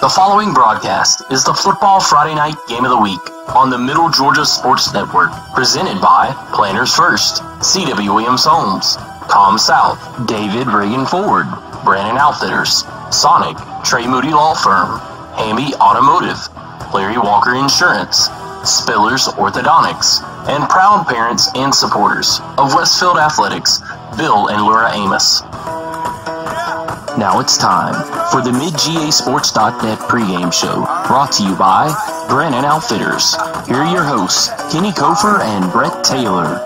The following broadcast is the Football Friday Night Game of the Week on the Middle Georgia Sports Network, presented by Planners First, C.W. Williams Homes, Com South, David Reagan Ford, Brandon Outfitters, Sonic, Trey Moody Law Firm, Hamby Automotive, Larry Walker Insurance, Spillers Orthodontics, and proud parents and supporters of Westfield Athletics, Bill and Laura Amos. Now it's time for the MidGASports.net pregame show, brought to you by Brandon Outfitters. Here are your hosts, Kenny Kofer and Brett Taylor.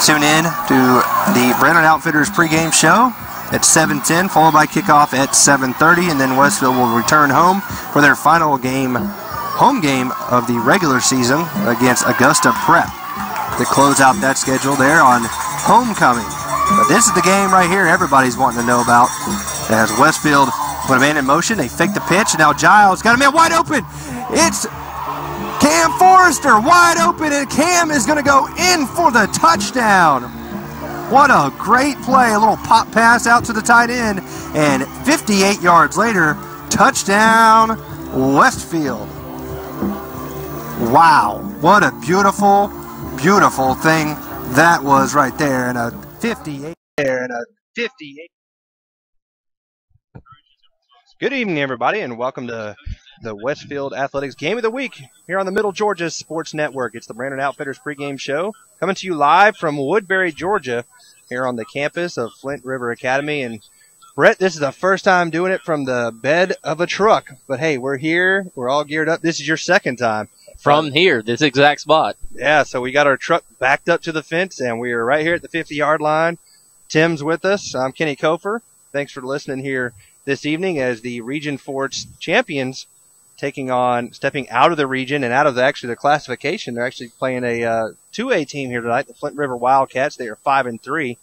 Tune in to the Brandon Outfitters pregame show at 7:10, followed by kickoff at 7:30, and then Westfield will return home for their final game, home game of the regular season against Augusta Prep to close out that schedule there on homecoming. But this is the game right here everybody's wanting to know about. As Westfield put a man in motion, they fake the pitch, and now Giles got a man wide open. It's Cam Forrester wide open, and Cam is going to go in for the touchdown. What a great play, a little pop pass out to the tight end, and 58 yards later, touchdown Westfield. Wow, what a beautiful, beautiful thing that was right there, and a 58 there, and a 58. Good evening, everybody, and welcome to the Westfield Athletics Game of the Week here on the Middle Georgia Sports Network. It's the Brandon Outfitters pregame show coming to you live from Woodbury, Georgia, here on the campus of Flint River Academy. And Brett, this is the first time doing it from the bed of a truck, but hey, we're here, we're all geared up. This is your second time. From here, this exact spot. Yeah, so we got our truck backed up to the fence, and we are right here at the 50-yard line. Tim's with us. I'm Kenny Kofer. Thanks for listening here this evening as the Region 4 champions stepping out of the region and out of the classification. They're actually playing a 2A team here tonight, the Flint River Wildcats. They are 5-3,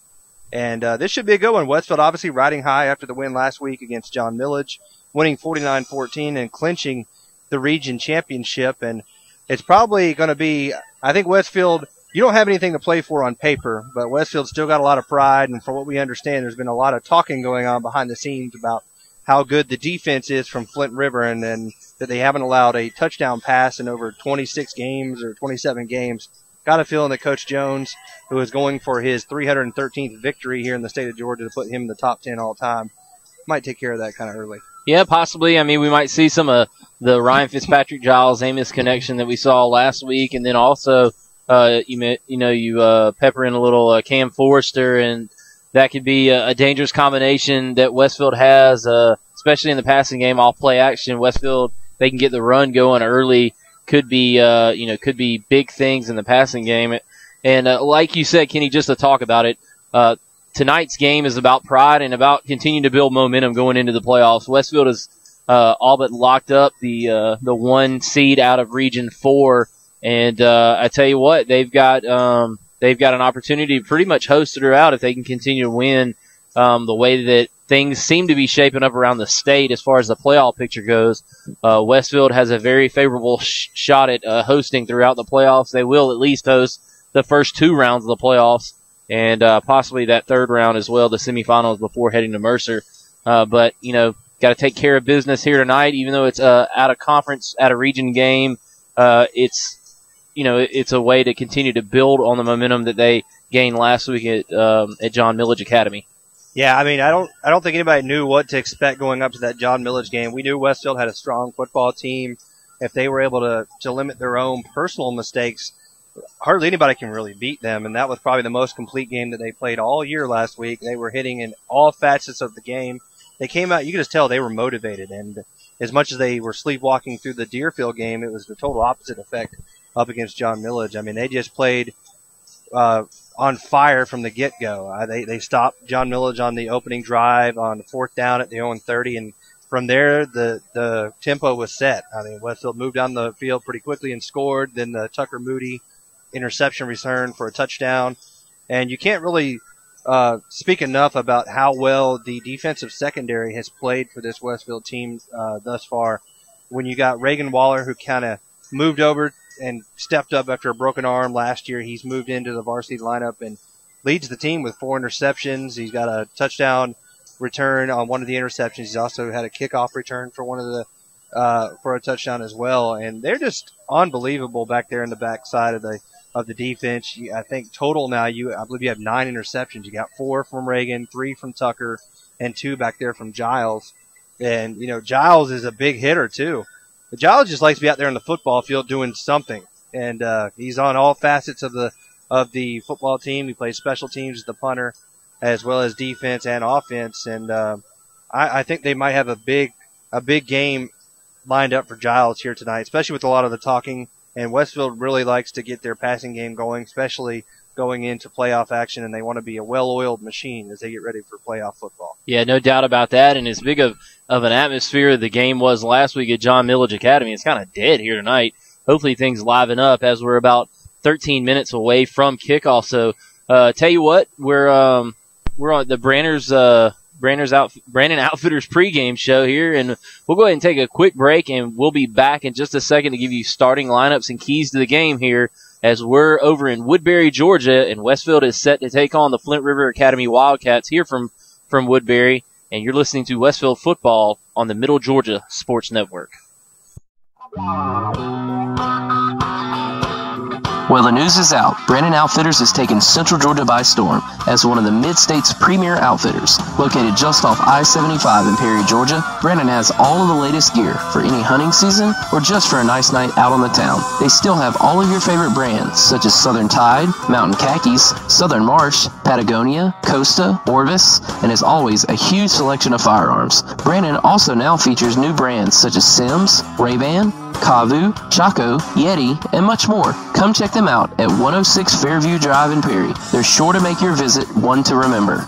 and this should be a good one. Westfield obviously riding high after the win last week against John Millage, winning 49-14 and clinching the region championship. And it's probably going to be, I think Westfield, you don't have anything to play for on paper, but Westfield's still got a lot of pride, and from what we understand, there's been a lot of talking going on behind the scenes about how good the defense is from Flint River, and then that they haven't allowed a touchdown pass in over 26 games or 27 games. Got a feeling that Coach Jones, who is going for his 313th victory here in the state of Georgia to put him in the top 10 all time, might take care of that kind of early. Yeah, possibly. I mean, we might see some of the Ryan Fitzpatrick Giles Amos connection that we saw last week, and then also you pepper in a little Cam Forrester, and that could be a dangerous combination that Westfield has, especially in the passing game, off play action. Westfield, they can get the run going early. Could be big things in the passing game. And like you said, Kenny, just to talk about it, tonight's game is about pride and about continuing to build momentum going into the playoffs. Westfield is all but locked up the one seed out of Region 4, and I tell you what, they've got an opportunity to pretty much host it out if they can continue to win the way that things seem to be shaping up around the state as far as the playoff picture goes. Westfield has a very favorable shot at hosting throughout the playoffs. They will at least host the first 2 rounds of the playoffs, and possibly that third round as well, the semifinals before heading to Mercer. But, got to take care of business here tonight, even though it's out of conference, out of region game. It's a way to continue to build on the momentum that they gained last week at John Millage Academy. Yeah, I mean, I don't think anybody knew what to expect going up to that John Millage game. We knew Westfield had a strong football team. If they were able to limit their own personal mistakes, hardly anybody can really beat them, and that was probably the most complete game that they played all year last week. They were hitting in all facets of the game. They came out, you could just tell they were motivated, and as much as they were sleepwalking through the Deerfield game, it was the total opposite effect up against John Millage. I mean, they just played on fire from the get-go. They stopped John Millage on the opening drive on 4th down at the 0-30, and from there, the tempo was set. I mean, Westfield moved down the field pretty quickly and scored. Then the Tucker Moody interception return for a touchdown. And you can't really speak enough about how well the defensive secondary has played for this Westfield team thus far. When you got Reagan Waller, who kind of moved over and stepped up after a broken arm last year, he's moved into the varsity lineup, and leads the team with 4 interceptions. He's got a touchdown return on one of the interceptions. He's also had a kickoff return for one of the for a touchdown as well. And they're just unbelievable back there in the backside of the defense. I think total now I believe you have 9 interceptions. You got 4 from Reagan, 3 from Tucker, and 2 back there from Giles. And Giles is a big hitter too. But Giles just likes to be out there on the football field doing something. And he's on all facets of the football team. He plays special teams as the punter, as well as defense and offense. And I think they might have a big game lined up for Giles here tonight, especially with a lot of the talking. And Westfield really likes to get their passing game going, especially going into playoff action, and they want to be a well-oiled machine as they get ready for playoff football. Yeah, no doubt about that. And as big of an atmosphere the game was last week at John Millage Academy, it's kind of dead here tonight. Hopefully things liven up as we're about 13 minutes away from kickoff. So, tell you what, we're on the Brandon Outfitters pregame show here, and we'll go ahead and take a quick break, and we'll be back in just a second to give you starting lineups and keys to the game here as we're over in Woodbury, Georgia, and Westfield is set to take on the Flint River Academy Wildcats here from Woodbury, and you're listening to Westfield football on the Middle Georgia Sports Network. Well, the news is out. Brandon Outfitters has taken Central Georgia by storm as one of the Mid-State's premier outfitters. Located just off I-75 in Perry, Georgia, Brandon has all of the latest gear for any hunting season or just for a nice night out on the town. They still have all of your favorite brands such as Southern Tide, Mountain Khakis, Southern Marsh, Patagonia, Costa, Orvis, and as always, a huge selection of firearms. Brandon also now features new brands such as Sims, Ray-Ban, Kavu, Chaco, Yeti, and much more. Come check them out at 106 Fairview Drive in Perry. They're sure to make your visit one to remember.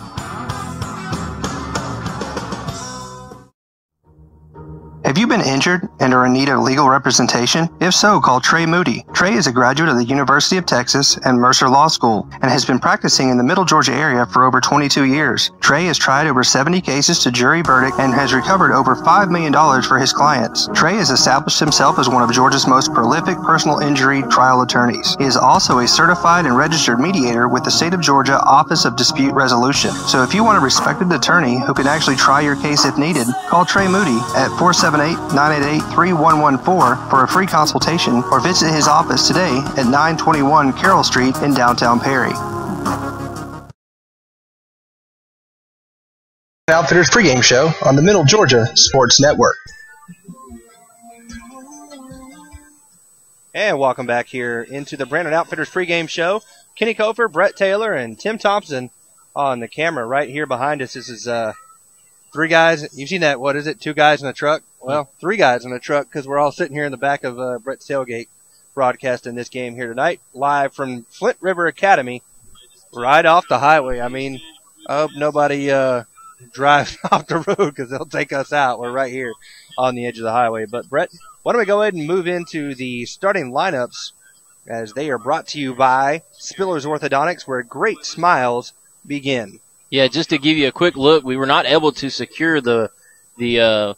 Have you been injured and are in need of legal representation? If so, call Trey Moody. Trey is a graduate of the University of Texas and Mercer Law School and has been practicing in the Middle Georgia area for over 22 years. Trey has tried over 70 cases to jury verdict and has recovered over $5 million for his clients. Trey has established himself as one of Georgia's most prolific personal injury trial attorneys. He is also a certified and registered mediator with the State of Georgia Office of Dispute Resolution. So if you want a respected attorney who can actually try your case if needed, call Trey Moody at 478-988-3114 for a free consultation or visit his office today at 921 Carroll Street in downtown Perry. Outfitters pregame show on the Middle Georgia Sports Network. And welcome back here into the Brandon Outfitters pregame show. Kenny Kofer, Brett Taylor, and Tim Thompson on the camera right here behind us. This is 3 guys. You've seen that, what is it, 2 guys in a truck? Well, 3 guys in a truck because we're all sitting here in the back of Brett's tailgate broadcasting this game here tonight, live from Flint River Academy, right off the highway. I mean, I hope nobody drives off the road because they'll take us out. We're right here on the edge of the highway. But, Brett, why don't we go ahead and move into the starting lineups as they are brought to you by Spiller's Orthodontics, where great smiles begin. Yeah, just to give you a quick look, we were not able to secure the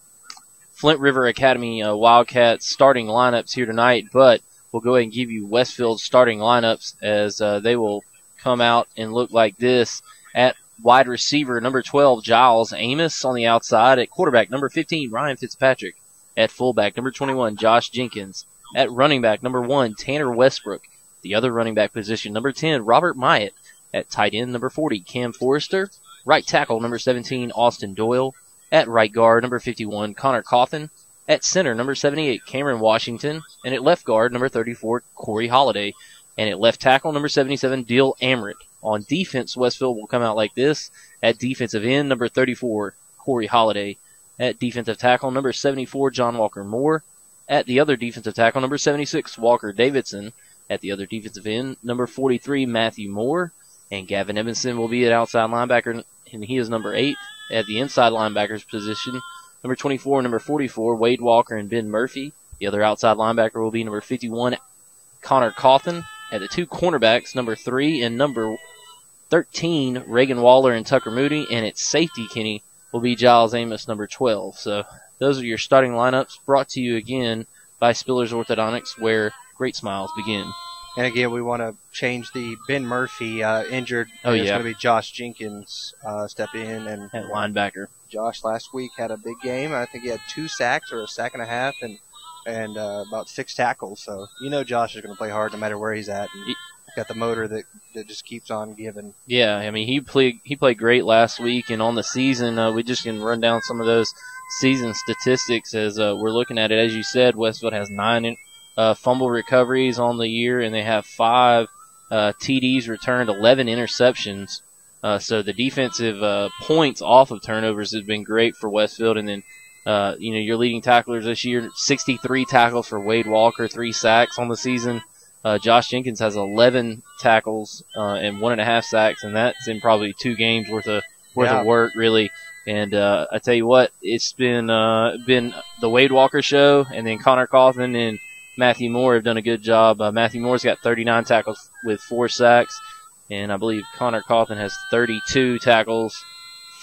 Flint River Academy Wildcats starting lineups here tonight, but we'll go ahead and give you Westfield's starting lineups as they will come out and look like this. At wide receiver, number 12, Giles Amos on the outside. At quarterback, number 15, Ryan Fitzpatrick. At fullback, number 21, Josh Jenkins. At running back, number 1, Tanner Westbrook. The other running back position, number 10, Robert Myatt. At tight end, number 40, Cam Forrester. Right tackle, number 17, Austin Doyle. At right guard, number 51, Connor Cawthon. At center, number 78, Cameron Washington. And at left guard, number 34, Corey Holliday. And at left tackle, number 77, Dill Amrit. On defense, Westfield will come out like this. At defensive end, number 34, Corey Holliday. At defensive tackle, number 74, John Walker Moore. At the other defensive tackle, number 76, Walker Davidson. At the other defensive end, number 43, Matthew Moore. And Gavin Evanson will be at outside linebacker, and he is number 8. At the inside linebackers position, number 24, number 44, Wade Walker and Ben Murphy. The other outside linebacker will be number 51, Connor Cawthon. At the 2 cornerbacks, number 3 and number 13, Reagan Waller and Tucker Moody. And at safety, Kenny, will be Giles Amos, number 12. So those are your starting lineups, brought to you again by Spiller's Orthodontics, where great smiles begin. And again, we want to change the Ben Murphy injured. Oh, It's yeah. going to be Josh Jenkins step in. And At linebacker. Josh last week had a big game. I think he had 2 sacks or a sack and a half and about 6 tackles. So Josh is going to play hard no matter where he's at. And got the motor that just keeps on giving. Yeah, I mean he played great last week, and on the season we just can run down some of those season statistics as we're looking at it. As you said, Westfield has 9 fumble recoveries on the year, and they have 5 TDs returned, 11 interceptions. So the defensive points off of turnovers has been great for Westfield. And then, your leading tacklers this year, 63 tackles for Wade Walker, 3 sacks on the season. Josh Jenkins has 11 tackles and 1.5 sacks, and that's in probably 2 games worth of work, really. And I tell you what, it's been the Wade Walker show, and then Connor Cawthon and Matthew Moore have done a good job. Matthew Moore's got 39 tackles with 4 sacks. And I believe Connor Cawthon has 32 tackles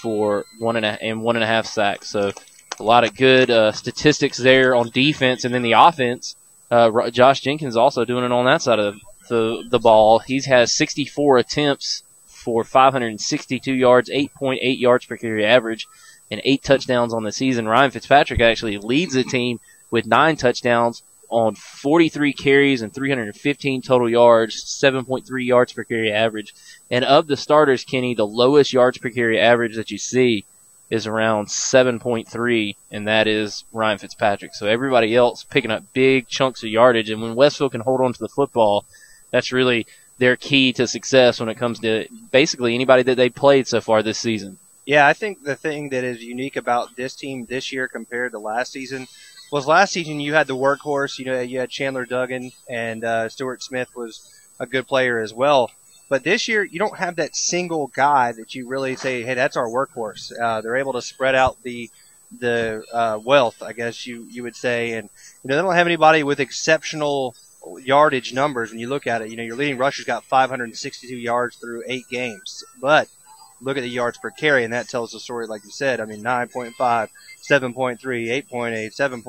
for 1.5 sacks. So a lot of good statistics there on defense. And then the offense, Josh Jenkins also doing it on that side of the ball. He has 64 attempts for 562 yards, 8.8 yards per carry average, and 8 touchdowns on the season. Ryan Fitzpatrick actually leads the team with 9 touchdowns on 43 carries and 315 total yards, 7.3 yards per carry average. And of the starters, Kenny, the lowest yards per carry average that you see is around 7.3, and that is Ryan Fitzpatrick. So everybody else picking up big chunks of yardage. And when Westfield can hold on to the football, that's really their key to success when it comes to basically anybody that they played so far this season. Yeah, I think the thing that is unique about this team this year compared to last season was last season you had the workhorse. You had Chandler Duggan, and Stuart Smith was a good player as well. But this year you don't have that single guy that you really say, hey, that's our workhorse. They're able to spread out the wealth, I guess you would say. And they don't have anybody with exceptional yardage numbers when you look at it. Your leading rusher's got 562 yards through 8 games. But look at the yards per carry, and that tells the story, like you said. I mean, 9.5, 7.3, 8.8, 7.8,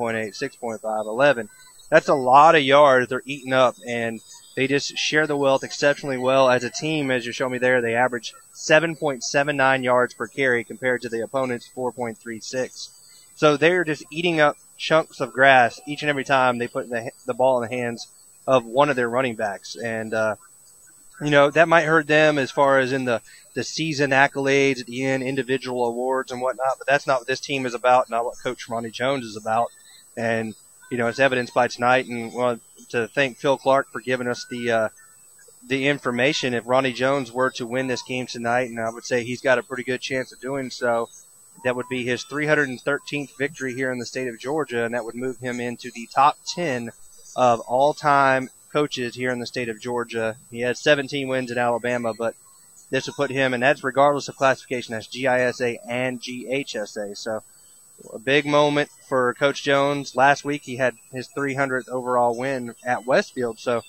6.5, 11. That's a lot of yards they're eating up, and they just share the wealth exceptionally well. As a team, as you show me there, they average 7.79 yards per carry compared to the opponent's 4.36. So they're just eating up chunks of grass each and every time they put the ball in the hands of one of their running backs. And, that might hurt them as far as in the season accolades at the end, individual awards and whatnot, but that's not what this team is about, not what Coach Ronnie Jones is about. And, it's evidenced by tonight, and want to thank Phil Clark for giving us the information. If Ronnie Jones were to win this game tonight, and I would say he's got a pretty good chance of doing so, that would be his 313th victory here in the state of Georgia, and that would move him into the top 10 of all-time coaches here in the state of Georgia. He had 17 wins in Alabama, but this would put him, and that's regardless of classification, that's GISA and GHSA. So a big moment for Coach Jones. Last week he had his 300th overall win at Westfield. So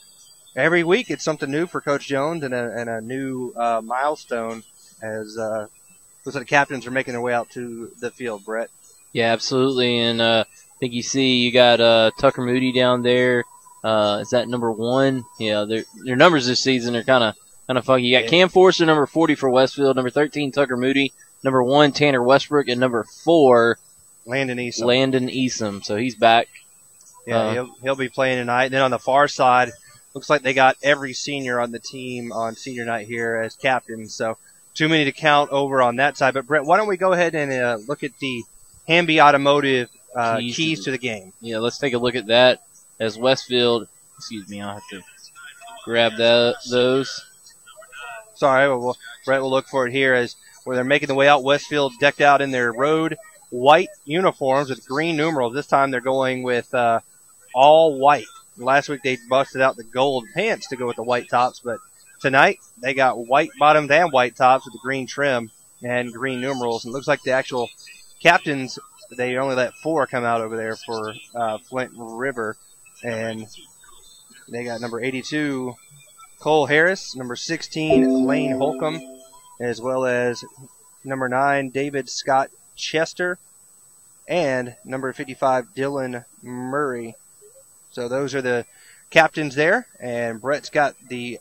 every week it's something new for Coach Jones and a new milestone as looks like the captains are making their way out to the field, Brett. Yeah, absolutely. And I think you see you got Tucker Moody down there. Is that number 1? Yeah, their numbers this season are kind of funky. You got Cam Forster, number 40 for Westfield, number 13 Tucker Moody, number 1 Tanner Westbrook, and number 4 Landon Easom. So he's back. Yeah, he'll be playing tonight. And then on the far side, looks like they got every senior on the team on senior night here as captains. So too many to count over on that side. But Brett, why don't we go ahead and look at the Hamby Automotive keys to the game? Yeah, let's take a look at that as Westfield. Excuse me, I'll have to grab those. Sorry, Brett will look for it here as where they're making the way out. Westfield decked out in their road white uniforms with green numerals. This time they're going with all white. Last week they busted out the gold pants to go with the white tops, but tonight they got white bottoms and white tops with the green trim and green numerals. And it looks like the actual captains, they only let 4 come out over there for Flint River. And they got number 82, Cole Harris, number 16, Lane Holcomb, as well as number 9, David Scott Chester, and number 55, Dylan Murray. So those are the captains there, and Brett's got the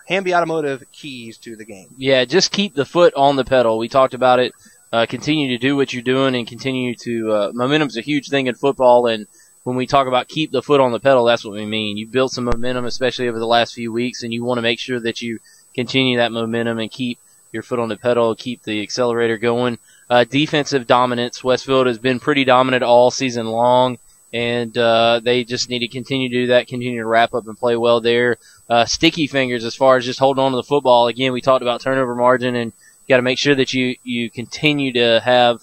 Hamby Automotive keys to the game. Yeah, just keep the foot on the pedal. We talked about it. Continue to do what you're doing and continue to momentum's a huge thing in football, and when we talk about keep the foot on the pedal, that's what we mean. You built some momentum, especially over the last few weeks, and you want to make sure that you continue that momentum and keep your foot on the pedal, keep the accelerator going. Defensive dominance. Westfield has been pretty dominant all season long, and they just need to continue to do that, continue to wrap up and play well there. Sticky fingers as far as just holding on to the football. Again, we talked about turnover margin, and you got to make sure that you continue to have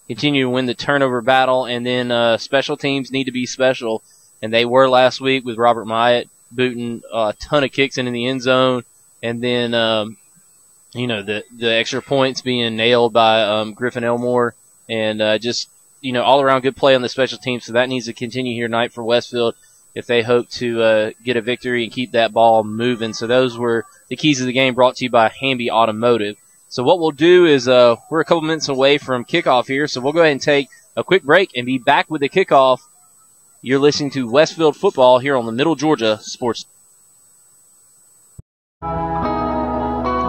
continue to win the turnover battle, and then special teams need to be special, and they were last week with Robert Myatt booting a ton of kicks into the end zone, and then the extra points being nailed by Griffin Elmore, and just all around good play on the special teams. So that needs to continue here tonight for Westfield if they hope to get a victory and keep that ball moving. So those were the keys of the game, brought to you by Hamby Automotive. So what we'll do is we're a couple minutes away from kickoff here, so we'll go ahead and take a quick break and be back with the kickoff. You're listening to Westfield football here on the Middle Georgia Sports.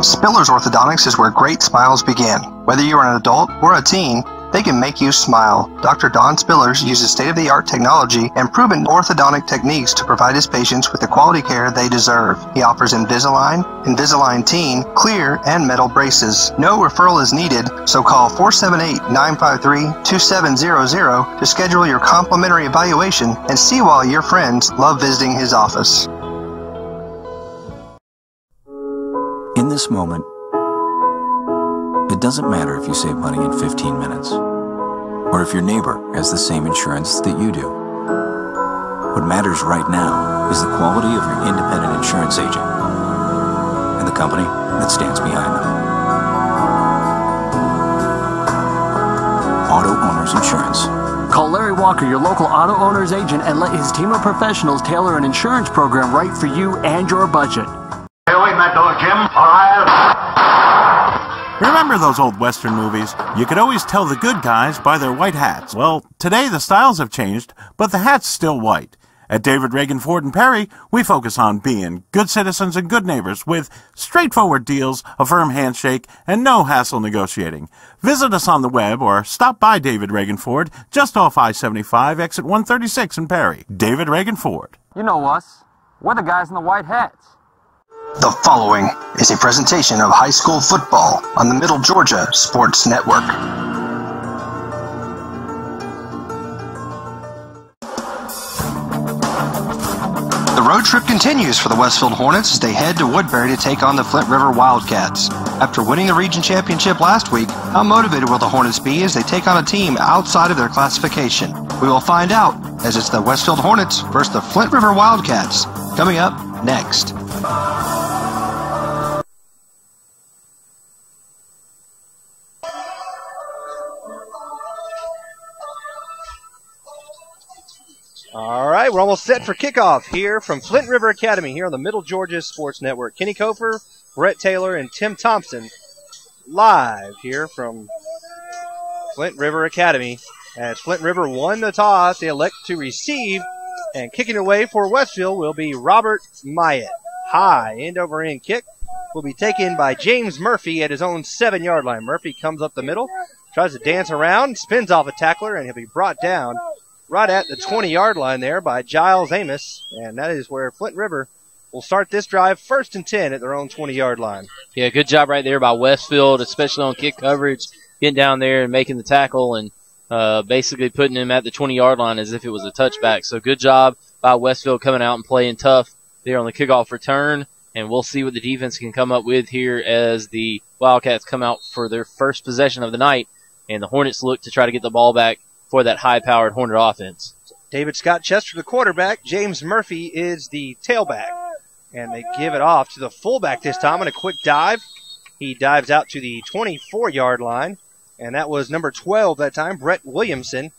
Spiller's Orthodontics is where great smiles begin. Whether you're an adult or a teen, they can make you smile. Dr. Don Spillers uses state-of-the-art technology and proven orthodontic techniques to provide his patients with the quality care they deserve. He offers Invisalign, Invisalign Teen, clear, and metal braces. No referral is needed, so call 478-953-2700 to schedule your complimentary evaluation and see why your friends love visiting his office. In this moment, it doesn't matter if you save money in 15 minutes, or if your neighbor has the same insurance that you do. What matters right now is the quality of your independent insurance agent and the company that stands behind them. Auto Owners Insurance. Call Larry Walker, your local auto owner's agent, and let his team of professionals tailor an insurance program right for you and your budget. Hey, wait, that door, Jim. All right. Remember those old Western movies? You could always tell the good guys by their white hats. Well, today the styles have changed, but the hat's still white. At David Reagan Ford and Perry, we focus on being good citizens and good neighbors with straightforward deals, a firm handshake, and no hassle negotiating. Visit us on the web or stop by David Reagan Ford just off I-75, exit 136 in Perry. David Reagan Ford. You know us. We're the guys in the white hats. The following is a presentation of high school football on the Middle Georgia Sports Network. The road trip continues for the Westfield Hornets as they head to Woodbury to take on the Flint River Wildcats. After winning the region championship last week, how motivated will the Hornets be as they take on a team outside of their classification? We will find out as it's the Westfield Hornets versus the Flint River Wildcats, coming up next. All right, we're almost set for kickoff here from Flint River Academy here on the Middle Georgia Sports Network. Kenny Kofer, Brett Taylor, and Tim Thompson live here from Flint River Academy. As Flint River won the toss, they elect to receive, and kicking away for Westfield will be Robert Myatt. High end-over-end kick will be taken by James Murphy at his own 7-yard line. Murphy comes up the middle, tries to dance around, spins off a tackler, and he'll be brought down right at the 20-yard line there by Giles Amos, and that is where Flint River will start this drive 1st and 10 at their own 20-yard line. Yeah, good job right there by Westfield, especially on kick coverage, getting down there and making the tackle and basically putting him at the 20-yard line as if it was a touchback. So good job by Westfield coming out and playing tough there on the kickoff return, and we'll see what the defense can come up with here as the Wildcats come out for their first possession of the night, and the Hornets look to try to get the ball back for that high-powered Hornet offense. David Scott Chester, the quarterback. James Murphy is the tailback. And they give it off to the fullback this time on a quick dive. He dives out to the 24-yard line. And that was number 12 that time, Brett Williamson.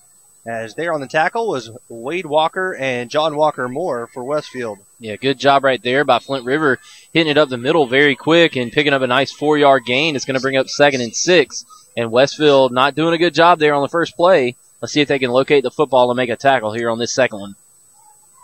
As there on the tackle was Wade Walker and John Walker Moore for Westfield. Yeah, good job right there by Flint River, hitting it up the middle very quick and picking up a nice 4-yard gain. It's going to bring up 2nd and 6. And Westfield not doing a good job there on the first play. Let's see if they can locate the football and make a tackle here on this second one.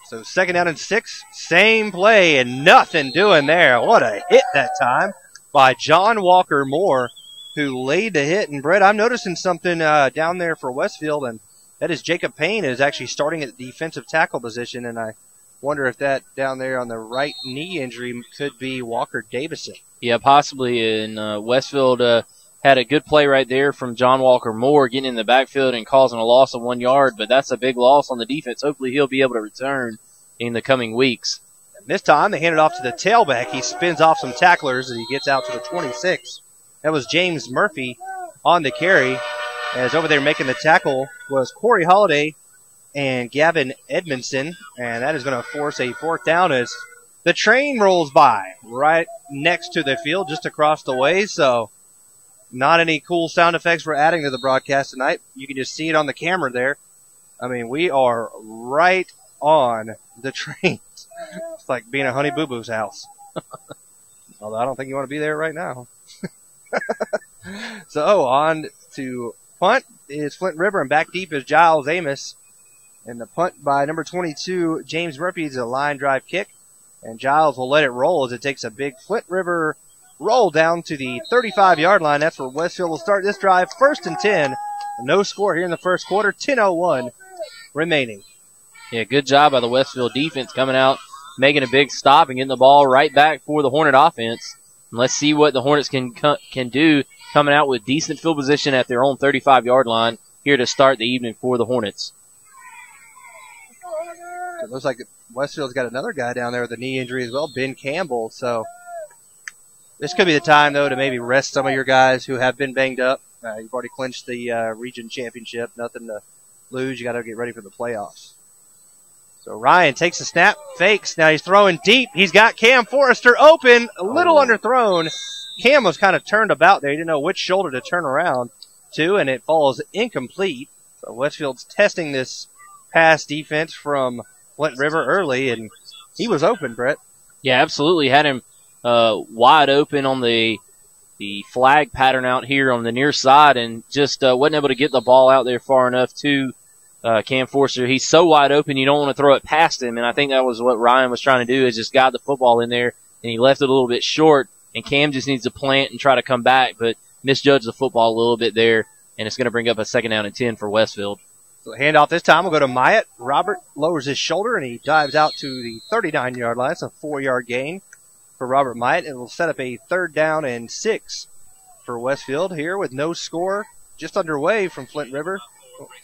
So 2nd down and 6, same play and nothing doing there. What a hit that time by John Walker Moore, who laid the hit. And Brett, I'm noticing something down there for Westfield, and that is Jacob Payne is actually starting at the defensive tackle position, and I wonder if that down there on the right knee injury could be Walker Davison. Yeah, possibly. And Westfield had a good play right there from John Walker Moore getting in the backfield and causing a loss of 1 yard, but that's a big loss on the defense. Hopefully he'll be able to return in the coming weeks. And this time they hand it off to the tailback. He spins off some tacklers and he gets out to the 26. That was James Murphy on the carry. As over there making the tackle was Corey Holiday and Gavin Edmondson, and that is going to force a 4th down as the train rolls by right next to the field just across the way. So not any cool sound effects we're adding to the broadcast tonight. You can just see it on the camera there. I mean, we are right on the train. It's like being at Honey Boo Boo's house. Although I don't think you want to be there right now. So on to punt is Flint River, and back deep is Giles Amos. And the punt by number 22, James Murphy, is a line drive kick. And Giles will let it roll as it takes a big Flint River roll down to the 35-yard line. That's where Westfield will start this drive. 1st and 10. No score here in the first quarter. 10:01 remaining. Yeah, good job by the Westfield defense coming out, making a big stop and getting the ball right back for the Hornet offense. And let's see what the Hornets can do, coming out with decent field position at their own 35-yard line here to start the evening for the Hornets. It looks like Westfield's got another guy down there with a knee injury as well, Ben Campbell. So this could be the time, though, to maybe rest some of your guys who have been banged up. You've already clinched the region championship. Nothing to lose. You got to get ready for the playoffs. So Ryan takes a snap, fakes. Now he's throwing deep. He's got Cam Forrester open, a little underthrown. Cam was kind of turned about there. He didn't know which shoulder to turn around to, and it falls incomplete. So Westfield's testing this pass defense from Flint River early, and he was open, Brett. Yeah, absolutely. Had him wide open on the flag pattern out here on the near side, and just wasn't able to get the ball out there far enough to Cam Forster. He's so wide open, you don't want to throw it past him, and I think that was what Ryan was trying to do, is just guide the football in there, and he left it a little bit short, and Cam just needs to plant and try to come back, but misjudged the football a little bit there, and it's going to bring up a 2nd down and 10 for Westfield. So the handoff this time will go to Myatt. Robert lowers his shoulder, and he dives out to the 39-yard line. It's a 4-yard gain for Robert Myatt. It will set up a 3rd down and 6 for Westfield here with no score just underway from Flint River.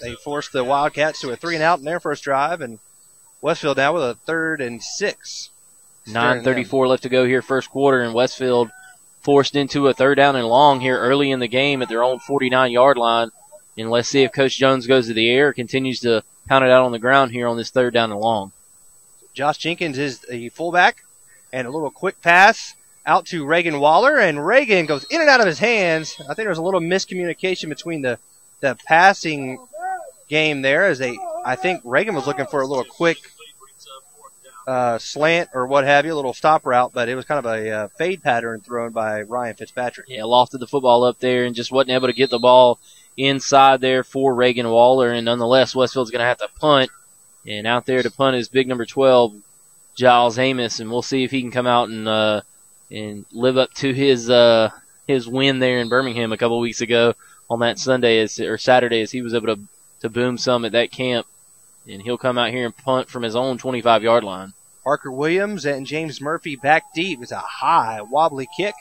They forced the Wildcats to a 3-and-out in their first drive, and Westfield now with a 3rd and 6. 9:34 left to go here first quarter, and Westfield forced into a 3rd down and long here early in the game at their own 49-yard line. And let's see if Coach Jones goes to the air, continues to pound it out on the ground here on this 3rd down and long. Josh Jenkins is the fullback, and a little quick pass out to Reagan Waller, and Reagan goes in and out of his hands. I think there was a little miscommunication between the passing game there, as I think Reagan was looking for a little quick slant or what have you, a little stop route, but it was kind of a fade pattern thrown by Ryan Fitzpatrick. Yeah, lofted the football up there and just wasn't able to get the ball inside there for Reagan Waller, and nonetheless, Westfield's going to have to punt. And out there to punt is big number 12, Giles Amos, and we'll see if he can come out and live up to his win there in Birmingham a couple weeks ago on that Saturday, as he was able to boom some at that camp. And he'll come out here and punt from his own 25-yard line. Parker Williams and James Murphy back deep. It's a high, wobbly kick.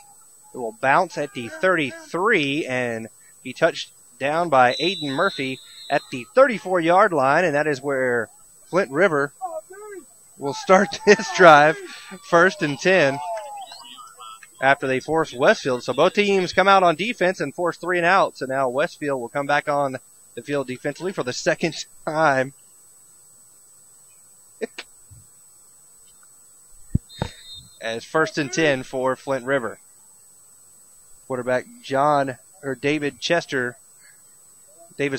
It will bounce at the 33, and he touched down by Aiden Murphy at the 34-yard line, and that is where Flint River will start this drive, 1st and 10, after they force Westfield. So both teams come out on defense and force 3-and-out. So now Westfield will come back on the field defensively for the 2nd time. As 1st and 10 for Flint River. Quarterback David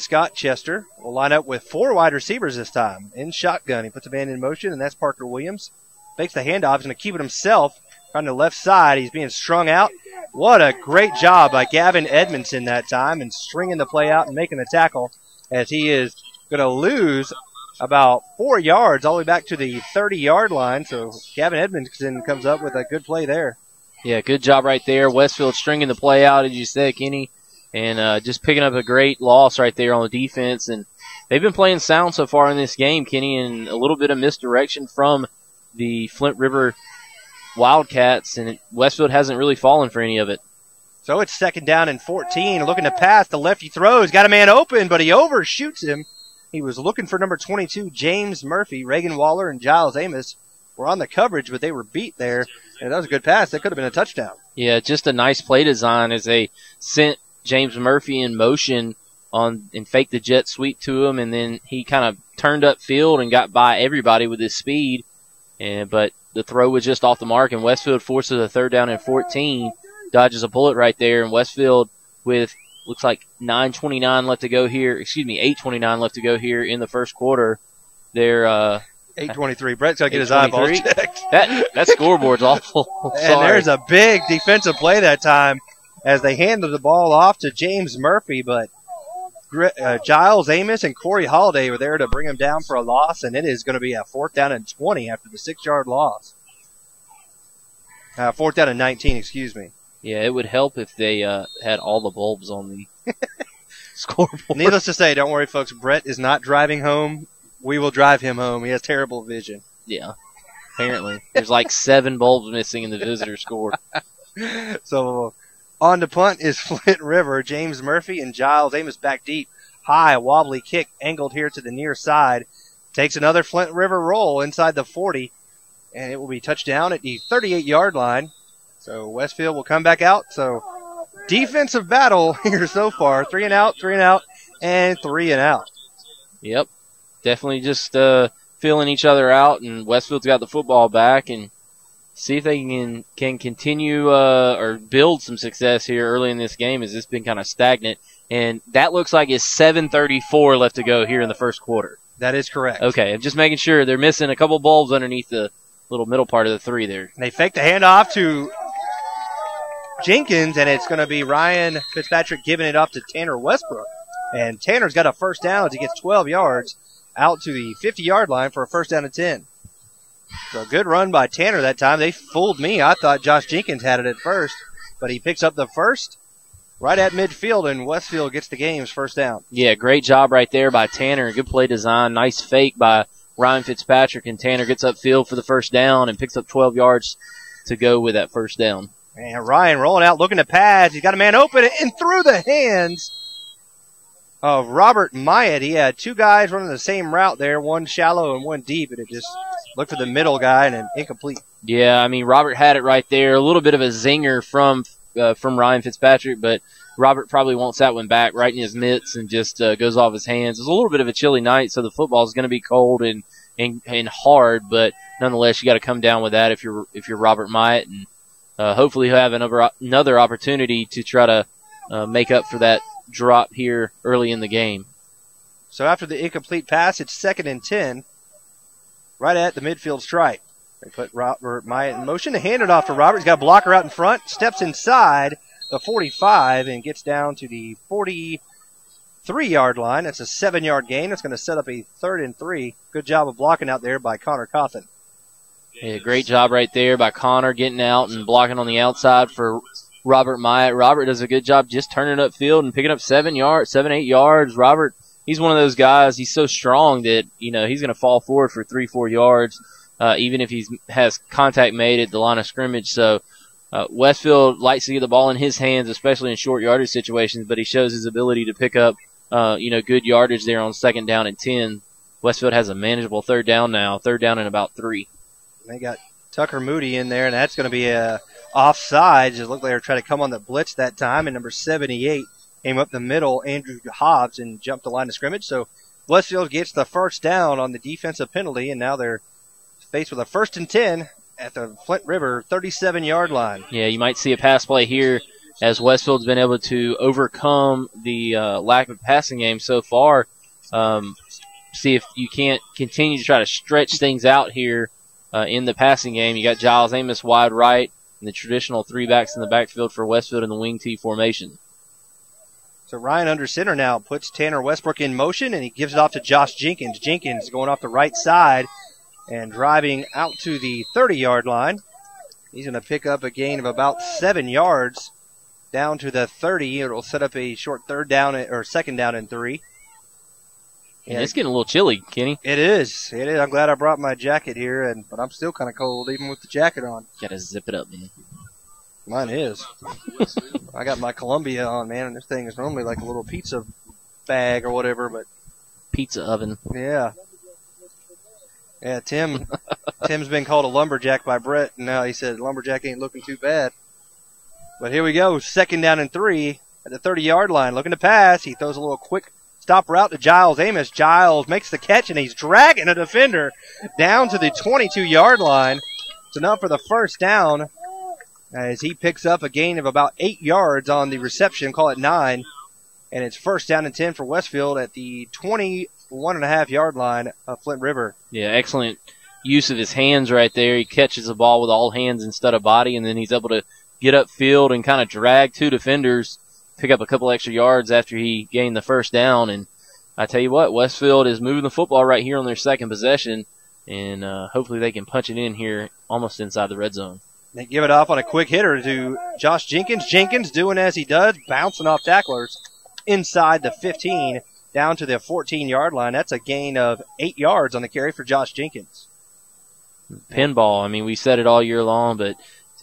Scott Chester will line up with 4 wide receivers this time in shotgun. He puts a man in motion, and that's Parker Williams. Fakes the handoff. He's going to keep it himself on the left side. He's being strung out. What a great job by Gavin Edmondson that time, and stringing the play out and making the tackle, as he is going to lose about 4 yards all the way back to the 30-yard line. So Gavin Edmondson comes up with a good play there. Yeah, good job right there. Westfield stringing the play out, as you said, Kenny, and just picking up a great loss right there on the defense. And they've been playing sound so far in this game, Kenny, and a little bit of misdirection from the Flint River Wildcats, and Westfield hasn't really fallen for any of it. So it's 2nd down and 14. Looking to pass, the lefty throws. Got a man open, but he overshoots him. He was looking for number 22, James Murphy. Reagan Waller and Giles Amos were on the coverage, but they were beat there. And that was a good pass. That could have been a touchdown. Yeah, just a nice play design as they sent James Murphy in motion and faked the jet sweep to him, and then he kind of turned upfield and got by everybody with his speed. But the throw was just off the mark, and Westfield forces a 3rd down and 14. Dodges a bullet right there, and Westfield with looks like 9:29 left to go here. 8:29 left to go here in the first quarter. They're 8:23. Brett's got to get his eyeballs checked. That scoreboard's awful. And there's a big defensive play that time as they handed the ball off to James Murphy, but Giles Amos and Corey Holiday were there to bring him down for a loss, and it is going to be a 4th down and 20 after the 6-yard loss. 4th down and 19, excuse me. Yeah, it would help if they had all the bulbs on the scoreboard. Needless to say, don't worry, folks. Brett is not driving home. We will drive him home. He has terrible vision. Yeah, apparently. There's like 7 bulbs missing in the visitor score. So on to punt is Flint River. James Murphy and Giles Amos back deep. High, wobbly kick angled here to the near side. Takes another Flint River roll inside the 40, and it will be touchdown at the 38-yard line. So Westfield will come back out. So defensive battle here so far. 3 and out, 3 and out, and 3 and out. Yep. Definitely just feeling each other out, and Westfield's got the football back, and see if they can continue or build some success here early in this game, as it's been kind of stagnant. And that looks like it's 7:34 left to go here in the first quarter. That is correct. Okay, I'm just making sure. They're missing a couple bulbs underneath the little middle part of the 3 there. They fake the handoff to Jenkins, and it's going to be Ryan Fitzpatrick giving it up to Tanner Westbrook. And Tanner's got a first down as he gets 12 yards out to the 50-yard line for a 1st down and 10. So a good run by Tanner that time. They fooled me. I thought Josh Jenkins had it at first, but he picks up the first right at midfield, and Westfield gets the game's first down. Yeah, great job right there by Tanner. Good play design. Nice fake by Ryan Fitzpatrick, and Tanner gets upfield for the first down and picks up 12 yards to go with that first down. And Ryan rolling out, looking to pass. He's got a man open and through the hands of Robert Myatt. He had 2 guys running the same route there, one shallow and one deep, and it just looked for the middle guy and an incomplete. Yeah, I mean, Robert had it right there. A little bit of a zinger from Ryan Fitzpatrick, but Robert probably wants that one back right in his mitts and just goes off his hands. It's a little bit of a chilly night, so the football is going to be cold and hard, but nonetheless, you got to come down with that if you're Robert Myatt, and hopefully he'll have another opportunity to try to make up for that drop here early in the game. So after the incomplete pass, it's 2nd and 10, right at the midfield stripe. They put Robert Myatt in motion. They hand it off to Robert. He's got a blocker out in front, steps inside the 45 and gets down to the 43-yard line. That's a 7-yard gain. That's going to set up a 3rd and 3. Good job of blocking out there by Connor Cawthon. Yeah, great job right there by Connor getting out and blocking on the outside for Robert Myatt. Robert does a good job just turning upfield and picking up 7, 8 yards. Robert, he's one of those guys, he's so strong that, he's going to fall forward for 3-4 yards, even if he has contact made at the line of scrimmage. So Westfield likes to get the ball in his hands, especially in short yardage situations, but he shows his ability to pick up, good yardage there on 2nd down and 10. Westfield has a manageable 3rd down now, 3rd down and about 3. They got Tucker Moody in there, and that's going to be a offside. Just looked like they were trying to come on the blitz that time, and number 78 came up the middle, Andrew Hobbs, and jumped the line of scrimmage. So Westfield gets the first down on the defensive penalty, and now they're faced with a 1st and 10 at the Flint River 37-yard line. Yeah, you might see a pass play here as Westfield's been able to overcome the lack of passing game so far. See if you can't continue to try to stretch things out here in the passing game. You got Giles Amos wide right and the traditional 3 backs in the backfield for Westfield in the wing T formation. So Ryan under center now puts Tanner Westbrook in motion, and he gives it off to Josh Jenkins. Jenkins going off the right side and driving out to the 30-yard line. He's going to pick up a gain of about 7 yards down to the 30. It'll set up a short second down and 3. And it's getting a little chilly, Kenny. It is. It is. I'm glad I brought my jacket here, but I'm still kind of cold even with the jacket on. Got to zip it up, man. Mine is. I got my Columbia on, man, and this thing is normally like a little pizza bag or whatever, but pizza oven. Yeah. Yeah, Tim's been called a lumberjack by Brett, and now he said lumberjack ain't looking too bad. But here we go, second down and 3 at the 30-yard line. Looking to pass. He throws a little quick stop route to Giles Amos. Giles makes the catch, and he's dragging a defender down to the 22-yard line. It's enough for the first down as he picks up a gain of about 8 yards on the reception, call it 9. And it's first down and 10 for Westfield at the 21.5-yard line of Flint River. Yeah, excellent use of his hands right there. He catches the ball with all hands instead of body, and then he's able to get upfield and kind of drag 2 defenders, pick up a couple extra yards after he gained the first down. And I tell you what, Westfield is moving the football right here on their second possession, and hopefully they can punch it in here almost inside the red zone. They give it off on a quick hitter to Josh Jenkins. Jenkins doing as he does, bouncing off tacklers inside the 15 down to the 14-yard line. That's a gain of 8 yards on the carry for Josh Jenkins. Pinball, I mean, we said it all year long, but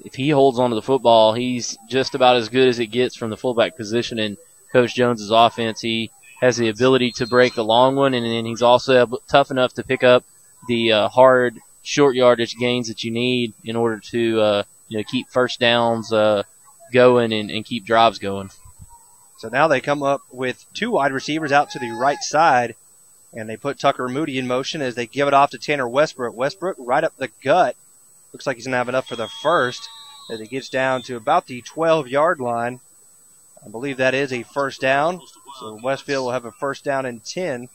if he holds onto the football, he's just about as good as it gets from the fullback position in Coach Jones's offense. He has the ability to break a long one, and then he's also tough enough to pick up the hard short yardage gains that you need in order to keep first downs going and keep drives going. So now they come up with 2 wide receivers out to the right side, and they put Tucker Moody in motion as they give it off to Tanner Westbrook. Westbrook right up the gut. Looks like he's going to have enough for the first as he gets down to about the 12-yard line. I believe that is a first down. So Westfield will have a first down and 10.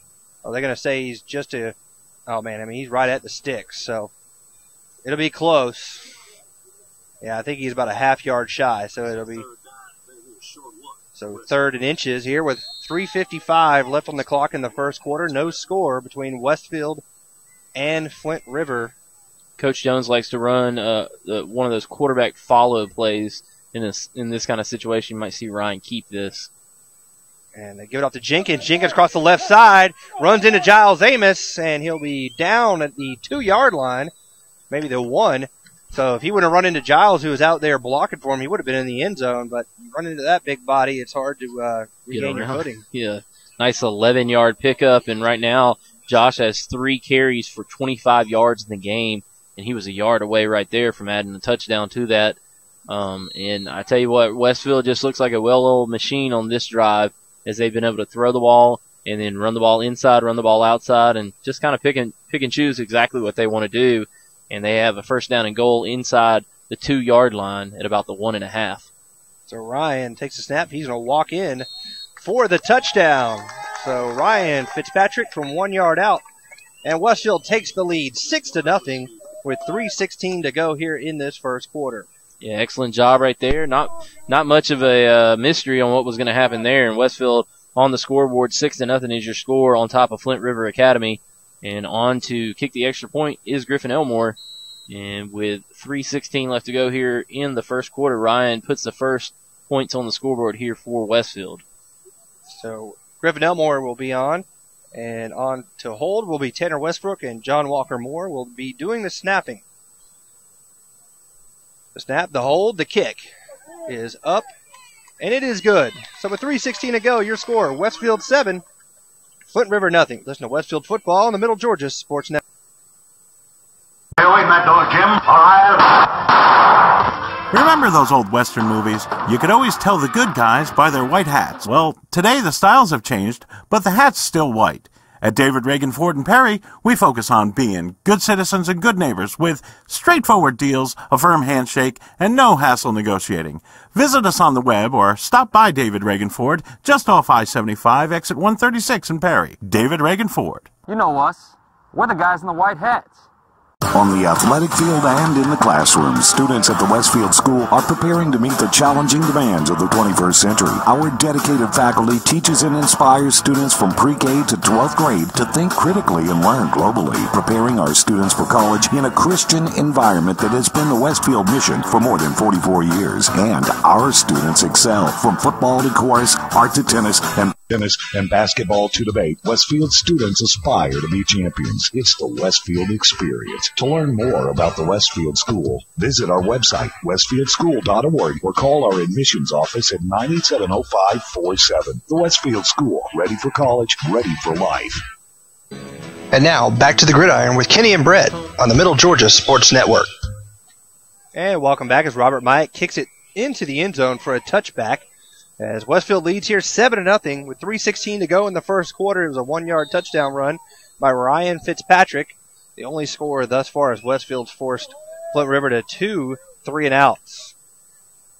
Are they going to say he's just a – oh, man, I mean, he's right at the sticks. So it'll be close. Yeah, I think he's about a half-yard shy, so it'll be – so 3rd and inches here with 3:55 left on the clock in the first quarter. No score between Westfield and Flint River. Coach Jones likes to run one of those quarterback follow plays in this kind of situation. You might see Ryan keep this. And they give it off to Jenkins. Jenkins across the left side, runs into Giles Amos, and he'll be down at the 2-yard line, maybe the 1. So if he would have run into Giles, who was out there blocking for him, he would have been in the end zone. But you run into that big body, it's hard to regain your footing. Yeah, nice 11-yard pickup. And right now, Josh has 3 carries for 25 yards in the game, and he was a yard away right there from adding a touchdown to that. And I tell you what, Westfield just looks like a well-oiled machine on this drive as they've been able to throw the ball and then run the ball inside, run the ball outside, and just kind of pick and choose exactly what they want to do. And they have a first down and goal inside the 2-yard line at about the 1.5. So Ryan takes a snap. He's going to walk in for the touchdown. So Ryan Fitzpatrick from 1 yard out. And Westfield takes the lead 6-0 with 3:16 to go here in this first quarter. Yeah, excellent job right there. Not much of a mystery on what was going to happen there. And Westfield on the scoreboard, 6-0 is your score on top of Flint River Academy. And on to kick the extra point is Griffin Elmore. And with 3:16 left to go here in the first quarter, Ryan puts the first points on the scoreboard here for Westfield. So Griffin Elmore will be on. And on to hold will be Tanner Westbrook, and John Walker Moore will be doing the snapping. The snap, the hold, the kick is up, and it is good. So with 3:16 to go, your score, Westfield 7, Flint River nothing. Listen to Westfield football on the Middle Georgia Sports Network. Hey, wait a minute, though, Jim. All right. Remember those old Western movies? You could always tell the good guys by their white hats. Well, today the styles have changed, but the hat's still white. At David Reagan Ford and Perry, we focus on being good citizens and good neighbors with straightforward deals, a firm handshake, and no hassle negotiating. Visit us on the web or stop by David Reagan Ford just off I-75, exit 136 in Perry. David Reagan Ford. You know us. We're the guys in the white hats. On the athletic field and in the classroom, students at the Westfield School are preparing to meet the challenging demands of the 21st century. Our dedicated faculty teaches and inspires students from pre-K to 12th grade to think critically and learn globally, preparing our students for college in a Christian environment that has been the Westfield mission for more than 44 years. And our students excel from football to chorus, art to tennis, and basketball to debate. Westfield students aspire to be champions. It's the Westfield experience. To learn more about the Westfield School, visit our website, westfieldschool.org, or call our admissions office at 987-0547. The Westfield School, ready for college, ready for life. And now, back to the gridiron with Kenny and Brett on the Middle Georgia Sports Network. And welcome back as Robert Myatt kicks it into the end zone for a touchback. As Westfield leads here 7-0 with 3:16 to go in the first quarter. It was a 1-yard touchdown run by Ryan Fitzpatrick. The only score thus far as Westfield's forced Flint River to 2 3-and-outs.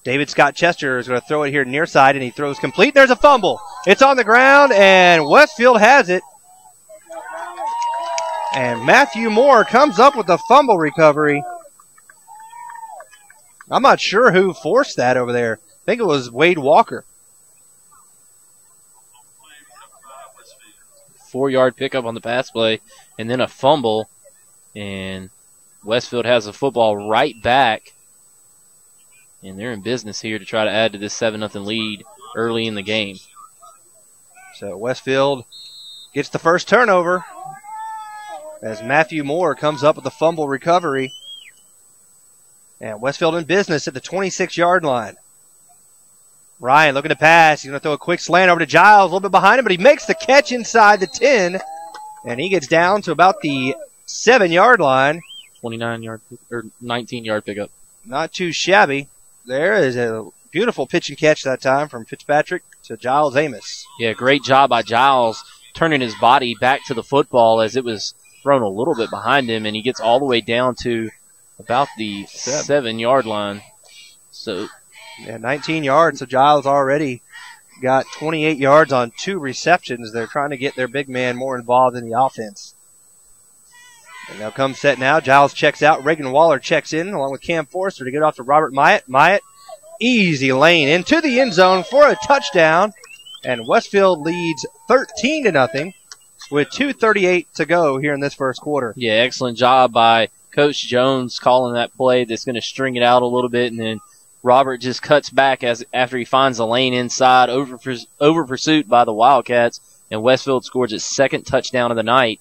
David Scott Chester is going to throw it here near side, and he throws complete. There's a fumble. It's on the ground, and Westfield has it. And Matthew Moore comes up with the fumble recovery. I'm not sure who forced that over there. I think it was Wade Walker. 4-yard pickup on the pass play, and then a fumble, and Westfield has the football right back, and they're in business here to try to add to this 7-0 lead early in the game. So Westfield gets the first turnover as Matthew Moore comes up with the fumble recovery, and Westfield in business at the 26-yard line. Ryan looking to pass. He's going to throw a quick slant over to Giles, a little bit behind him, but he makes the catch inside the 10, and he gets down to about the 7-yard line. 19-yard pickup. Not too shabby. There is a beautiful pitch and catch that time from Fitzpatrick to Giles Amos. Yeah, great job by Giles turning his body back to the football as it was thrown a little bit behind him, and he gets all the way down to about the 7-yard line. So, yeah, 19 yards. So Giles already got 28 yards on 2 receptions. They're trying to get their big man more involved in the offense. And they'll come set now. Giles checks out. Reagan Waller checks in along with Cam Forster to get off to Robert Myatt. Myatt, easy lane into the end zone for a touchdown. And Westfield leads 13-0 with 2:38 to go here in this first quarter. Yeah, excellent job by Coach Jones calling that play that's going to string it out a little bit, and then Robert just cuts back after he finds a lane inside, over pursuit by the Wildcats, and Westfield scores its second touchdown of the night.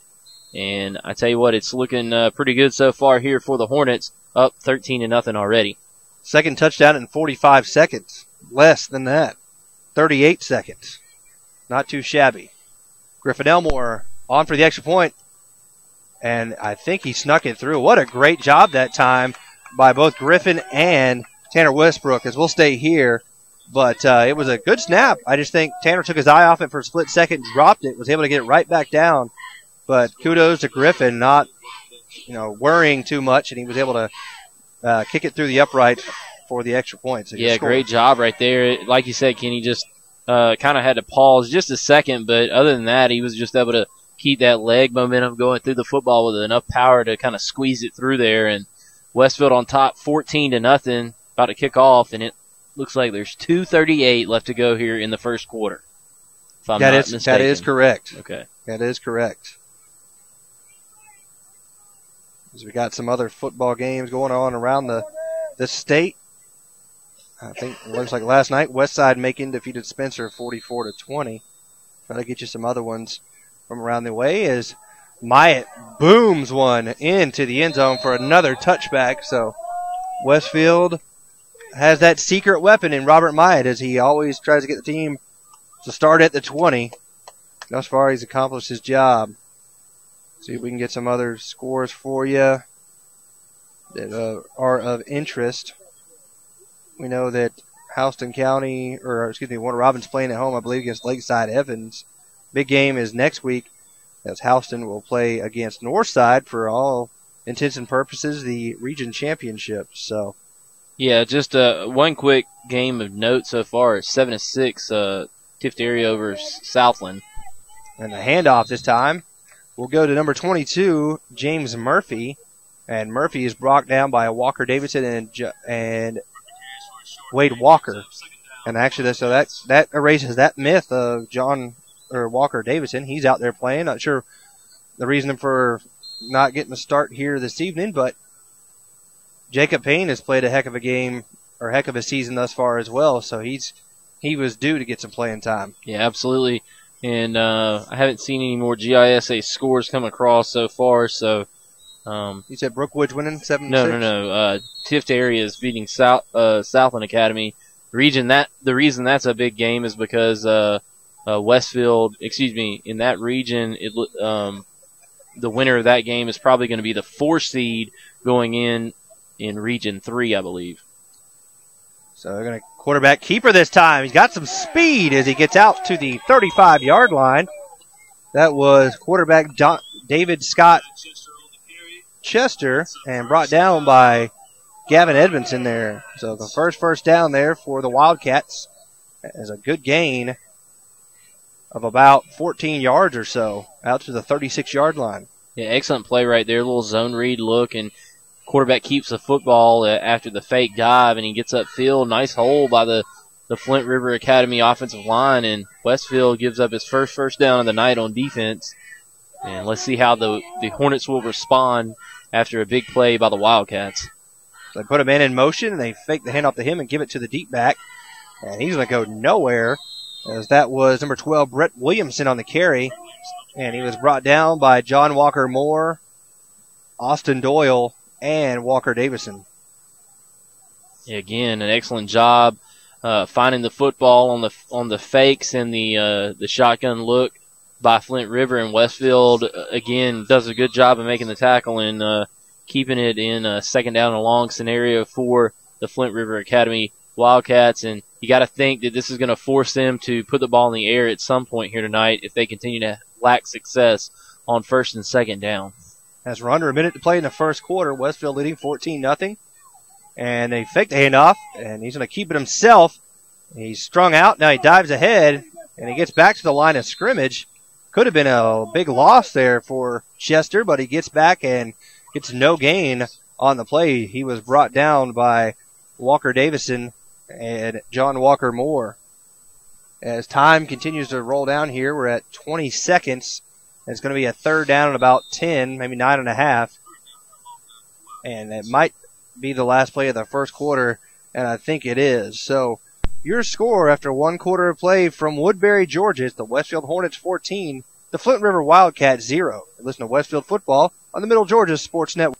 And I tell you what, it's looking pretty good so far here for the Hornets, up 13-0 already. Second touchdown in 45 seconds. Less than that. 38 seconds. Not too shabby. Griffin Elmore on for the extra point, and I think he snuck it through. What a great job that time by both Griffin and Tanner Westbrook, as we'll stay here. But it was a good snap. I just think Tanner took his eye off it for a split second, dropped it, was able to get it right back down. But kudos to Griffin, not worrying too much, and he was able to kick it through the upright for the extra point. So yeah, great job right there. Like you said, Kenny just kind of had to pause just a second, but other than that, he was just able to keep that leg momentum going through the football with enough power to kind of squeeze it through there. And Westfield on top 14-0, about to kick off, and it looks like there's 2:38 left to go here in the first quarter. If I'm not mistaken. That is correct. Okay. That is correct. As we got some other football games going on around the state. I think it looks like last night, Westside Macon defeated Spencer 44-20. Try to get you some other ones from around the way as Myatt booms one into the end zone for another touchback. So Westfield has that secret weapon in Robert Myatt as he always tries to get the team to start at the 20. Thus far, he's accomplished his job. See if we can get some other scores for you that are of interest. We know that Warner Robins playing at home, I believe, against Lakeside Evans. Big game is next week as Houston will play against Northside for all intents and purposes, the region championship. So, yeah, just one quick game of note so far is 7-6, Tift area over Southland. And the handoff this time will go to number 22, James Murphy. And Murphy is brought down by Walker Davidson and Wade Walker. And actually, so that erases that myth of Walker Davidson. He's out there playing. Not sure the reason for not getting a start here this evening, but Jacob Payne has played a heck of a game or heck of a season thus far as well. So he was due to get some playing time. Yeah, absolutely. And I haven't seen any more GISA scores come across so far. So you said Brookwood's winning 7-6? No. Tift area is beating Southland Academy. The reason that's a big game is because Westfield, in that region, the winner of that game is probably going to be the 4 seed going in Region 3, I believe. So they're going to quarterback keeper this time. He's got some speed as he gets out to the 35-yard line. That was quarterback David Scott Chester and brought down by Gavin Edmondson there. So the first down there for the Wildcats is a good gain of about 14 yards or so out to the 36-yard line. Yeah, excellent play right there. A little zone read look, and quarterback keeps the football after the fake dive, and he gets upfield. Nice hole by the Flint River Academy offensive line, and Westfield gives up his first down of the night on defense. And let's see how the Hornets will respond after a big play by the Wildcats. They put him in motion, and they fake the handoff to him and give it to the deep back. And he's going to go nowhere, as that was number 12, Brett Williamson, on the carry. And he was brought down by John Walker Moore, Austin Doyle, and Walker Davison. Yeah, again, an excellent job finding the football on the fakes and the shotgun look by Flint River, and Westfield again does a good job of making the tackle and keeping it in a second down and long scenario for the Flint River Academy Wildcats. And you got to think that this is going to force them to put the ball in the air at some point here tonight if they continue to lack success on first and second down. As we're under a minute to play in the first quarter, Westfield leading 14-0. And they fake the handoff, and he's going to keep it himself. He's strung out. Now he dives ahead, and he gets back to the line of scrimmage. Could have been a big loss there for Chester, but he gets back and gets no gain on the play. He was brought down by Walker Davison and John Walker Moore. As time continues to roll down here, we're at 20 seconds. It's going to be a third down and about 10, maybe 9.5. And it might be the last play of the first quarter, and I think it is. So your score after one quarter of play from Woodbury, Georgia, is the Westfield Hornets 14, the Flint River Wildcats 0. Listen to Westfield Football on the Middle Georgia Sports Network.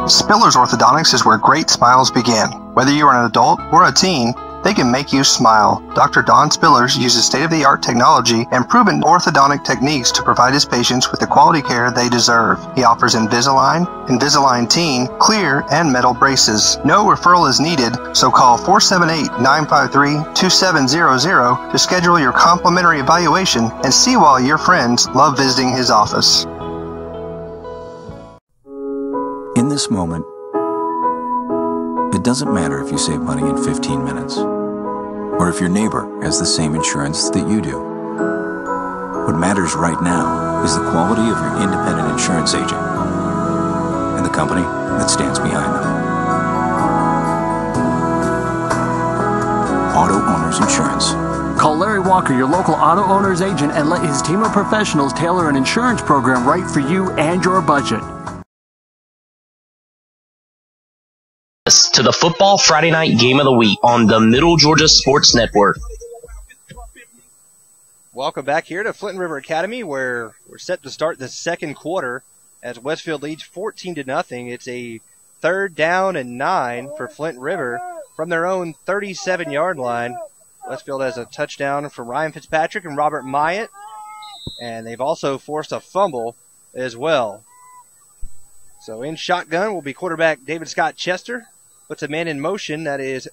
Spillers Orthodontics is where great smiles begin. Whether you are an adult or a teen, they can make you smile. Dr. Don Spillers uses state-of-the-art technology and proven orthodontic techniques to provide his patients with the quality care they deserve. He offers Invisalign, Invisalign Teen, clear, and metal braces. No referral is needed, so call 478-953-2700 to schedule your complimentary evaluation and see why your friends love visiting his office. In this moment, it doesn't matter if you save money in 15 minutes, or if your neighbor has the same insurance that you do. What matters right now is the quality of your independent insurance agent and the company that stands behind them. Auto Owners Insurance. Call Larry Walker, your local auto owner's agent, and let his team of professionals tailor an insurance program right for you and your budget. To the Football Friday Night Game of the Week on the Middle Georgia Sports Network. Welcome back here to Flint River Academy, where we're set to start the second quarter as Westfield leads 14-0. It's a third down and 9 for Flint River from their own 37-yard line. Westfield has a touchdown from Ryan Fitzpatrick and Robert Myatt, and they've also forced a fumble as well. So in shotgun will be quarterback David Scott Chester. Puts a man in motion. That is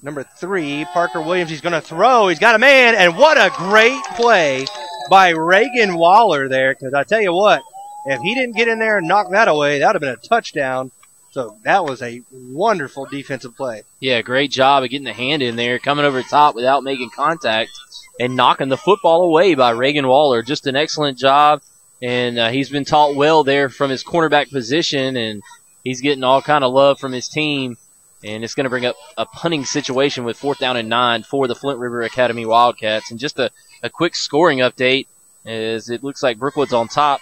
number 3, Parker Williams. He's going to throw. He's got a man, and what a great play by Reagan Waller there, because I tell you what, if he didn't get in there and knock that away, that would have been a touchdown. So that was a wonderful defensive play. Yeah, great job of getting the hand in there, coming over the top without making contact, and knocking the football away by Reagan Waller. Just an excellent job. and he's been taught well there from his cornerback position, and he's getting all kind of love from his team. And it's going to bring up a punting situation with 4th down and 9 for the Flint River Academy Wildcats. And just a quick scoring update, as it looks like Brookwood's on top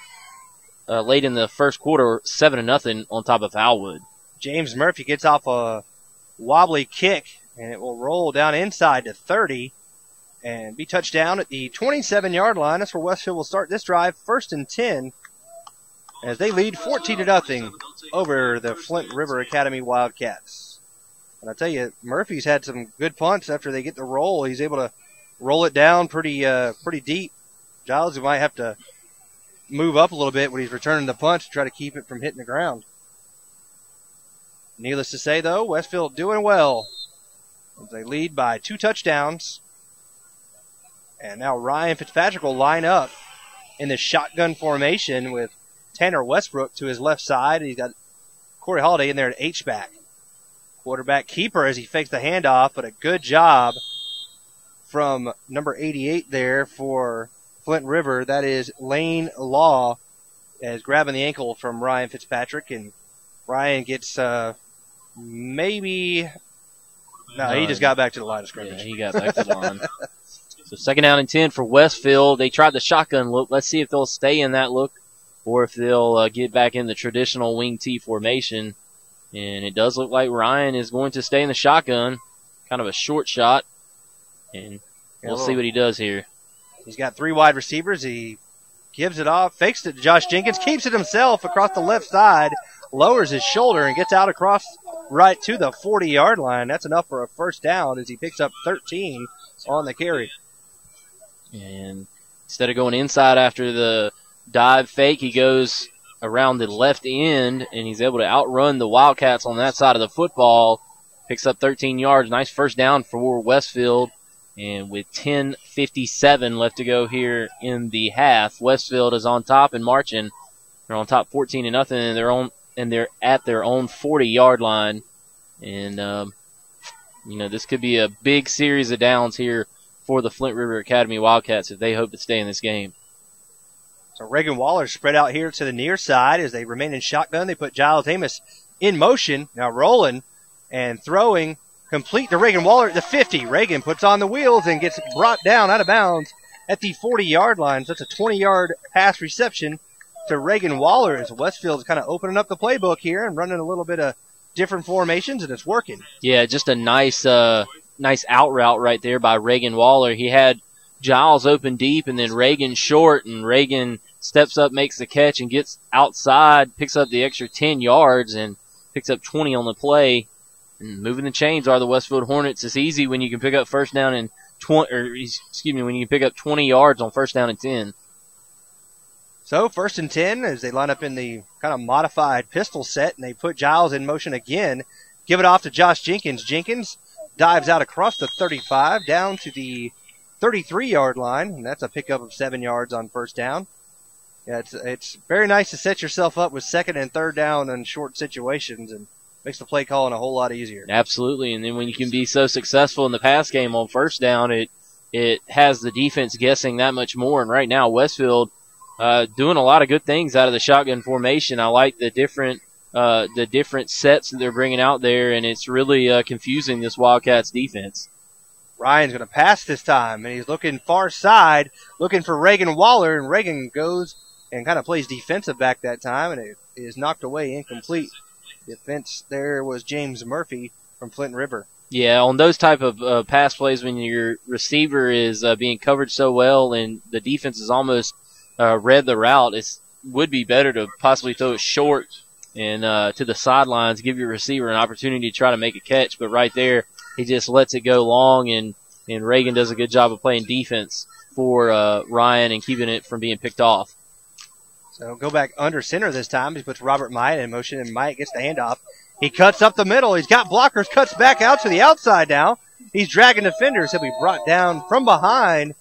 late in the first quarter, 7-0 on top of Alwood. James Murphy gets off a wobbly kick, and it will roll down inside to 30 and be touched down at the 27-yard line. That's where Westfield will start this drive, 1st and 10, as they lead 14-0 over the Flint River Academy Wildcats. And I tell you, Murphy's had some good punts after they get the roll. He's able to roll it down pretty deep. Giles might have to move up a little bit when he's returning the punt to try to keep it from hitting the ground. Needless to say, though, Westfield doing well. They lead by 2 touchdowns. And now Ryan Fitzpatrick will line up in the shotgun formation with Tanner Westbrook to his left side. He's got Corey Holiday in there at H-back. Quarterback keeper as he fakes the handoff, but a good job from number 88 there for Flint River. That is Lane Law, as grabbing the ankle from Ryan Fitzpatrick, and Ryan gets he just got back to the line of scrimmage. Yeah, he got back to the line. So 2nd down and 10 for Westfield. They tried the shotgun look. Let's see if they'll stay in that look or if they'll get back in the traditional wing T formation. And it does look like Ryan is going to stay in the shotgun. Kind of a short shot. And we'll see what he does here. He's got 3 wide receivers. He gives it off, fakes it to Josh Jenkins, keeps it himself across the left side, lowers his shoulder, and gets out across right to the 40-yard line. That's enough for a 1st down as he picks up 13 on the carry. And instead of going inside after the dive fake, he goes around the left end, and he's able to outrun the Wildcats on that side of the football. Picks up 13 yards. Nice 1st down for Westfield. And with 10:57 left to go here in the half, Westfield is on top and marching. They're on top 14-0, and they're at their own 40-yard line. And this could be a big series of downs here for the Flint River Academy Wildcats if they hope to stay in this game. So Reagan Waller spread out here to the near side as they remain in shotgun. They put Giles Amos in motion, now rolling and throwing, complete to Reagan Waller at the 50. Reagan puts on the wheels and gets brought down out of bounds at the 40-yard line. So that's a 20-yard pass reception to Reagan Waller as Westfield's kind of opening up the playbook here and running a little bit of different formations, and it's working. Yeah, just a nice out route right there by Reagan Waller. He had Giles open deep and then Reagan short, and Reagan steps up, makes the catch, and gets outside, picks up the extra 10 yards, and picks up 20 on the play. And moving the chains are the Westfield Hornets. It's easy when you can pick up when you can pick up 20 yards on 1st down and 10. So 1st and 10 as they line up in the kind of modified pistol set, and they put Giles in motion again. Give it off to Josh Jenkins. Jenkins dives out across the 35 down to the 33-yard line, and that's a pickup of 7 yards on 1st down. Yeah, it's very nice to set yourself up with 2nd and 3rd down in short situations, and makes the play calling a whole lot easier. Absolutely, and then when you can be so successful in the pass game on 1st down, it has the defense guessing that much more. And right now, Westfield doing a lot of good things out of the shotgun formation. I like the different sets that they're bringing out there, and it's really confusing this Wildcats defense. Ryan's going to pass this time, and he's looking far side, looking for Reagan Waller, and Reagan goes and kind of plays defensive back that time, and it is knocked away incomplete. Defense there was James Murphy from Flint River. Yeah, on those type of pass plays when your receiver is being covered so well and the defense has almost read the route, it would be better to possibly throw it short and to the sidelines, give your receiver an opportunity to try to make a catch. But right there, he just lets it go long, and Reagan does a good job of playing defense for Ryan and keeping it from being picked off. So go back under center this time. He puts Robert Myatt in motion, and Myatt gets the handoff. He cuts up the middle. He's got blockers, cuts back out to the outside now. He's dragging defenders. He'll be brought down from behind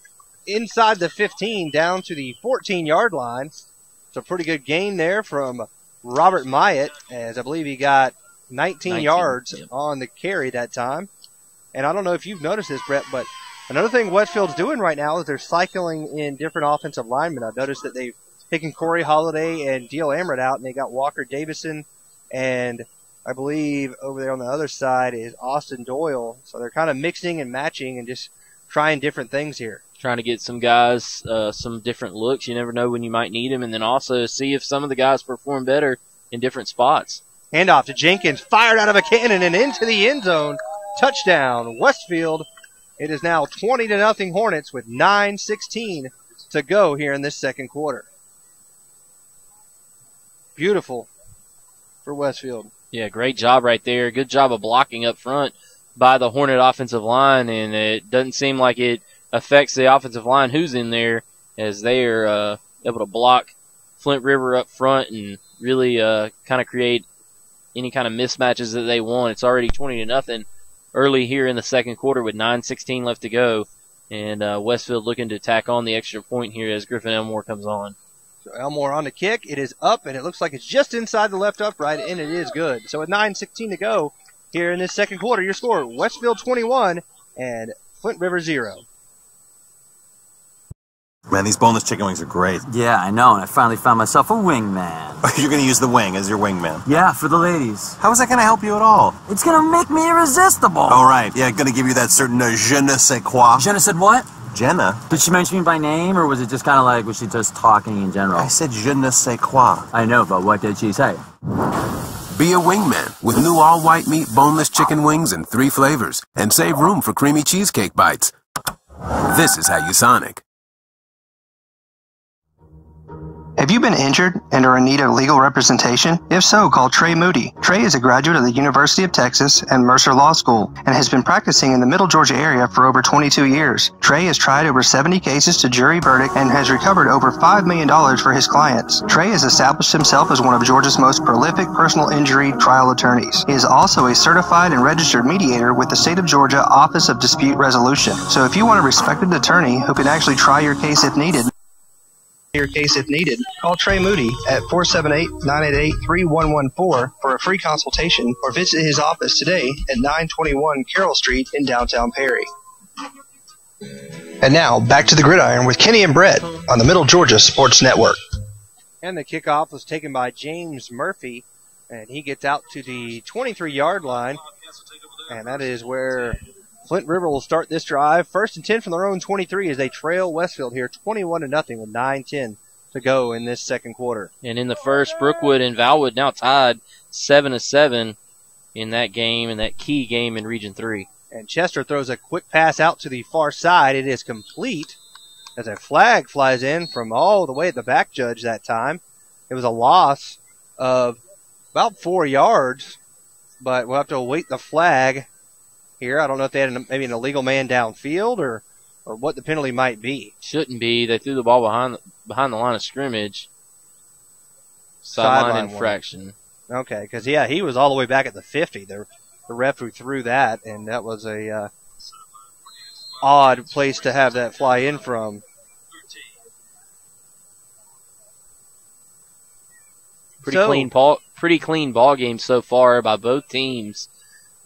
inside the 15 down to the 14-yard line. It's a pretty good gain there from Robert Myatt, as I believe he got 19 yards on the carry that time. And I don't know if you've noticed this, Brett, but another thing Westfield's doing right now is they're cycling in different offensive linemen. I've noticed that they've taking Corey Holiday and Deal Amrit out, and they got Walker Davison, and I believe over there on the other side is Austin Doyle. So they're kind of mixing and matching and just trying different things here. Trying to get some guys some different looks. You never know when you might need them, and then also see if some of the guys perform better in different spots. Handoff to Jenkins, fired out of a cannon and into the end zone. Touchdown, Westfield. It is now 20-0 Hornets with 9:16 to go here in this second quarter. Beautiful for Westfield. Yeah, great job right there. Good job of blocking up front by the Hornet offensive line, and it doesn't seem like it affects the offensive line who's in there, as they are able to block Flint River up front and really kind of create any kind of mismatches that they want. It's already 20-0 early here in the second quarter with 9:16 left to go, and Westfield looking to tack on the extra point here as Griffin Elmore comes on. So Elmore on the kick. It is up, and it looks like it's just inside the left upright, and it is good. So with 9:16 to go here in this second quarter, your score, Westfield 21 and Flint River 0. Man, these boneless chicken wings are great. Yeah, I know, and I finally found myself a wingman. You're going to use the wing as your wingman? Yeah, for the ladies. How is that going to help you at all? It's going to make me irresistible. All right, yeah, going to give you that certain je ne sais quoi. Je ne sais what? Jenna. Did she mention me by name, or was it just kind of like, was she just talking in general? I said je ne sais quoi. I know, but what did she say? Be a wingman with new all-white meat boneless chicken wings in 3 flavors, and save room for creamy cheesecake bites. This is how you Sonic. Have you been injured and are in need of legal representation? If so, call Trey Moody. Trey is a graduate of the University of Texas and Mercer Law School and has been practicing in the Middle Georgia area for over 22 years. Trey has tried over 70 cases to jury verdict and has recovered over $5 million for his clients. Trey has established himself as one of Georgia's most prolific personal injury trial attorneys. He is also a certified and registered mediator with the State of Georgia Office of Dispute Resolution. So if you want a respected attorney who can actually try your case if needed, call Trey Moody at 478-988-3114 for a free consultation or visit his office today at 921 Carroll Street in downtown Perry. And now, back to the gridiron with Kenny and Brett on the Middle Georgia Sports Network. And the kickoff was taken by James Murphy, and he gets out to the 23-yard line, and that is where Flint River will start this drive. 1st and 10 from their own 23 as they trail Westfield here 21-0 with 9:10 to go in this second quarter. And in the first, Brookwood and Valwood now tied 7-7 in that game, in that key game in Region 3. And Chester throws a quick pass out to the far side. It is complete as a flag flies in from all the way at the back judge that time. It was a loss of about 4 yards, but we'll have to await the flag here. I don't know if they had maybe an illegal man downfield or what the penalty might be. Shouldn't be. They threw the ball behind the line of scrimmage. Sideline infraction. Okay, because, yeah, he was all the way back at the 50. The ref who threw that, and that was a odd place to have that fly in from. Pretty clean ball game so far by both teams.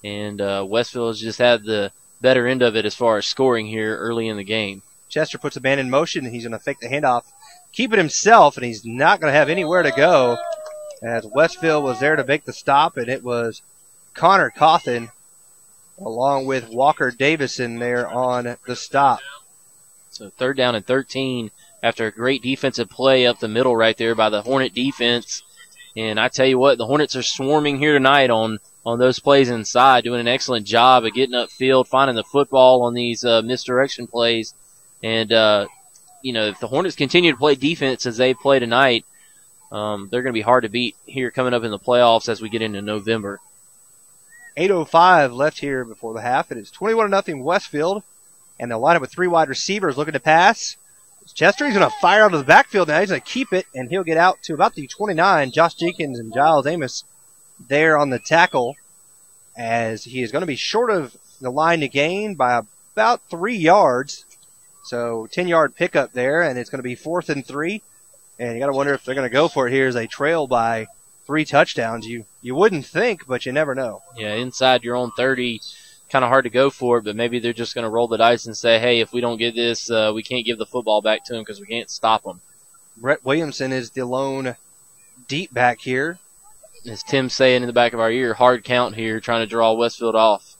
And Westfield has just had the better end of it as far as scoring here early in the game. Chester puts the man in motion, and he's going to fake the handoff, keep it himself, and he's not going to have anywhere to go as Westfield was there to make the stop, and it was Connor Cawthon along with Walker Davison there on the stop. So 3rd down and 13 after a great defensive play up the middle right there by the Hornet defense. And I tell you what, the Hornets are swarming here tonight on those plays inside, doing an excellent job of getting upfield, finding the football on these misdirection plays. And, if the Hornets continue to play defense as they play tonight, they're going to be hard to beat here coming up in the playoffs as we get into November. 8:05 left here before the half. It is 21-0 Westfield, and they'll line up with 3 wide receivers looking to pass. Chester, he's going to fire out of the backfield now. He's going to keep it, and he'll get out to about the 29. Josh Jenkins and Giles Amos there on the tackle as he is going to be short of the line to gain by about 3 yards. So 10-yard pickup there, and it's going to be 4th and 3. And you got to wonder if they're going to go for it here as they trail by 3 touchdowns. You wouldn't think, but you never know. Yeah, inside your own 30, kind of hard to go for it, but maybe they're just going to roll the dice and say, hey, if we don't get this, we can't give the football back to them because we can't stop them. Brett Williamson is the lone deep back here. As Tim's saying in the back of our ear, hard count here, trying to draw Westfield off.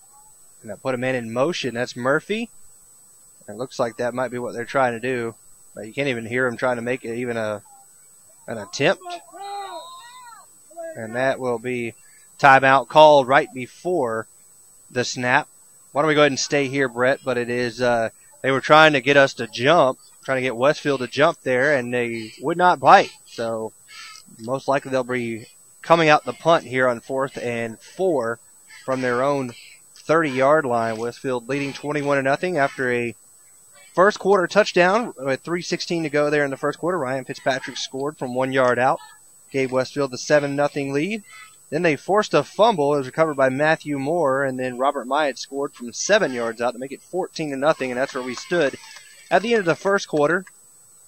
And I put a man in motion. That's Murphy. It looks like that might be what they're trying to do. But you can't even hear him trying to make it even an attempt. And that will be timeout called right before the snap. Why don't we go ahead and stay here, Brett? But it is, they were trying to get us to jump, trying to get Westfield to jump there, and they would not bite. So most likely they'll be coming out the punt here on 4th and 4 from their own 30-yard line. Westfield leading 21-0 after a first quarter touchdown with 3:16 to go there in the first quarter. Ryan Fitzpatrick scored from 1 yard out, gave Westfield the 7-0 lead. Then they forced a fumble. It was recovered by Matthew Moore, and then Robert Myatt scored from 7 yards out to make it 14-0, and that's where we stood at the end of the first quarter.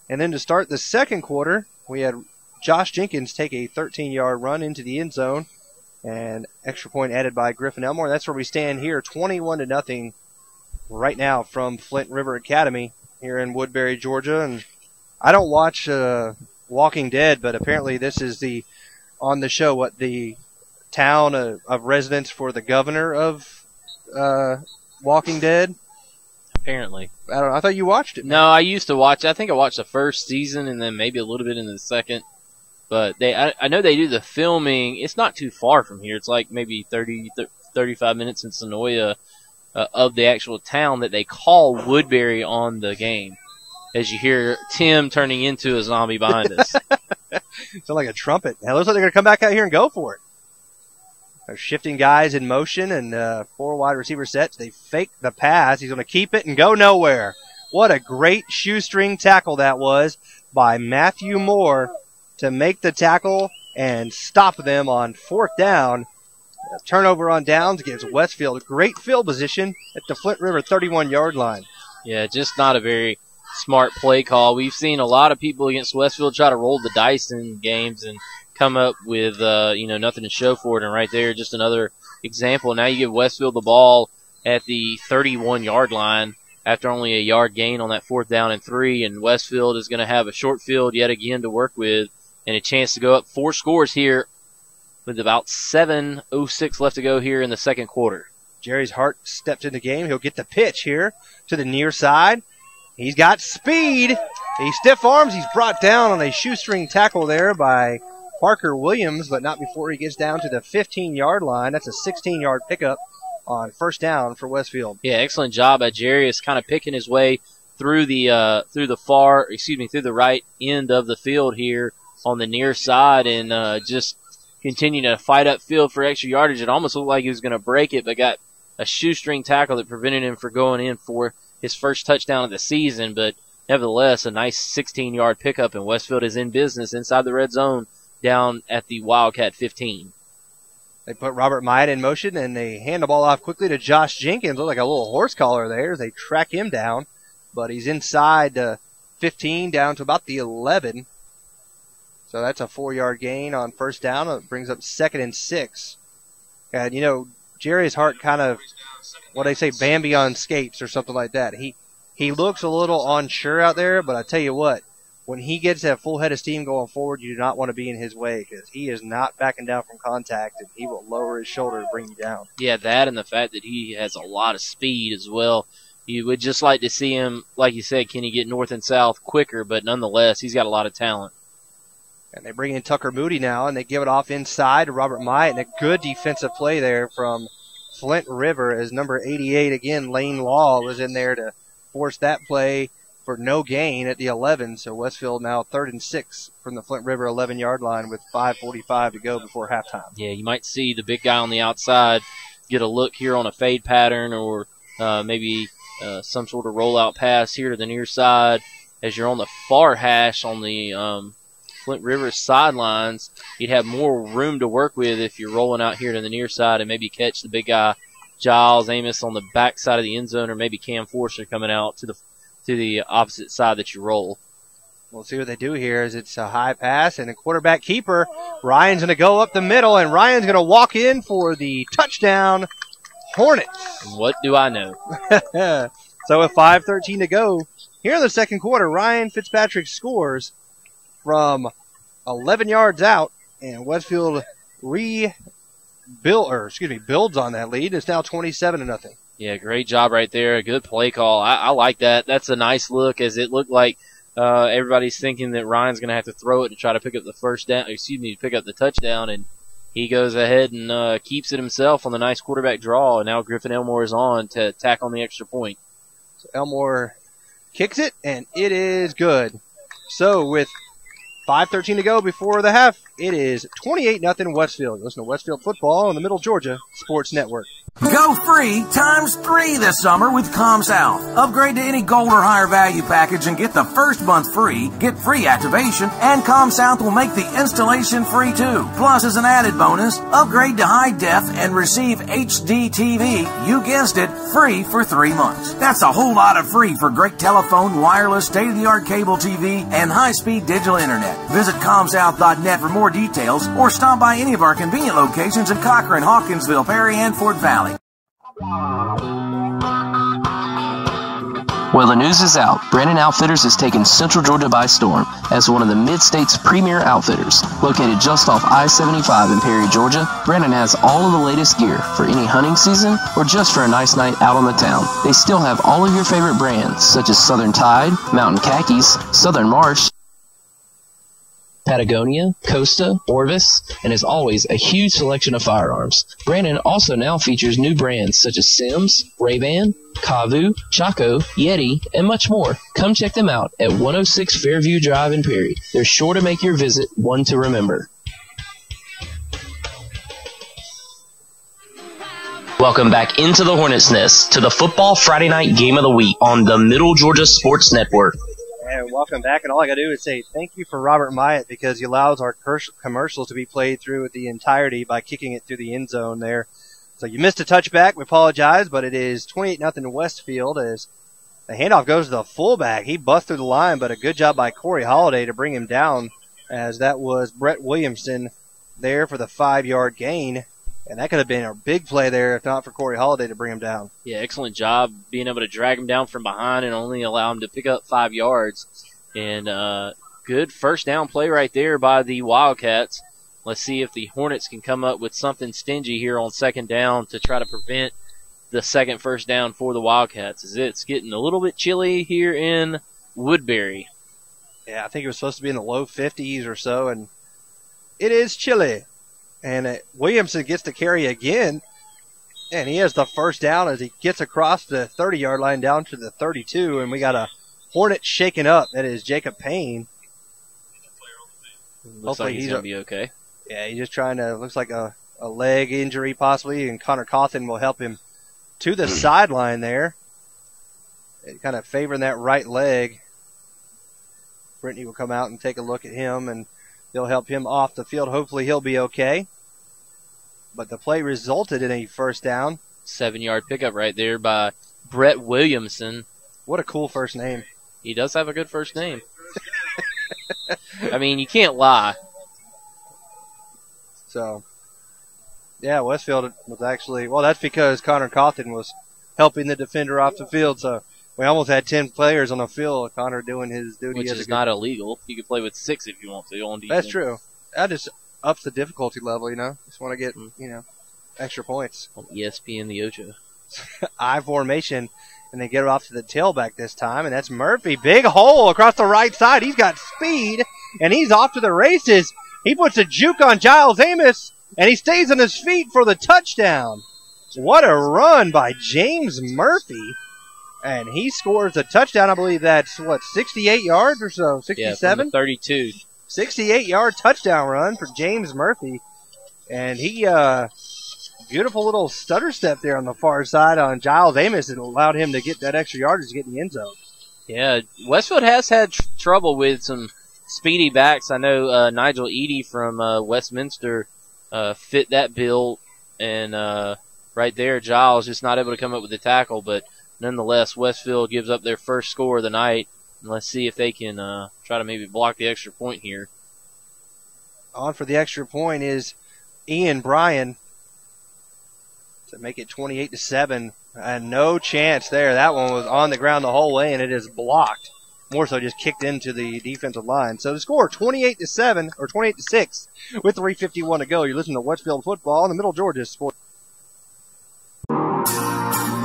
And then to start the second quarter, we had Josh Jenkins take a 13-yard run into the end zone, and extra point added by Griffin Elmore. That's where we stand here, 21-0 right now from Flint River Academy here in Woodbury, Georgia. And I don't watch Walking Dead, but apparently this is on the show, the town of residence for the governor of Walking Dead. Apparently. I don't know. I thought you watched it. No, I used to watch. I think I watched the first season and then maybe a little bit in the second. But I know they do the filming. It's not too far from here. It's like maybe 35 minutes in Sonoya of the actual town that they call Woodbury on the game. As you hear Tim turning into a zombie behind us. Sounds like a trumpet. It looks like they're going to come back out here and go for it. They're shifting guys in motion and 4 wide receiver sets. They fake the pass. He's going to keep it and go nowhere. What a great shoestring tackle that was by Matthew Moore to make the tackle and stop them on 4th down. A turnover on downs gives Westfield great field position at the Flint River 31-yard line. Yeah, just not a very smart play call. We've seen a lot of people against Westfield try to roll the dice in games and come up with nothing to show for it. And right there, just another example. Now you give Westfield the ball at the 31-yard line after only a yard gain on that 4th down and 3, and Westfield is going to have a short field yet again to work with and a chance to go up 4 scores here with about 7:06 left to go here in the second quarter. Jerry's Hart stepped in the game. He'll get the pitch here to the near side. He's got speed. He stiff arms. He's brought down on a shoestring tackle there by Parker Williams, but not before he gets down to the 15-yard line. That's a 16-yard pickup on 1st down for Westfield. Yeah, excellent job by Jarius, kind of picking his way through the right end of the field here on the near side and just continuing to fight upfield for extra yardage. It almost looked like he was going to break it, but got a shoestring tackle that prevented him from going in for his first touchdown of the season. But nevertheless, a nice 16-yard pickup, and Westfield is in business inside the red zone down at the Wildcat 15. They put Robert Myatt in motion, and they hand the ball off quickly to Josh Jenkins. Look like a little horse collar there as they track him down. But he's inside the 15 down to about the 11. So that's a 4-yard gain on 1st down. It brings up 2nd and 6. And, Jerry's Hart kind of, what they say, Bambi on skates or something like that. He looks a little unsure out there, but I tell you what, when he gets that full head of steam going forward, you do not want to be in his way because he is not backing down from contact, and he will lower his shoulder to bring you down. Yeah, that and the fact that he has a lot of speed as well. You would just like to see him, like you said, can he get north and south quicker, but nonetheless, he's got a lot of talent. And they bring in Tucker Moody now, and they give it off inside to Robert Myatt, and a good defensive play there from Flint River as number 88, again, Lane Law, was in there to force that play for no gain at the 11. So Westfield now 3rd and 6 from the Flint River 11-yard line with 5:45 to go before halftime. Yeah, you might see the big guy on the outside get a look here on a fade pattern or maybe some sort of rollout pass here to the near side. As you're on the far hash on the Flint River sidelines, you'd have more room to work with if you're rolling out here to the near side and maybe catch the big guy, Giles Amos, on the back side of the end zone, or maybe Cam Forster coming out to the opposite side that you roll. We'll see what they do here as it's a high pass and a quarterback keeper. Ryan's going to go up the middle, and Ryan's going to walk in for the touchdown Hornets. What do I know? So with 5:13 to go here in the second quarter, Ryan Fitzpatrick scores from 11 yards out, and Westfield builds on that lead. It's now 27-0. Yeah, great job right there. A good play call. I like that. That's a nice look, as it looked like everybody's thinking that Ryan's going to have to throw it to try to pick up pick up the touchdown, and he goes ahead and keeps it himself on the nice quarterback draw, and now Griffin Elmore is on to tack on the extra point. So Elmore kicks it, and it is good. So with 5:13 to go before the half, it is 28-0 Westfield. Listen to Westfield football on the Middle Georgia Sports Network. Go free times 3 this summer with ComSouth. Upgrade to any gold or higher value package and get the first month free, get free activation, and ComSouth will make the installation free too. Plus, as an added bonus, upgrade to high def and receive HD TV, you guessed it, free for 3 months. That's a whole lot of free for great telephone, wireless, state-of-the-art cable TV, and high-speed digital internet. Visit ComSouth.net for more details or stop by any of our convenient locations in Cochran, Hawkinsville, Perry, and Fort Valley. Well, the news is out. Brandon Outfitters has taken Central Georgia by storm as one of the Mid-State's premier outfitters. Located just off I-75 in Perry, Georgia, Brandon has all of the latest gear for any hunting season or just for a nice night out on the town. They still have all of your favorite brands such as Southern Tide, Mountain Khakis, Southern Marsh, Patagonia, Costa, Orvis, and as always, a huge selection of firearms. Brandon also now features new brands such as Sims, Ray-Ban, Kavu, Chaco, Yeti, and much more. Come check them out at 106 Fairview Drive in Perry. They're sure to make your visit one to remember. Welcome back into the Hornet's Nest to the Football Friday Night Game of the Week on the Middle Georgia Sports Network. And welcome back, and all I got to do is say thank you for Robert Myatt because he allows our commercials to be played through the entirety by kicking it through the end zone there. So you missed a touchback. We apologize, but it is 28-0 Westfield as the handoff goes to the fullback. He busts through the line, but a good job by Corey Holliday to bring him down as that was Brett Williamson there for the 5-yard gain. And that could have been a big play there if not for Corey Holliday to bring him down. Yeah, excellent job being able to drag him down from behind and only allow him to pick up 5 yards. And good first down play right there by the Wildcats. Let's see if the Hornets can come up with something stingy here on second down to try to prevent the second first down for the Wildcats. As it's getting a little bit chilly here in Woodbury. Yeah, I think it was supposed to be in the low 50s or so, and it is chilly. And Williamson gets to carry again, and he has the first down as he gets across the 30-yard line down to the 32, and we got a Hornet shaken up. That is Jacob Payne. Looks like he's going to be okay. Yeah, he's just trying to, looks like a leg injury possibly, and Connor Cawthon will help him to the sideline there. Kind of favoring that right leg. Brittany will come out and take a look at him, and they'll help him off the field. Hopefully he'll be okay. But the play resulted in a first down. 7-yard pickup right there by Brett Williamson. What a cool first name. He does have a good first name. I mean, you can't lie. So, yeah, Westfield was actually, well, that's because Connor Cawthon was helping the defender off the field. So we almost had 10 players on the field. Connor doing his duty. Which is not illegal. You can play with 6 if you want to on defense. That's true. That just ups the difficulty level, you know. Just want to get, extra points. On ESPN the Ocho. I formation, and they get it off to the tailback this time, and that's Murphy. Big hole across the right side. He's got speed, and he's off to the races. He puts a juke on Giles Amos, and he stays on his feet for the touchdown. What a run by James Murphy. And he scores a touchdown. I believe that's, 68 yards or so? 67? Yeah, from the 32. 68-yard touchdown run for James Murphy. And he, beautiful little stutter step there on the far side on Giles Amos and allowed him to get that extra yardage to get in the end zone. Yeah, Westfield has had trouble with some speedy backs. I know Nigel Eady from Westminster fit that bill. And right there, Giles just not able to come up with the tackle. But nonetheless, Westfield gives up their first score of the night. And let's see if they can try to maybe block the extra point here. On for the extra point is Ian Bryan to make it 28-7. And no chance there. That one was on the ground the whole way, and it is blocked more so just kicked into the defensive line. So the score 28-7 or 28-6 with 3:51 to go. You're listening to Westfield football in the Middle Georgia Sports.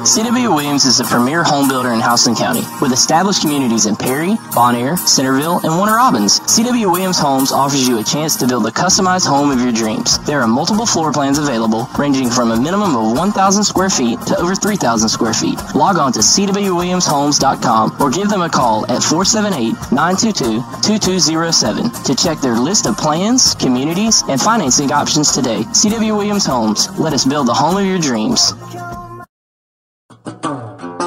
C.W. Williams is the premier home builder in Houston County, with established communities in Perry, Bonaire, Centerville, and Warner Robins. C.W. Williams Homes offers you a chance to build a customized home of your dreams. There are multiple floor plans available, ranging from a minimum of 1,000 square feet to over 3,000 square feet. Log on to cwwilliamshomes.com or give them a call at 478-922-2207 to check their list of plans, communities, and financing options today. C.W. Williams Homes. Let us build the home of your dreams.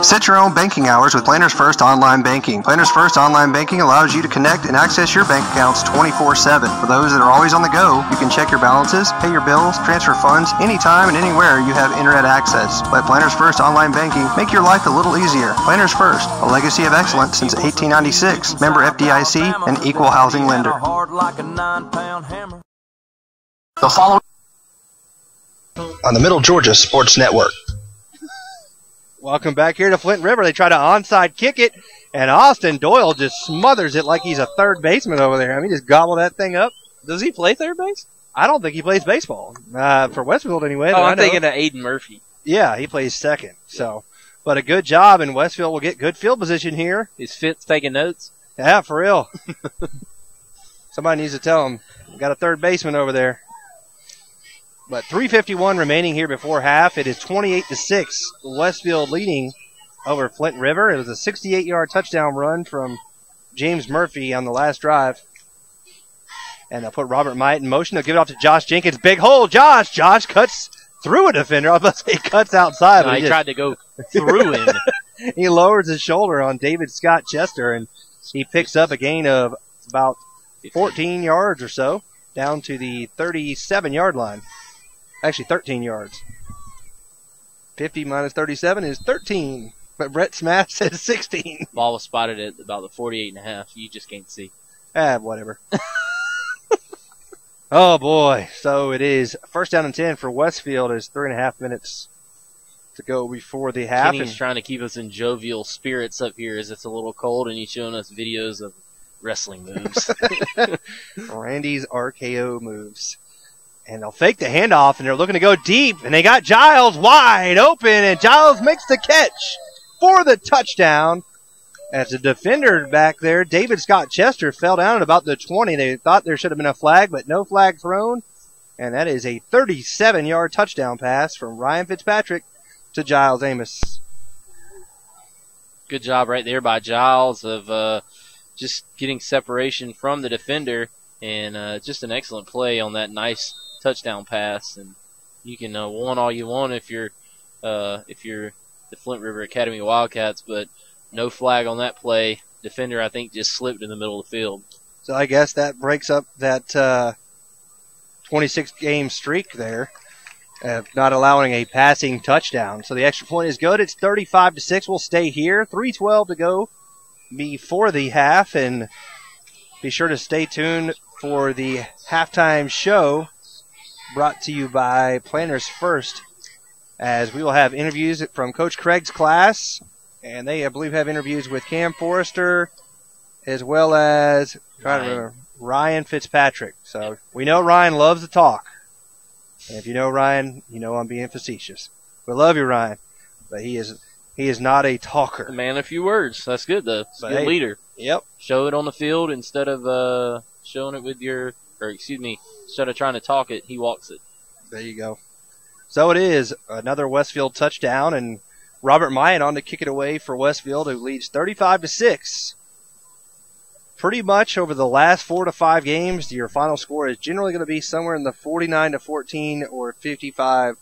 Set your own banking hours with Planners First Online Banking. Planners First Online Banking allows you to connect and access your bank accounts 24/7. For those that are always on the go, you can check your balances, pay your bills, transfer funds anytime and anywhere you have internet access. Let Planners First Online Banking make your life a little easier. Planners First, a legacy of excellence since 1896. Member FDIC and equal housing lender. The following on the Middle Georgia Sports Network. Welcome back here to Flint River. They try to onside kick it, and Austin Doyle just smothers it like he's a third baseman over there. I mean, just gobble that thing up. Does he play third base? I don't think he plays baseball, for Westfield anyway. Oh, I'm thinking of Aiden Murphy. Yeah, he plays second. So, but a good job, and Westfield will get good field position here. Is Fitz taking notes? Yeah, for real. Somebody needs to tell him, we got a third baseman over there. But 3:51 remaining here before half. It is 28-6. Westfield leading over Flint River. It was a 68-yard touchdown run from James Murphy on the last drive. And they'll put Robert Myatt in motion. They'll give it off to Josh Jenkins. Big hole, Josh. Josh cuts through a defender. I was about to say cuts outside. No, but he tried to go through him. He lowers his shoulder on David Scott Chester, and he picks up a gain of about 14 yards or so down to the 37-yard line. Actually, 13 yards. 50 minus 37 is 13. But Brett Smath says 16. Ball was spotted at about the 48.5. You just can't see. Whatever. Oh, boy. So it is first down and 10 for Westfield. It's 3.5 minutes to go before the half. Kenny's trying to keep us in jovial spirits up here as it's a little cold, and he's showing us videos of wrestling moves. Randy's RKO moves. And they'll fake the handoff, and they're looking to go deep. And they got Giles wide open, and Giles makes the catch for the touchdown. As a defender back there, David Scott Chester fell down at about the 20. They thought there should have been a flag, but no flag thrown. And that is a 37-yard touchdown pass from Ryan Fitzpatrick to Giles Amos. Good job right there by Giles of just getting separation from the defender, and just an excellent play on that nice touchdown pass. And you can want all you want if you're the Flint River Academy Wildcats, but no flag on that play. Defender, I think, just slipped in the middle of the field. So I guess that breaks up that 26-game streak there of not allowing a passing touchdown. So the extra point is good. It's 35-6. We'll stay here. 3:12 to go before the half, and be sure to stay tuned for the halftime show brought to you by Planners First, as we will have interviews from Coach Craig's class, and they, I believe, have interviews with Cam Forrester as well as Ryan Fitzpatrick. So we know Ryan loves to talk. And if you know Ryan, you know I'm being facetious. We love you, Ryan, but he is not a talker. A man of few words. That's good, though. It's a good leader. Yep. Show it on the field instead of showing it with instead of trying to talk it, he walks it. There you go. So it is another Westfield touchdown, and Robert Myatt on to kick it away for Westfield, who leads 35-6. Pretty much over the last 4 to 5 games, your final score is generally going to be somewhere in the 49-14 or 55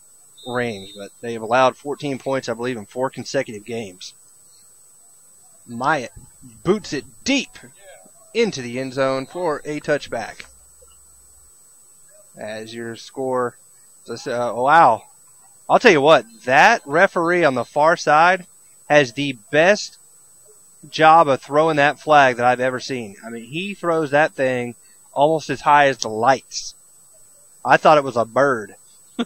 range, but they have allowed 14 points, I believe, in 4 consecutive games. Myatt boots it deep into the end zone for a touchback. As your score, wow. I'll tell you what, that referee on the far side has the best job of throwing that flag that I've ever seen. I mean, he throws that thing almost as high as the lights. I thought it was a bird. I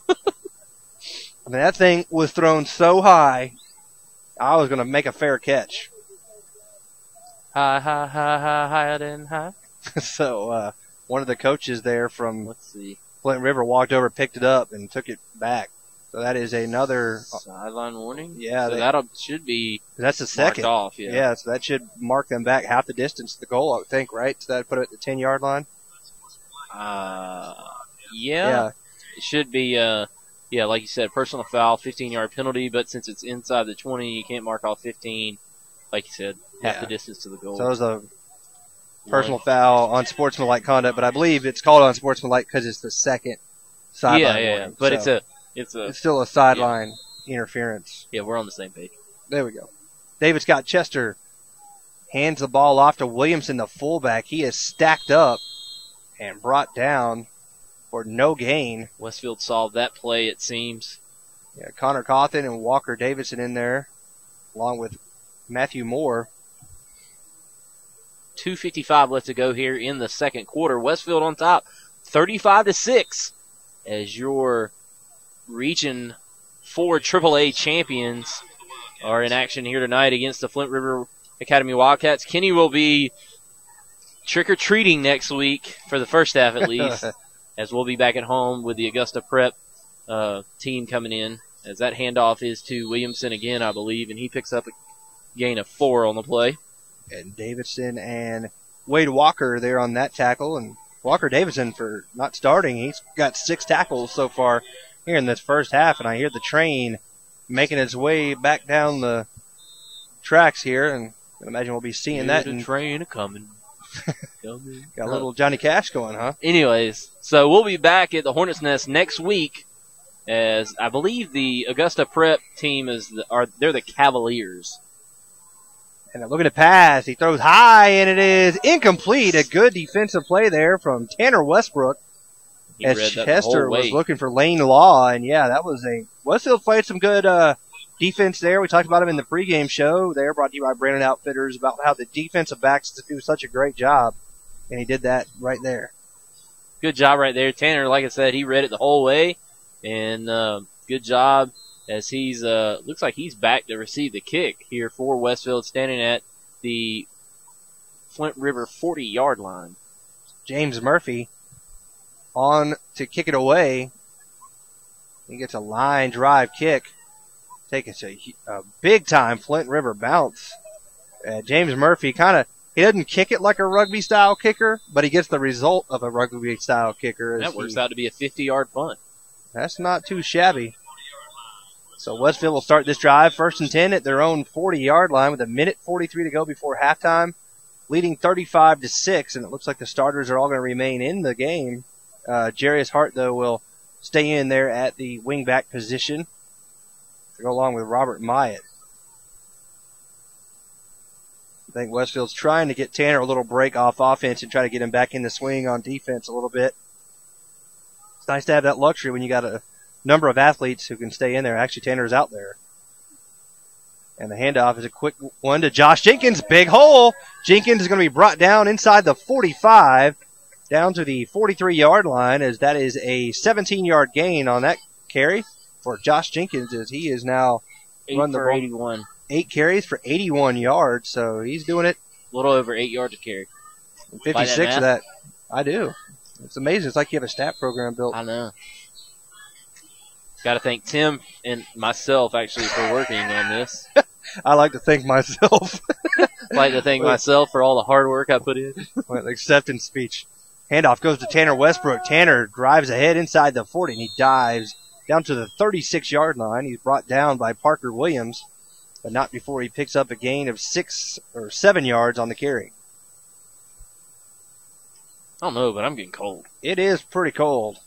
mean, that thing was thrown so high, I was going to make a fair catch. Higher than high. So one of the coaches there from Let's see. Flint River walked over, picked it up, and took it back. So that is another sideline warning. Yeah, so that should be. That's the second. Off, yeah. So that should mark them back half the distance to the goal, I would think, right? So that put it at the 10-yard line. Yeah. It should be. Like you said, personal foul, 15-yard penalty. But since it's inside the 20, you can't mark off 15. Like you said, half the distance to the goal. So it was a personal foul on sportsmanlike conduct, but I believe it's called on sportsmanlike because it's the second sideline. Yeah. But so it's still a sideline interference. Yeah, we're on the same page. There we go. David Scott Chester hands the ball off to Williamson, the fullback. He is stacked up and brought down for no gain. Westfield solved that play, it seems. Yeah, Connor Cawthon and Walker Davidson in there, along with Matthew Moore. 2:55 left to go here in the second quarter. Westfield on top, 35-6, as your Region 4 AAA champions are in action here tonight against the Flint River Academy Wildcats. Kenny will be trick-or-treating next week for the first half at least, as we'll be back at home with the Augusta Prep team coming in, as that handoff is to Williamson again, I believe, and he picks up a gain of 4 on the play. And Davidson and Wade Walker there on that tackle. And Walker Davidson, for not starting, he's got 6 tackles so far here in this first half. And I hear the train making its way back down the tracks here. And I imagine we'll be seeing that. The train coming. Got a little Johnny Cash going, huh? Anyways, so we'll be back at the Hornets' Nest next week, as I believe the Augusta Prep team they're the Cavaliers. And looking to pass, he throws high, and it is incomplete. A good defensive play there from Tanner Westbrook, as Chester was looking for Lane Law. And yeah, that was Westfield played some good defense there. We talked about him in the pregame show there, brought to you by Brandon Outfitters, about how the defensive backs do such a great job, and he did that right there. Good job right there. Tanner, like I said, he read it the whole way, and good job. As he's looks like he's back to receive the kick here for Westfield, standing at the Flint River 40-yard line. James Murphy on to kick it away. He gets a line drive kick. Taking a big-time Flint River bounce. James Murphy he doesn't kick it like a rugby-style kicker, but he gets the result of a rugby-style kicker. That works out to be a 50-yard punt. That's not too shabby. So Westfield will start this drive, 1st and 10 at their own 40-yard line with 1:43 to go before halftime, leading 35-6, and it looks like the starters are all going to remain in the game. Jarius Hart, though, will stay in there at the wingback position to go along with Robert Myatt. I think Westfield's trying to get Tanner a little break off offense and try to get him back in the swing on defense a little bit. It's nice to have that luxury when you got a number of athletes who can stay in there. Actually, Tanner's out there. And the handoff is a quick one to Josh Jenkins. Big hole. Jenkins is going to be brought down inside the 45, down to the 43-yard line, as that is a 17-yard gain on that carry for Josh Jenkins, as he is now 8 for 81. 8 carries for 81 yards, so he's doing it. A little over 8 yards of carry. 56 of that. I do. It's amazing. It's like you have a stat program built. I know. Got to thank Tim and myself, actually, for working on this. I like to thank myself. Like to thank myself for all the hard work I put in. Acceptance speech. Handoff goes to Tanner Westbrook. Tanner drives ahead inside the 40, and he dives down to the 36-yard line. He's brought down by Parker Williams, but not before he picks up a gain of 6 or 7 yards on the carry. I don't know, but I'm getting cold. It is pretty cold.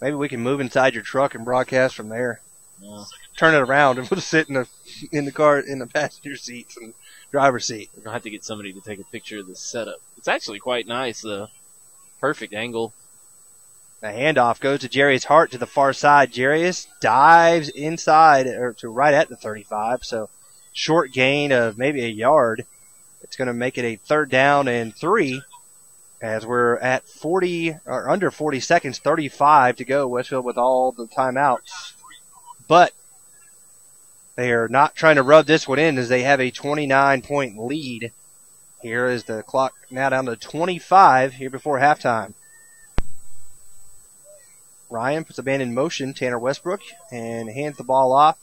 Maybe we can move inside your truck and broadcast from there. Yeah. Turn it around and we'll sit in the car, in the passenger seats and driver's seat. We're going to have to get somebody to take a picture of this setup. It's actually quite nice, though. Perfect angle. The handoff goes to Jarius Hart to the far side. Jarius dives inside, or to right at the 35, so short gain of maybe a yard. It's going to make it a 3rd down and 3. As we're at 40 or under 40 seconds, 35 to go. Westfield with all the timeouts. But they are not trying to rub this one in, as they have a 29-point lead Here is the clock now down to 25 here before halftime. Ryan puts the band in motion, Tanner Westbrook, and hands the ball off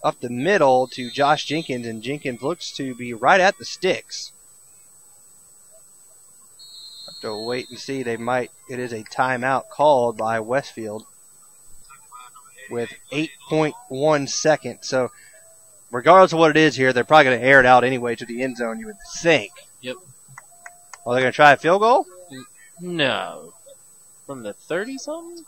up the middle to Josh Jenkins, and Jenkins looks to be right at the sticks. Have to wait and see. It is a timeout called by Westfield with 8.1 seconds. So regardless of what it is here, they're probably going to air it out anyway to the end zone, you would think. Yep. Are they going to try a field goal? No. From the 30-something?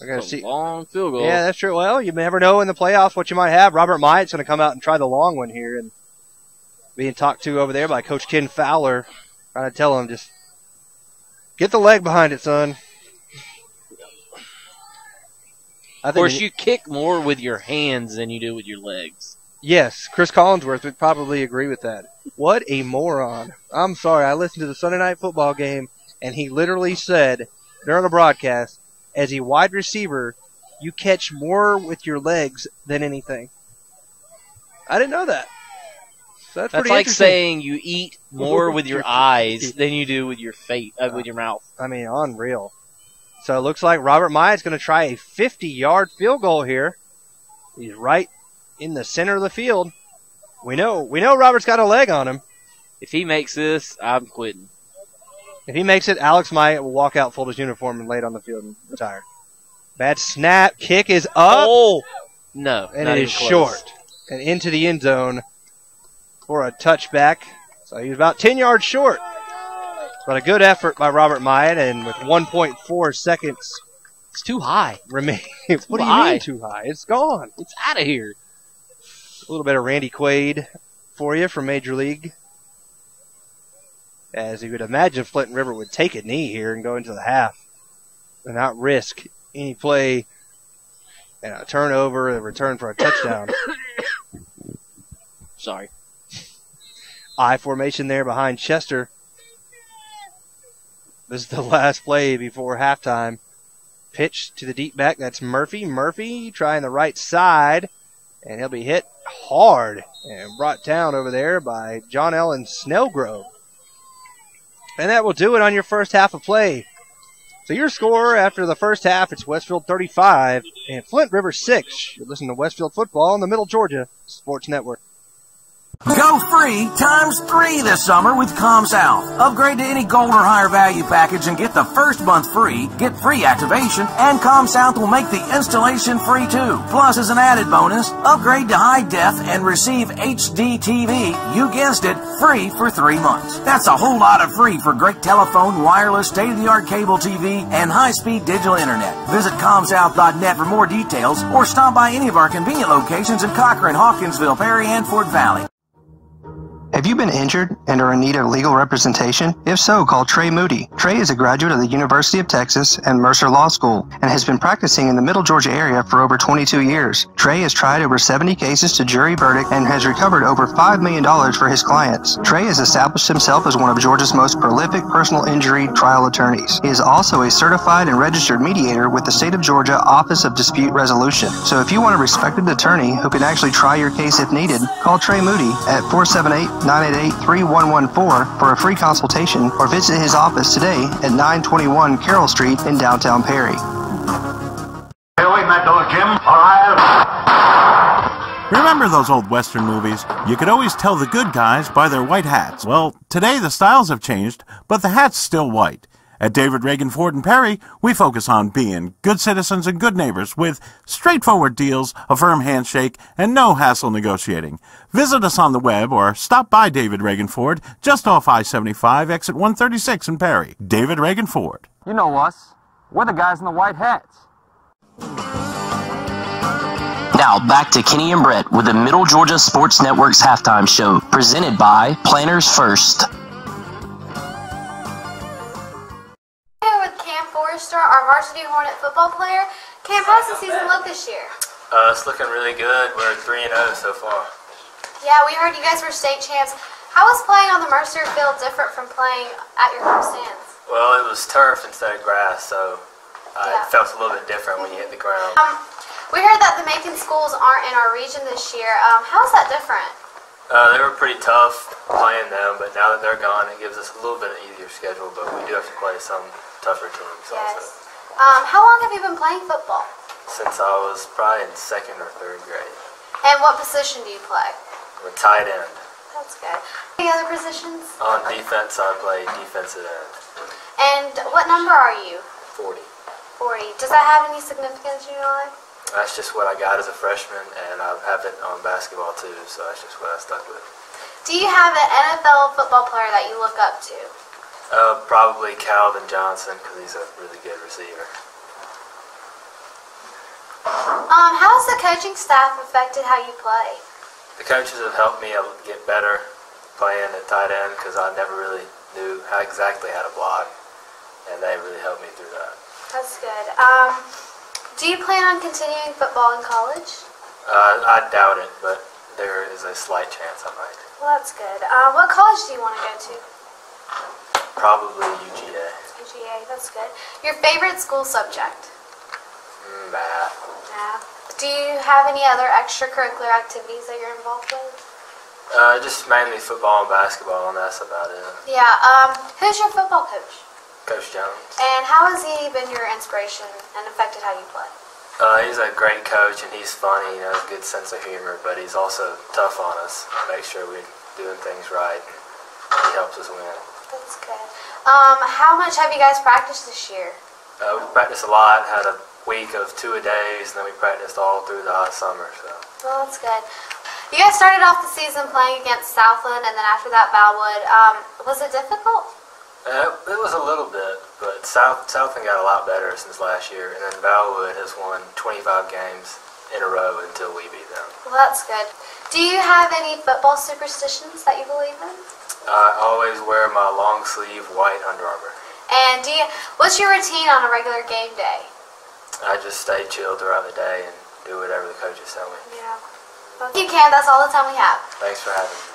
We're going to see. Long field goal. Yeah, that's true. Well, you never know in the playoffs what you might have. Robert Myatt's going to come out and try the long one here, and being talked to over there by Coach Ken Fowler, trying to tell him, just get the leg behind it, son. Of course, you kick more with your hands than you do with your legs. Yes, Chris Collinsworth would probably agree with that. What a moron. I'm sorry, I listened to the Sunday Night Football game, and he literally said during the broadcast, as a wide receiver, you catch more with your legs than anything. I didn't know that. So that's pretty like interesting. saying you eat more with your eyes than you do with your face, with your mouth. I mean, unreal. So it looks like Robert Myatt's going to try a 50-yard field goal here. He's right in the center of the field. We know Robert's got a leg on him. If he makes this, I'm quitting. If he makes it, Alex Myatt will walk out, fold his uniform, and lay it on the field and retire. Bad snap. Kick is up. Oh! No. And it is short. And into the end zone for a touchback. So he was about 10 yards short. But a good effort by Robert Myatt, and with 1.4 seconds. It's too high. What do you mean too high? It's gone. It's out of here. A little bit of Randy Quaid for you from Major League. As you would imagine, Flint River would take a knee here and go into the half and not risk any play and a turnover, a return for a touchdown. Sorry. I formation there behind Chester. This is the last play before halftime. Pitch to the deep back. That's Murphy. Murphy trying the right side, and he'll be hit hard and brought down over there by John Ellen Snellgrove. And that will do it on your first half of play. So your score after the first half, it's Westfield 35 and Flint River 6. You're listening to Westfield Football on the Middle Georgia Sports Network. Go free ×3 this summer with ComSouth. Upgrade to any gold or higher value package and get the first month free, get free activation, and ComSouth will make the installation free too. Plus, as an added bonus, upgrade to high def and receive HD TV, you guessed it, free for 3 months. That's a whole lot of free for great telephone, wireless, state-of-the-art cable TV, and high-speed digital internet. Visit ComSouth.net for more details or stop by any of our convenient locations in Cochran, Hawkinsville, Perry, and Fort Valley. Have you been injured and are in need of legal representation? If so, call Trey Moody. Trey is a graduate of the University of Texas and Mercer Law School and has been practicing in the Middle Georgia area for over 22 years. Trey has tried over 70 cases to jury verdict and has recovered over $5 million for his clients. Trey has established himself as one of Georgia's most prolific personal injury trial attorneys. He is also a certified and registered mediator with the State of Georgia Office of Dispute Resolution. So if you want a respected attorney who can actually try your case if needed, call Trey Moody at 478-988-3114 for a free consultation or visit his office today at 921 Carroll Street in downtown Perry. Hey, wait, that door, Jim. All right. Remember those old Western movies? You could always tell the good guys by their white hats. Well, today the styles have changed, but the hat's still white. At David Reagan Ford and Perry, we focus on being good citizens and good neighbors with straightforward deals, a firm handshake, and no hassle negotiating. Visit us on the web or stop by David Reagan Ford just off I-75, exit 136 in Perry. David Reagan Ford. You know us. We're the guys in the white hats. Now back to Kenny and Brett with the Middle Georgia Sports Network's halftime show, presented by Planners First. Our varsity Hornet football player. Cam, how's the season look this year? It's looking really good. We're 3-0 so far. Yeah, we heard you guys were state champs. How was playing on the Mercer field different from playing at your home stands? Well, it was turf instead of grass, so it felt a little bit different when you hit the ground. We heard that the Macon schools aren't in our region this year. How's that different? They were pretty tough playing them, but now that they're gone, it gives us a little bit of easier schedule, but we do have to play some tougher teams also. How long have you been playing football? Since I was probably in 2nd or 3rd grade. And what position do you play? I'm a tight end. That's good. Any other positions? On defense, I play defensive end. And what number are you? 40. 40. Does that have any significance in your life? That's just what I got as a freshman, and I have it on basketball too, so that's just what I stuck with. Do you have an NFL football player that you look up to? Probably Calvin Johnson, because he's a really good receiver. How has the coaching staff affected how you play? The coaches have helped me get better playing at tight end, because I never really knew exactly how to block, and they really helped me through that. That's good. Do you plan on continuing football in college? I doubt it, but there is a slight chance I might. Well, that's good. What college do you want to go to? Probably UGA. UGA, that's good. Your favorite school subject? Math. Math. Do you have any other extracurricular activities that you're involved with? Just mainly football and basketball, and that's about it. Yeah. Who's your football coach? Coach Jones. And how has he been your inspiration and affected how you play? He's a great coach, and he's funny, a good sense of humor, but he's also tough on us. Make sure we're doing things right, and he helps us win. That's good. How much have you guys practiced this year? We practiced a lot, had a week of 2-a-days, and then we practiced all through the hot summer. So. Well, that's good. You guys started off the season playing against Southland, and then after that, Bellwood. Was it difficult? It was a little bit, but Southland got a lot better since last year, and then Bellwood has won 25 games in a row until we beat them. Well, that's good. Do you have any football superstitions that you believe in? I always wear my long sleeve white Under Armour. And what's your routine on a regular game day? I just stay chill throughout the day and do whatever the coaches tell me. Yeah. Well, you can. That's all the time we have. Thanks for having me.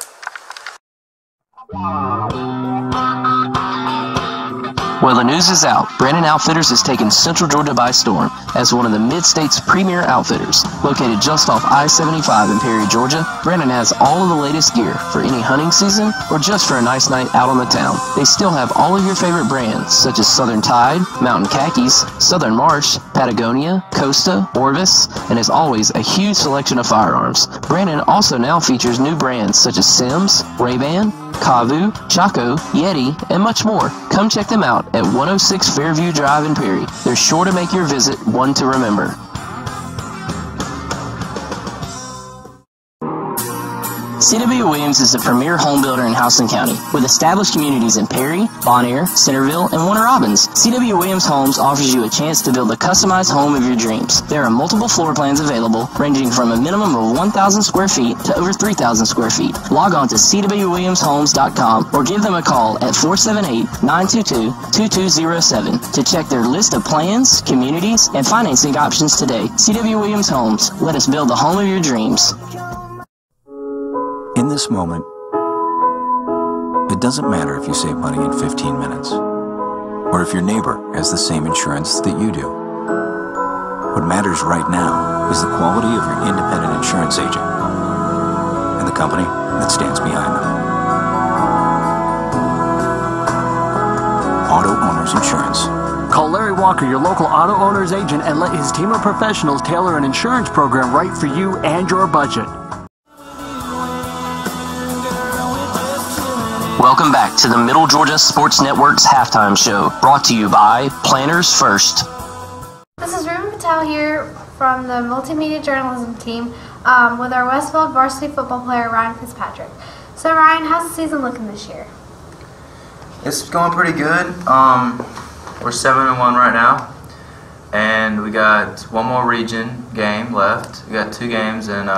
Well, the news is out. Brandon Outfitters has taken Central Georgia by storm as one of the Mid-State's premier outfitters. Located just off I-75 in Perry, Georgia, Brandon has all of the latest gear for any hunting season or just for a nice night out on the town. They still have all of your favorite brands such as Southern Tide, Mountain Khakis, Southern March, Patagonia, Costa, Orvis, and as always, a huge selection of firearms. Brandon also now features new brands such as Sims, Ray-Ban, Kavu, Chaco, Yeti, and much more. Come check them out at 106 Fairview Drive in Perry. They're sure to make your visit one to remember. C.W. Williams is the premier home builder in Houston County, with established communities in Perry, Bonaire, Centerville, and Warner Robins. C.W. Williams Homes offers you a chance to build a customized home of your dreams. There are multiple floor plans available, ranging from a minimum of 1,000 square feet to over 3,000 square feet. Log on to cwwilliamshomes.com or give them a call at 478-922-2207 to check their list of plans, communities, and financing options today. C.W. Williams Homes. Let us build the home of your dreams. In this moment, it doesn't matter if you save money in 15 minutes, or if your neighbor has the same insurance that you do. What matters right now is the quality of your independent insurance agent and the company that stands behind them. Auto Owners Insurance. Call Larry Walker, your local auto owner's agent, and let his team of professionals tailor an insurance program right for you and your budget. Welcome back to the Middle Georgia Sports Network's halftime show, brought to you by Planners First. This is Ruben Patel here from the multimedia journalism team with our Westfield varsity football player Ryan Fitzpatrick. So Ryan, how's the season looking this year? It's going pretty good. We're 7-1 right now, and we got one more region game left. We got 2 games, and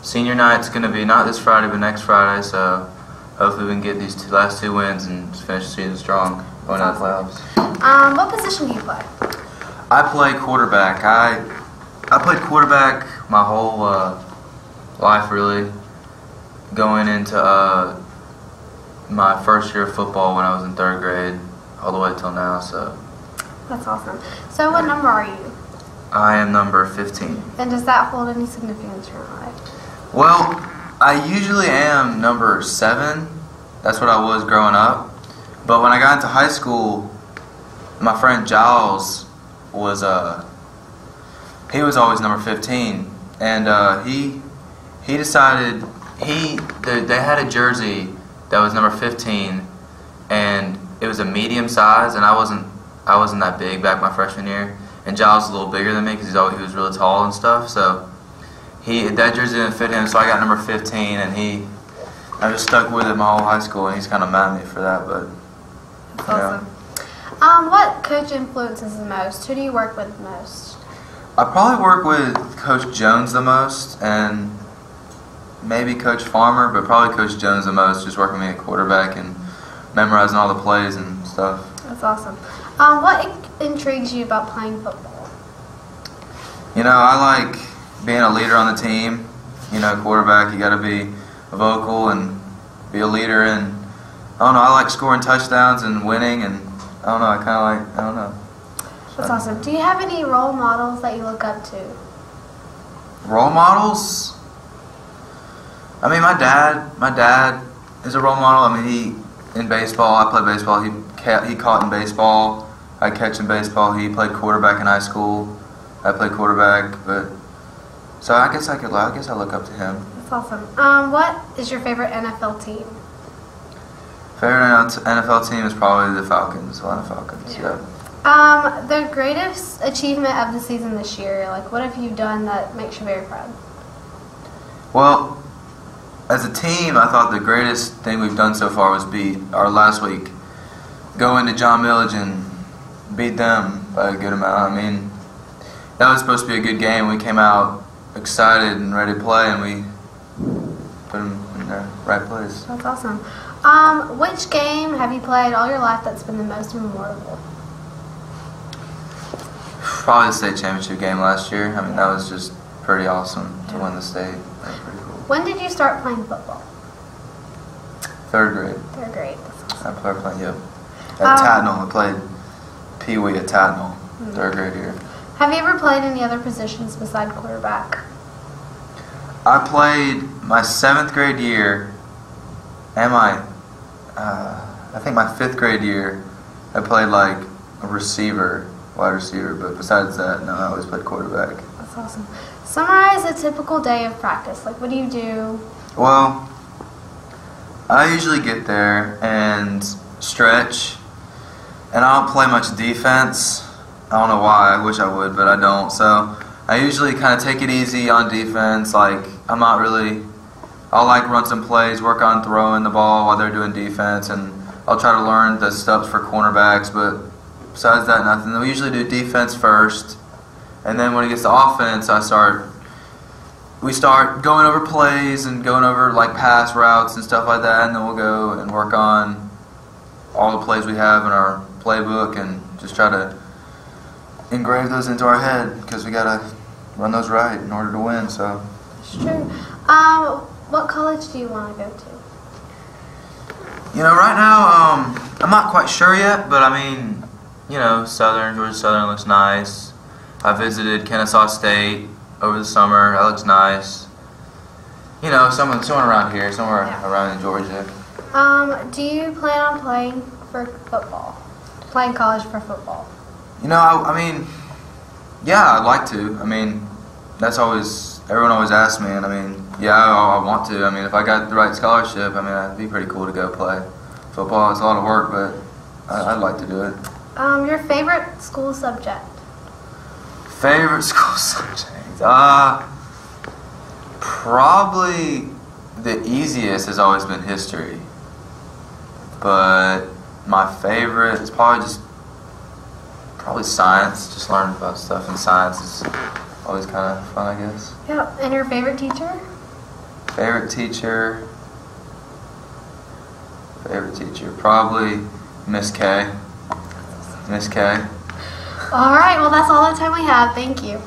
senior night's going to be not this Friday but next Friday, so hopefully we can get these last 2 wins and finish the season strong going into the playoffs. What position do you play? I play quarterback. I played quarterback my whole life, really, going into my first year of football when I was in 3rd grade all the way till now. So that's awesome. So what number are you? I am number 15. And does that hold any significance in your life? Well, I usually am number 7. That's what I was growing up. But when I got into high school, my friend Giles was he was always number 15, and he decided they had a jersey that was number 15, and it was a medium size, and I wasn't that big back my freshman year, and Giles was a little bigger than me because he was really tall and stuff. So that jersey didn't fit him, so I got number 15, and I just stuck with it my whole high school, and he's kind of mad at me for that. But that's awesome. What coach influences the most? Who do you work with the most? I probably work with Coach Jones the most, and maybe Coach Farmer, but probably Coach Jones the most, just working me at quarterback and memorizing all the plays and stuff. That's awesome. What intrigues you about playing football? I like being a leader on the team. Quarterback, you got to be vocal and be a leader, and I like scoring touchdowns and winning, and I don't know. That's awesome. Do you have any role models that you look up to? Role models? My dad is a role model. In baseball, I played baseball. He caught in baseball. I catch in baseball. He played quarterback in high school. I played quarterback, so I guess I look up to him. That's awesome. What is your favorite NFL team? Favorite NFL team is probably the Falcons. Atlanta Falcons. Yeah. The greatest achievement of the season this year. What have you done that makes you very proud? Well, as a team, I thought the greatest thing we've done so far was beat our last week. Go into John Millage and beat them by a good amount. That was supposed to be a good game. We came out excited and ready to play, and we put them in their right place. That's awesome. Which game have you played all your life that's been the most memorable? Probably the state championship game last year. That was just pretty awesome to win the state. That was pretty cool. When did you start playing football? 3rd grade. 3rd grade. That's awesome. I started playing, at Tatnall. I played Pee-wee at Tatnall, 3rd grade year. Have you ever played any other positions besides quarterback? I played my 7th grade year and I think my 5th grade year, I played like a receiver, wide receiver, but besides that, no, I always played quarterback. That's awesome. Summarize a typical day of practice. What do you do? Well, I usually get there and stretch, and I don't play much defense. I don't know why. I wish I would, but I don't. So I usually kind of take it easy on defense. I'll run some plays, work on throwing the ball while they're doing defense, and I'll try to learn the steps for cornerbacks, but besides that, nothing. We usually do defense first, and then when it gets to offense, we start going over plays and going over pass routes and stuff like that, and then we'll go and work on all the plays we have in our playbook and just try to engrave those into our head because we got to run those right in order to win. So it's true. What college do you want to go to? Right now, I'm not quite sure yet, but Georgia Southern looks nice. I visited Kennesaw State over the summer. That looks nice. Someone around here, somewhere around Georgia. Do you plan on playing for football? Playing college for football? Yeah, I'd like to. That's always, everyone always asks me, and I want to. If I got the right scholarship, it'd be pretty cool to go play football. It's a lot of work, but I'd like to do it. Your favorite school subject? Favorite school subject? Probably the easiest has always been history. But my favorite is probably science. Just learning about stuff in science is always kind of fun, I guess. Yeah. And your favorite teacher? Favorite teacher, probably Miss K. Miss K. All right. Well, that's all the time we have. Thank you.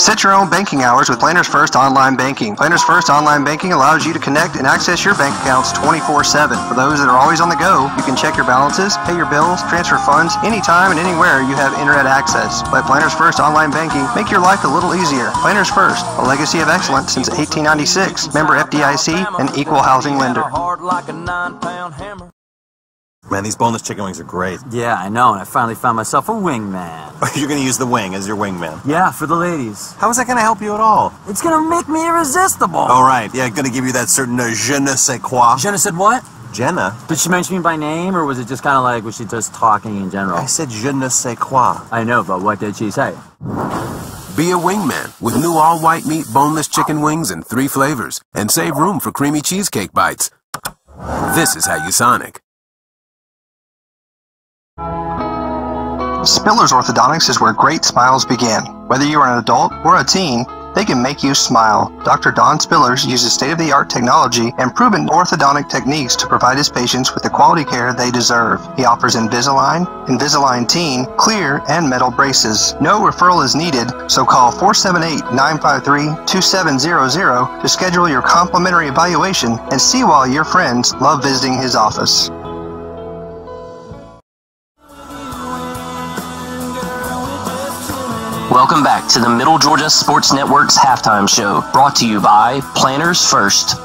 Set your own banking hours with Planners First Online Banking. Planners First Online Banking allows you to connect and access your bank accounts 24/7. For those that are always on the go, you can check your balances, pay your bills, transfer funds anytime and anywhere you have internet access. Let Planners First Online Banking make your life a little easier. Planners First, a legacy of excellence since 1896. Member FDIC and equal housing lender. Man, these boneless chicken wings are great. Yeah, I know, and I finally found myself a wingman. You're going to use the wing as your wingman? Yeah, for the ladies. How is that going to help you at all? It's going to make me irresistible. All right, yeah, going to give you that certain je ne sais quoi. Je ne sais what? Jenna. Did she mention me by name, or was it just kind of like, was she just talking in general? I said je ne sais quoi. I know, but what did she say? Be a wingman with new all-white meat boneless chicken wings in 3 flavors and save room for creamy cheesecake bites. This is how you Sonic. Spillers Orthodontics is where great smiles begin. Whether you are an adult or a teen, they can make you smile. Dr. Don Spillers uses state-of-the-art technology and proven orthodontic techniques to provide his patients with the quality care they deserve. He offers Invisalign, Invisalign Teen, clear, and metal braces. No referral is needed, so call 478-953-2700 to schedule your complimentary evaluation and see why your friends love visiting his office. Welcome back to the Middle Georgia Sports Network's halftime show, brought to you by Planners First.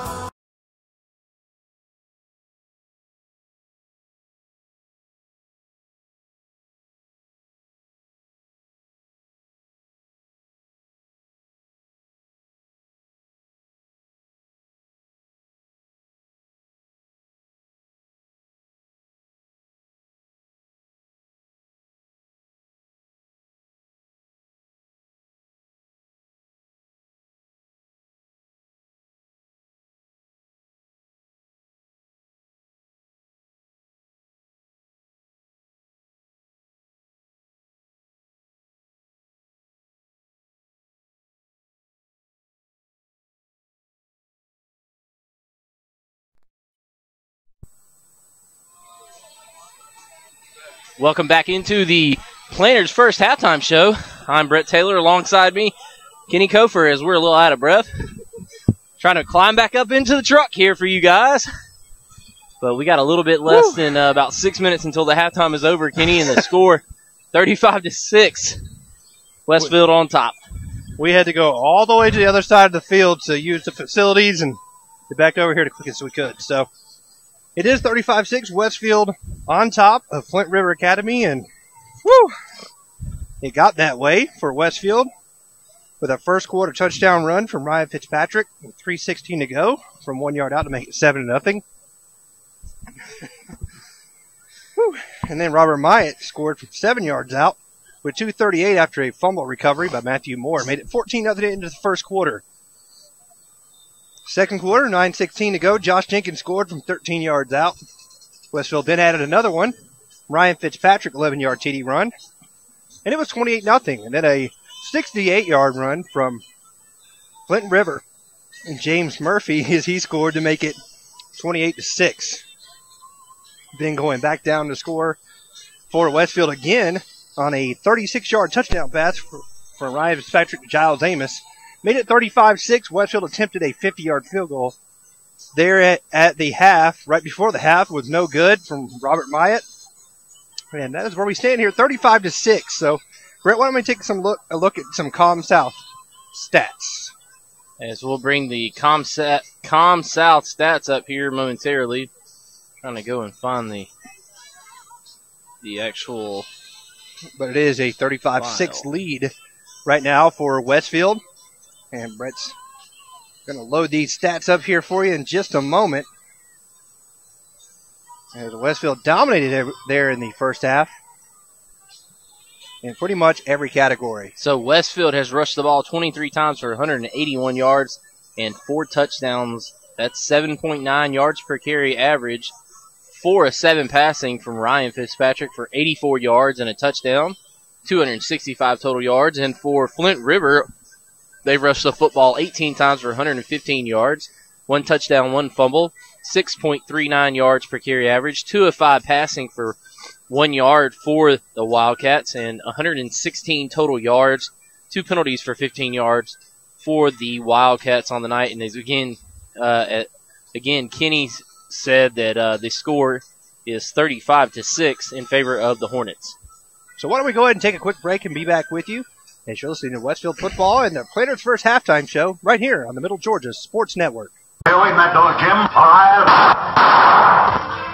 Welcome back into the Planners First halftime show. I'm Brett Taylor. Alongside me, Kenny Kofer, as we're a little out of breath. Trying to climb back up into the truck here for you guys. But we got a little bit less than about 6 minutes until the halftime is over, Kenny, and the score 35-6. Westfield on top. We had to go all the way to the other side of the field to use the facilities and get back over here the quickest we could. So it is 35-6, Westfield on top of Flint River Academy, and it got that way for Westfield with a first quarter touchdown run from Ryan Fitzpatrick with 3:16 to go from 1 yard out to make it 7-0. And then Robert Myatt scored from 7 yards out with 2:38 after a fumble recovery by Matthew Moore. Made it 14-0 into the first quarter. Second quarter, 9:16 to go. Josh Jenkins scored from 13 yards out. Westfield then added another one. Ryan Fitzpatrick, 11-yard TD run. And it was 28-0. And then a 68-yard run from Flint River. And James Murphy, as he scored to make it 28-6. Then going back down to score for Westfield again on a 36-yard touchdown pass for Ryan Fitzpatrick to Giles Amos. Made it 35-6. Westfield attempted a 50-yard field goal there at the half, right before the half, was no good from Robert Myatt. And that is where we stand here, 35-6. So, Brett, why don't we take a look at some Com South stats? As we'll bring the Com South stats up here momentarily. Trying to go and find the actual. But it is a 35-6 lead right now for Westfield. And Brett's going to load these stats up here for you in just a moment. As Westfield dominated there in the first half in pretty much every category. So Westfield has rushed the ball 23 times for 181 yards and 4 touchdowns. That's 7.9 yards per carry average. 4 of 7 passing from Ryan Fitzpatrick for 84 yards and a touchdown. 265 total yards. And for Flint River, they've rushed the football 18 times for 115 yards. 1 touchdown, 1 fumble. 6.39 yards per carry average. 2 of 5 passing for 1 yard for the Wildcats. And 116 total yards 2 penalties for 15 yards for the Wildcats on the night. And again, Kenny said that the score is 35-6 in favor of the Hornets. So why don't we go ahead and take a quick break and be back with you. And you're listening to Westfield Football and the Planners First Halftime Show right here on the Middle Georgia Sports Network. Hey, wait a minute, though, Jim. All right.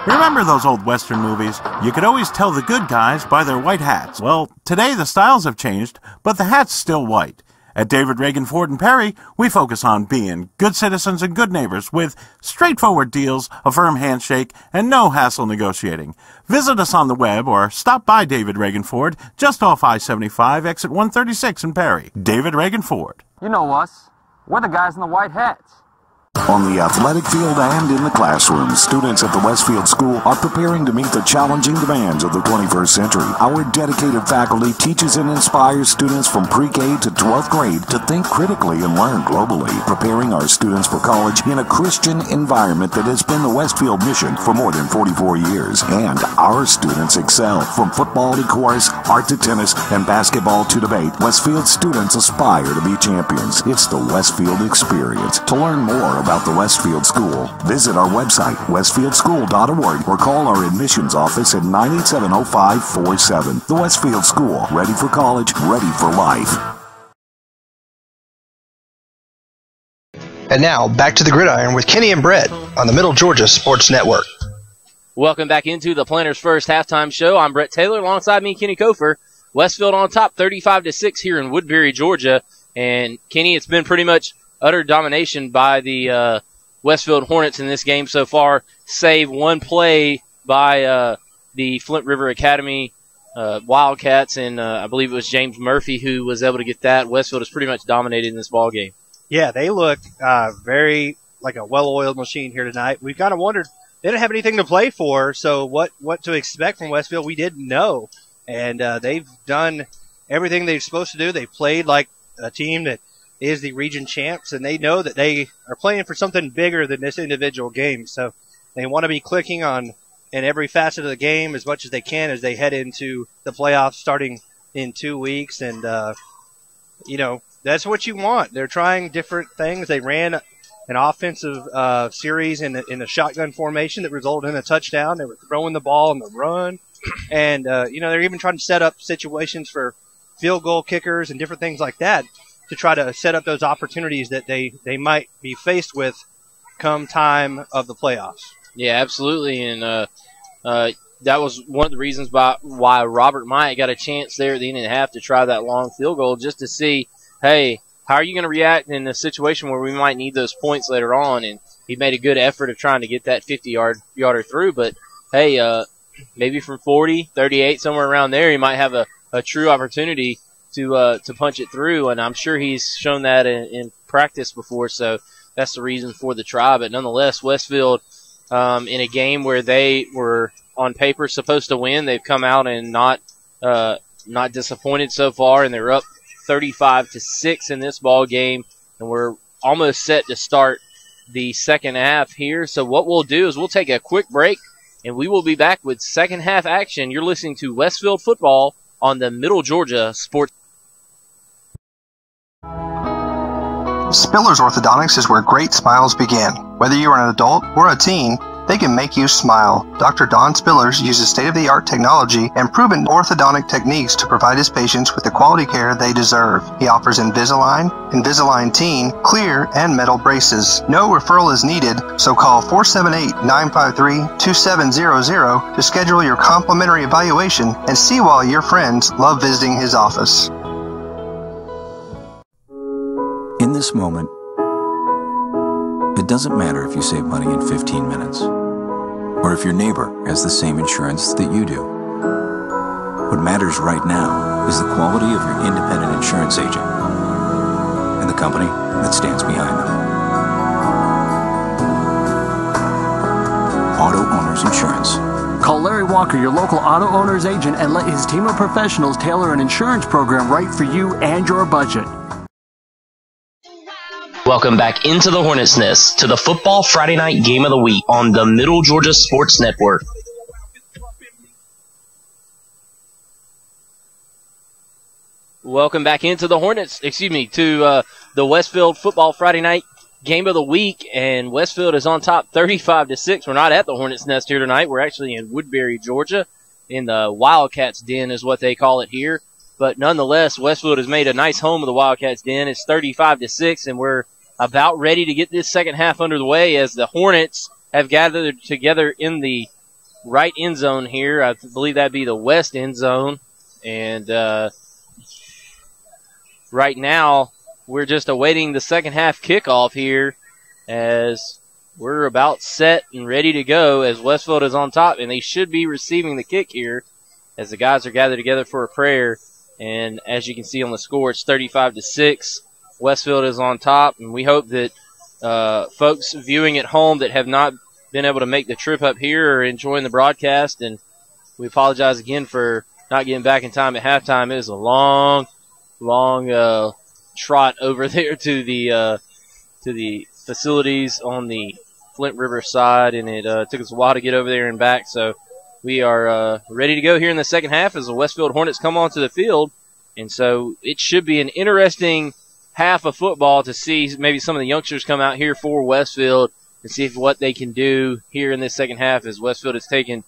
Remember those old Western movies? You could always tell the good guys by their white hats. Well, today the styles have changed, but the hat's still white. At David Reagan Ford and Perry, we focus on being good citizens and good neighbors with straightforward deals, a firm handshake, and no hassle negotiating. Visit us on the web or stop by David Reagan Ford just off I-75, exit 136 in Perry. David Reagan Ford. You know us. We're the guys in the white hats. On the athletic field and in the classroom, students at the Westfield School are preparing to meet the challenging demands of the 21st century. Our dedicated faculty teaches and inspires students from pre-K to 12th grade to think critically and learn globally, preparing our students for college in a Christian environment that has been the Westfield mission for more than 44 years. And our students excel from football to chorus, art to tennis, and basketball to debate. Westfield students aspire to be champions. It's the Westfield experience. To learn more about the Westfield School, visit our website, westfieldschool.org, or call our admissions office at 987-0547. The Westfield School, ready for college, ready for life. And now, back to the gridiron with Kenny and Brett on the Middle Georgia Sports Network. Welcome back into the Planners First Halftime Show. I'm Brett Taylor, alongside me, Kenny Kofer. Westfield on top, 35-6 here in Woodbury, Georgia. And, Kenny, it's been pretty much utter domination by the Westfield Hornets in this game so far, save one play by the Flint River Academy Wildcats, and I believe it was James Murphy who was able to get that. Westfield has pretty much dominated in this ball game. Yeah, they look very like a well-oiled machine here tonight. We kind of wondered, they didn't have anything to play for, so what to expect from Westfield, we didn't know. And they've done everything they're supposed to do. They played like a team that is the region champs, and they know that they are playing for something bigger than this individual game. So they want to be clicking on in every facet of the game as much as they can as they head into the playoffs starting in 2 weeks. And, that's what you want. They're trying different things. They ran an offensive series in a shotgun formation that resulted in a touchdown. They were throwing the ball on the run. And, they're even trying to set up situations for field goal kickers and different things like that to try to set up those opportunities that they might be faced with come time of the playoffs. Yeah, absolutely. And that was one of the reasons why Robert Myatt got a chance there at the end of the half to try that long field goal, just to see, hey, how are you going to react in a situation where we might need those points later on? And he made a good effort of trying to get that 50-yarder through. But, hey, maybe from 40, 38, somewhere around there, he might have a true opportunity to punch it through, and I'm sure he's shown that in practice before, so that's the reason for the try. But nonetheless, Westfield, in a game where they were on paper supposed to win, they've come out and not disappointed so far, and they're up 35-6 in this ball game, and we're almost set to start the second half here. So what we'll do is we'll take a quick break, and we will be back with second half action. You're listening to Westfield Football on the Middle Georgia Sports. Spillers Orthodontics is where great smiles begin. Whether you are an adult or a teen, they can make you smile. Dr. Don Spillers uses state-of-the-art technology and proven orthodontic techniques to provide his patients with the quality care they deserve. He offers Invisalign, Invisalign Teen, clear, and metal braces. No referral is needed, so call 478-953-2700 to schedule your complimentary evaluation and see why your friends love visiting his office. In this moment, it doesn't matter if you save money in 15 minutes, or if your neighbor has the same insurance that you do. What matters right now is the quality of your independent insurance agent and the company that stands behind them. Auto Owners Insurance. Call Larry Walker, your local auto owner's agent, and let his team of professionals tailor an insurance program right for you and your budget. Welcome back into the Hornets' Nest to the Football Friday Night Game of the Week on the Middle Georgia Sports Network. Welcome back into the to the Westfield Football Friday Night Game of the Week, and Westfield is on top 35-6. We're not at the Hornets' Nest here tonight. We're actually in Woodbury, Georgia, in the Wildcats' Den is what they call it here. But nonetheless, Westfield has made a nice home of the Wildcats' Den. It's 35-6, and we're about ready to get this second half under the way as the Hornets have gathered together in the right end zone here. I believe that'd be the west end zone, and right now, we're just awaiting the second half kickoff here as we're about set and ready to go as Westfield is on top, and they should be receiving the kick here as the guys are gathered together for a prayer. And as you can see on the score, it's 35-6. Westfield is on top, and we hope that folks viewing at home that have not been able to make the trip up here are enjoying the broadcast, and we apologize again for not getting back in time at halftime. It was a long trot over there to the facilities on the Flint River side, and it took us a while to get over there and back. So we are ready to go here in the second half as the Westfield Hornets come onto the field, and so it should be an interesting half of football to see maybe some of the youngsters come out here for Westfield and see what they can do here in this second half as Westfield has taken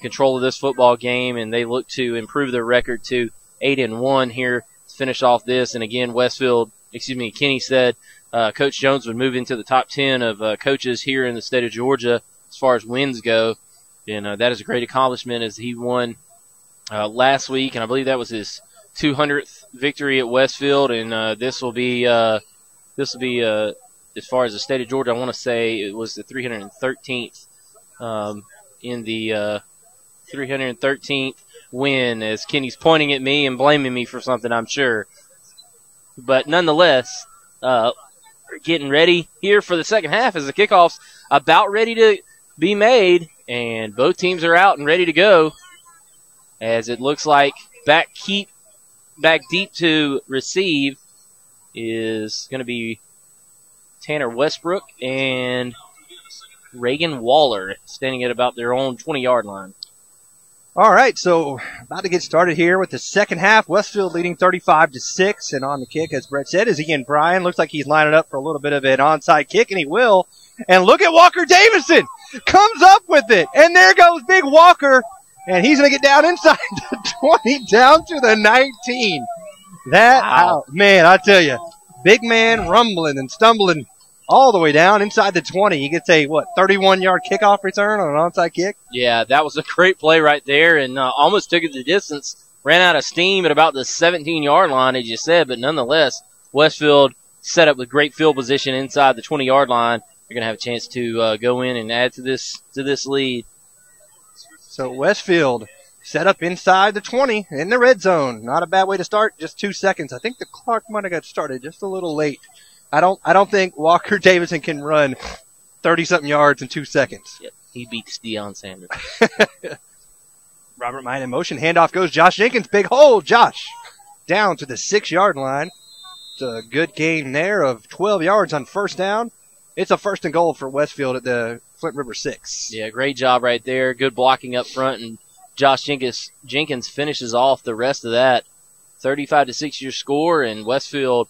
control of this football game, and they look to improve their record to 8-1 here. Finish off this, and again, Kenny said Coach Jones would move into the top 10 of coaches here in the state of Georgia as far as wins go, and that is a great accomplishment as he won last week, and I believe that was his 200th victory at Westfield, and this will be as far as the state of Georgia, I want to say it was the 313th in the 313th win, as Kenny's pointing at me and blaming me for something, I'm sure. But nonetheless, we're getting ready here for the second half as the kickoff's about ready to be made, and both teams are out and ready to go as it looks like back deep to receive is going to be Tanner Westbrook and Reagan Waller standing at about their own 20-yard line. All right, so about to get started here with the second half. Westfield leading 35-6, and on the kick, as Brett said, is Ian Bryan. Looks like he's lining up for a little bit of an onside kick, and he will. And look at Walker Davison comes up with it, and there goes Big Walker, and he's going to get down inside the 20, down to the 19. Wow. Man, I tell you, big man rumbling and stumbling all the way down inside the 20. He gets a, 31-yard kickoff return on an onside kick? Yeah, that was a great play right there, and almost took it the distance. Ran out of steam at about the 17-yard line, as you said, but nonetheless, Westfield set up with great field position inside the 20-yard line. You're going to have a chance to go in and add to this lead. So Westfield set up inside the 20 in the red zone. Not a bad way to start, just 2 seconds. I think the clock might have got started just a little late. I don't think Walker Davison can run 30-something yards in 2 seconds. Yep, he beats Deion Sanders. Robert Mine in motion. Handoff goes Josh Jenkins. Big hole. Josh down to the 6-yard line. It's a good gain there of 12 yards on first down. It's a first and goal for Westfield at the Flint River 6. Yeah, great job right there. Good blocking up front, and Josh Jenkins finishes off the rest of that. 35-6 your score, and Westfield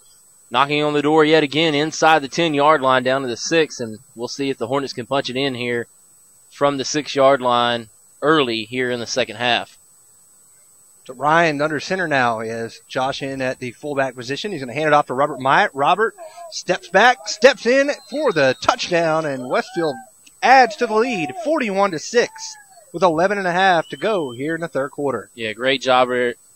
knocking on the door yet again inside the 10-yard line down to the 6, and we'll see if the Hornets can punch it in here from the 6-yard line early here in the second half. So Ryan under center now. He has Josh in at the fullback position. He's going to hand it off to Robert Myatt. Robert steps back, steps in for the touchdown, and Westfield adds to the lead, 41-6, with 11.5 to go here in the third quarter. Yeah, great job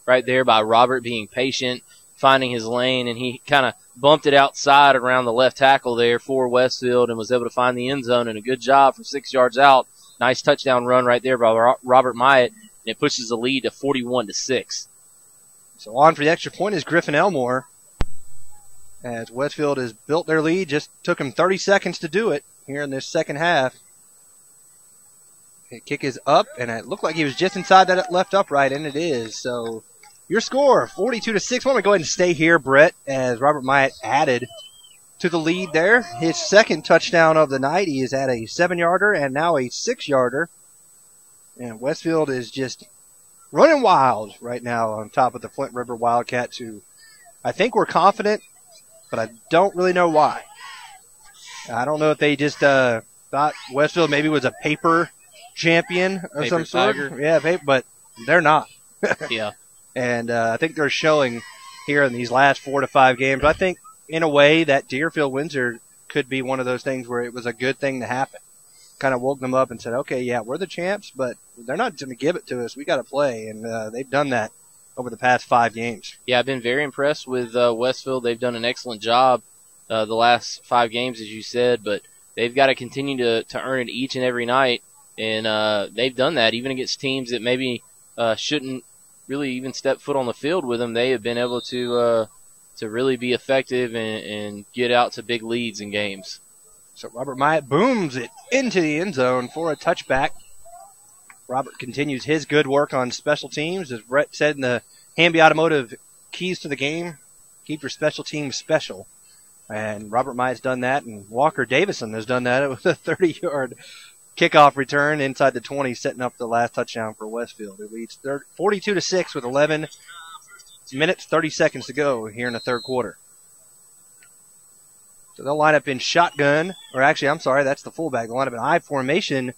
right there by Robert, being patient, finding his lane, and he kind of bumped it outside around the left tackle there for Westfield and was able to find the end zone, and a good job for 6 yards out. Nice touchdown run right there by Robert Myatt, and it pushes the lead to 41-6. So on for the extra point is Griffin Elmore, as Westfield has built their lead. Just took him 30 seconds to do it here in this second half. The kick is up, and it looked like he was just inside that left upright, and it is. So your score, 42-6. Why don't we go ahead and stay here, Brett, as Robert Myatt added to the lead there. His second touchdown of the night. He has had a 7-yarder and now a 6-yarder. And Westfield is just running wild right now on top of the Flint River Wildcats, who I think we're confident, but I don't really know why. I don't know if they just thought Westfield maybe was a paper champion of some sort. Yeah, but they're not. Yeah. And I think they're showing here in these last 4 to 5 games. I think, in a way, that Deerfield-Windsor could be one of those things where it was a good thing to happen. Kind of woke them up and said, okay, yeah, we're the champs, but they're not going to give it to us. We got to play. And they've done that over the past 5 games. Yeah, I've been very impressed with Westfield. They've done an excellent job the last 5 games, as you said, but they've got to continue to earn it each and every night. And they've done that even against teams that maybe shouldn't really even step foot on the field with them. They have been able to really be effective and get out to big leads in games. So Robert Myatt booms it into the end zone for a touchback. Robert continues his good work on special teams. As Brett said in the Hamby Automotive keys to the game, keep your special teams special. And Robert Myatt's done that, and Walker Davison has done that with a 30-yard kickoff return inside the 20, setting up the last touchdown for Westfield. It leads 42-6 with 11 minutes, 30 seconds to go here in the third quarter. So they'll line up in shotgun, or actually, I'm sorry, that's the fullback. They'll line up in I formation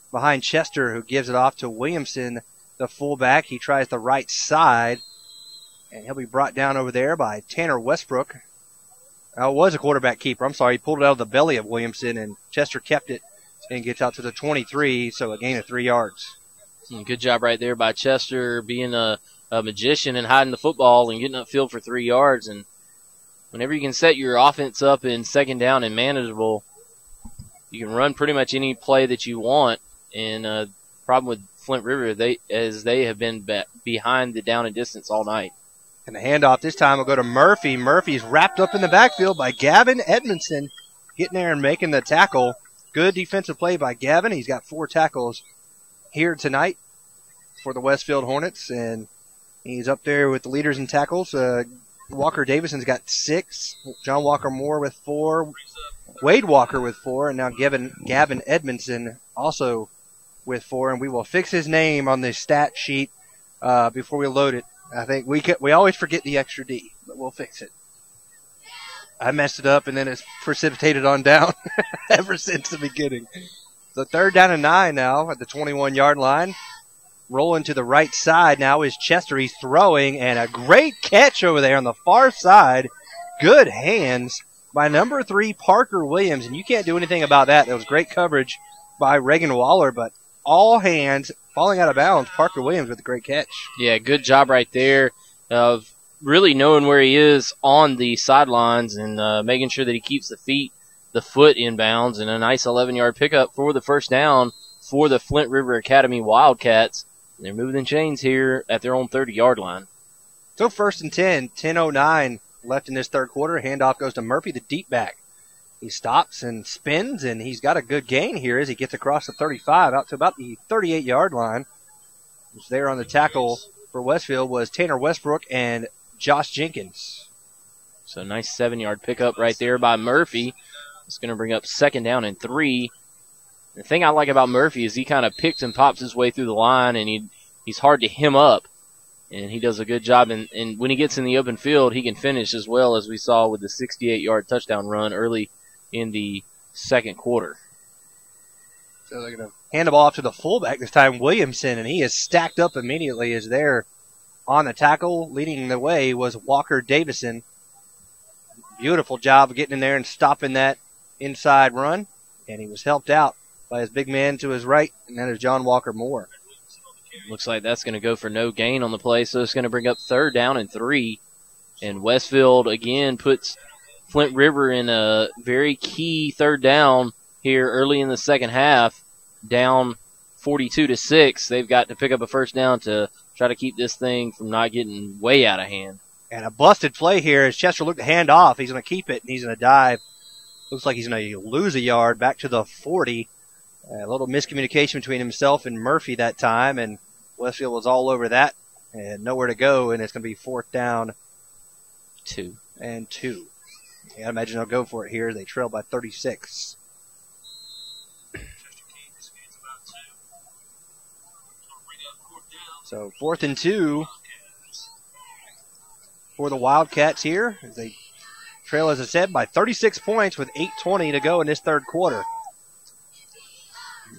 behind Chester, who gives it off to Williamson, the fullback. He tries the right side, and he'll be brought down over there by Tanner Westbrook. Oh, it was a quarterback keeper. I'm sorry, he pulled it out of the belly of Williamson, and Chester kept it and gets out to the 23, so a gain of 3 yards. Good job right there by Chester, being a magician and hiding the football and getting upfield for 3 yards. And whenever you can set your offense up in second down and manageable, you can run pretty much any play that you want. And problem with Flint River, they have been behind the down and distance all night. And the handoff this time will go to Murphy. Murphy's wrapped up in the backfield by Gavin Edmondson, getting there and making the tackle. Good defensive play by Gavin. He's got 4 tackles here tonight for the Westfield Hornets, and he's up there with the leaders in tackles. Walker Davison's got 6. John Walker Moore with 4. Wade Walker with 4, and now Gavin Edmondson also with 4. And we will fix his name on the stat sheet before we load it. I think we always forget the extra D, but we'll fix it. I messed it up, and then it's precipitated on down ever since the beginning. So 3rd down and 9 now at the 21-yard line. Rolling to the right side now is Chester. He's throwing, and a great catch over there on the far side. Good hands by number 3, Parker Williams, and you can't do anything about that. That was great coverage by Reagan Waller, but all hands falling out of bounds. Parker Williams with a great catch. Yeah, good job right there of really knowing where he is on the sidelines and making sure that he keeps the foot in bounds, and a nice 11-yard pickup for the first down for the Flint River Academy Wildcats. They're moving the chains here at their own 30-yard line. So 1st and 10, 10:09 left in this third quarter. Handoff goes to Murphy, the deep back. He stops and spins, and he's got a good gain here as he gets across the 35 out to about the 38-yard line. Who's there on the tackle for Westfield was Tanner Westbrook and Josh Jenkins. So nice 7-yard pickup right there by Murphy. It's going to bring up 2nd down and 3. The thing I like about Murphy is he kind of picks and pops his way through the line, and he's hard to hem up, and he does a good job. And when he gets in the open field, he can finish as well, as we saw with the 68-yard touchdown run early in the second quarter. So they're going to hand the ball off to the fullback this time, Williamson, and he is stacked up immediately as there on the tackle. Leading the way was Walker Davison. Beautiful job of getting in there and stopping that inside run, and he was helped out by his big man to his right, and that is John Walker Moore. Looks like that's going to go for no gain on the play, so it's going to bring up 3rd down and 3. And Westfield, again, puts Flint River in a very key 3rd down here early in the second half, down 42-6. They've got to pick up a first down to try to keep this thing from not getting way out of hand. And a busted play here as Chester looked to hand off. He's going to keep it, and he's going to dive. Looks like he's going to lose a yard back to the 40. A little miscommunication between himself and Murphy that time, and Westfield was all over that and nowhere to go, and it's going to be 4th down 2. And 2. I imagine they'll go for it here. They trail by 36. So 4th and 2 for the Wildcats here as they trail, as I said, by 36 points with 8:20 to go in this third quarter.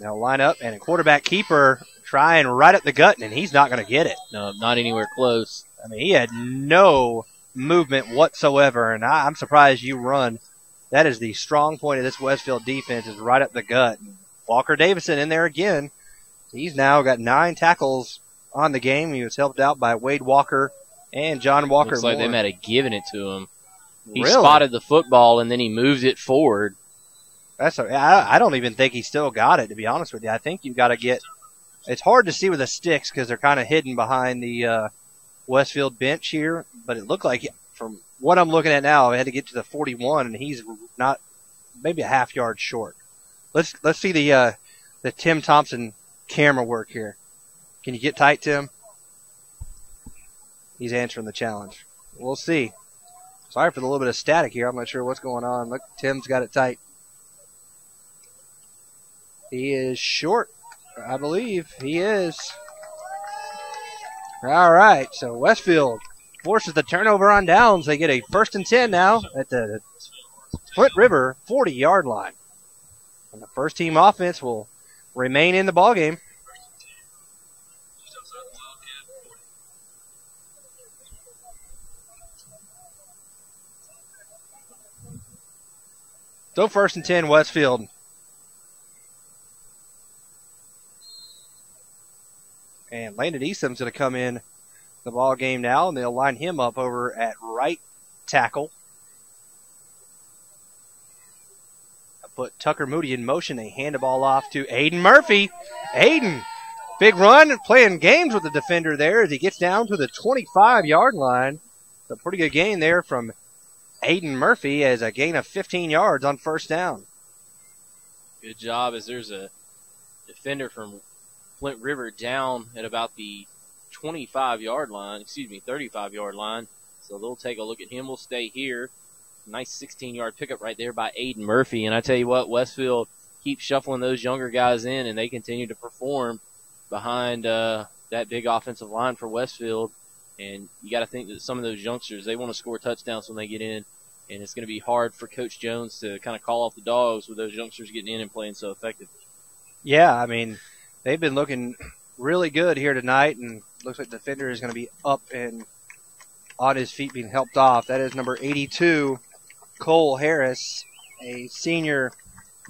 Now line up, and a quarterback keeper trying right at the gut, and he's not going to get it. No, not anywhere close. I mean, he had no movement whatsoever, and I'm surprised you run. That is the strong point of this Westfield defense, is right up the gut. Walker Davison in there again. He's now got 9 tackles on the game. He was helped out by Wade Walker and John Walker. Looks like Moore. they might have given it to him. He Really? spotted the football, and then he moved it forward. I don't even think he still got it, to be honest with you. I think you've got to get – it's hard to see with the sticks because they're kind of hidden behind the Westfield bench here. But it looked like, from what I'm looking at now, I had to get to the 41, and he's not – maybe a half yard short. Let's see the Tim Thompson camera work here. Can you get tight, Tim? He's answering the challenge. We'll see. Sorry for the little bit of static here. I'm not sure what's going on. Look, Tim's got it tight. He is short, I believe. He is. All right, so Westfield forces the turnover on downs. They get a 1st and 10 now at the Flint River 40-yard line. And the first team offense will remain in the ballgame. So 1st and 10, Westfield. And Landon Easton's going to come in the ball game now, and they'll line him up over at right tackle. Put Tucker Moody in motion. They hand the ball off to Aiden Murphy. Aiden, big run, playing games with the defender there as he gets down to the 25-yard line. It's a pretty good gain there from Aiden Murphy as a gain of 15 yards on 1st down. Good job, as there's a defender from Flint River down at about the 35-yard line, 35-yard line. So they'll take a look at him. We'll stay here. Nice 16-yard pickup right there by Aiden Murphy. And I tell you what, Westfield keeps shuffling those younger guys in, and they continue to perform behind that big offensive line for Westfield. And you got to think that some of those youngsters, they want to score touchdowns when they get in. And it's going to be hard for Coach Jones to kind of call off the dogs with those youngsters getting in and playing so effectively. Yeah, I mean, they've been looking really good here tonight, and looks like the defender is going to be up and on his feet being helped off. That is number 82, Cole Harris, a senior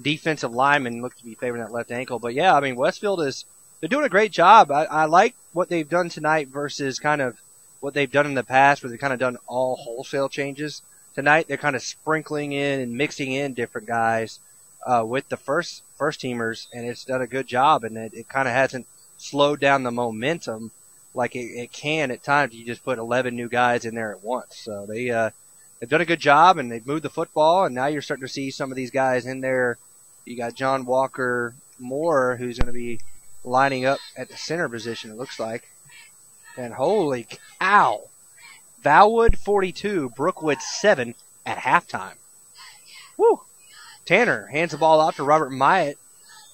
defensive lineman, looks to be favoring that left ankle. But, yeah, I mean, Westfield they're doing a great job. I like what they've done tonight versus kind of what they've done in the past where they've kind of done all wholesale changes. Tonight they're kind of sprinkling in and mixing in different guys with the first teamers, and it's done a good job, and it kind of hasn't slowed down the momentum like it can at times. You just put 11 new guys in there at once. So they've done a good job, and they've moved the football, and now you're starting to see some of these guys in there. You got John Walker Moore, who's going to be lining up at the center position, it looks like. And holy cow, Valwood 42, Brookwood 7 at halftime. Woo! Tanner hands the ball off to Robert Myatt,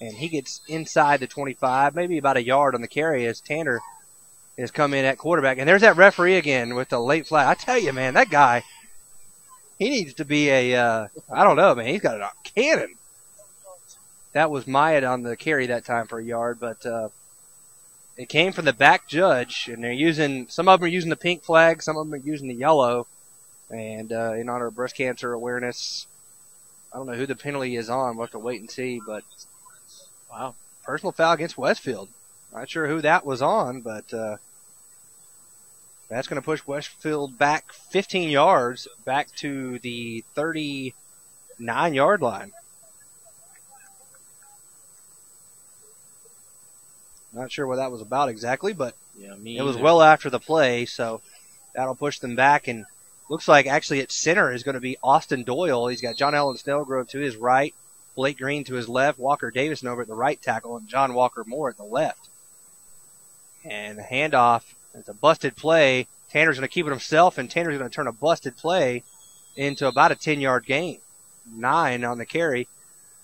and he gets inside the 25, maybe about a yard on the carry as Tanner has come in at quarterback. And there's that referee again with the late flag. I tell you, man, that guy, he needs to be I don't know, man, he's got a cannon. That was Myatt on the carry that time for a yard, but it came from the back judge, and some of them are using the pink flag, some of them are using the yellow, and in honor of breast cancer awareness. I don't know who the penalty is on. We'll have to wait and see, but wow, personal foul against Westfield. Not sure who that was on, but that's going to push Westfield back 15 yards, back to the 39-yard line. Not sure what that was about exactly, but it was well after the play, so that'll push them back. And looks like actually at center is going to be Austin Doyle. He's got John Allen Snellgrove to his right, Blake Green to his left, Walker Davison over at the right tackle, and John Walker Moore at the left. And the handoff, it's a busted play. Tanner's going to keep it himself, and Tanner's going to turn a busted play into about a 10-yard gain. 9 on the carry,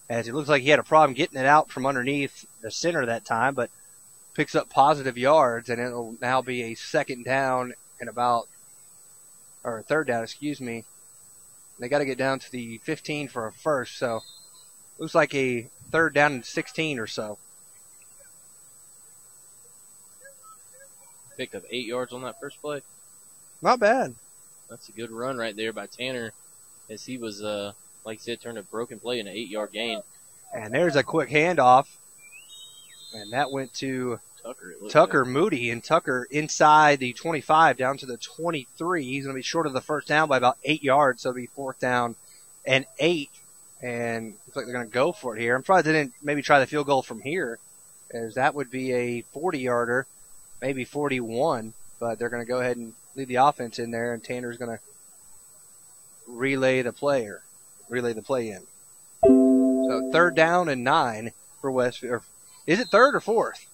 as it looks like he had a problem getting it out from underneath the center that time, but picks up positive yards, and it'll now be a third down, excuse me. They got to get down to the 15 for a first, so looks like a 3rd down and 16 or so. Picked up 8 yards on that first play. Not bad. That's a good run right there by Tanner, as he was, like you said, turned a broken play into an 8-yard gain. And there's a quick handoff, and that went to Tucker Moody, and Tucker inside the 25 down to the 23. He's going to be short of the first down by about 8 yards, so it'll be 4th down and 8. And looks like they're going to go for it here. I'm surprised they didn't maybe try the field goal from here, as that would be a 40-yarder, maybe 41. But they're going to go ahead and leave the offense in there, and Tanner's going to relay the play in. So 3rd down and 9 for Westfield. Or is it 3rd or 4th?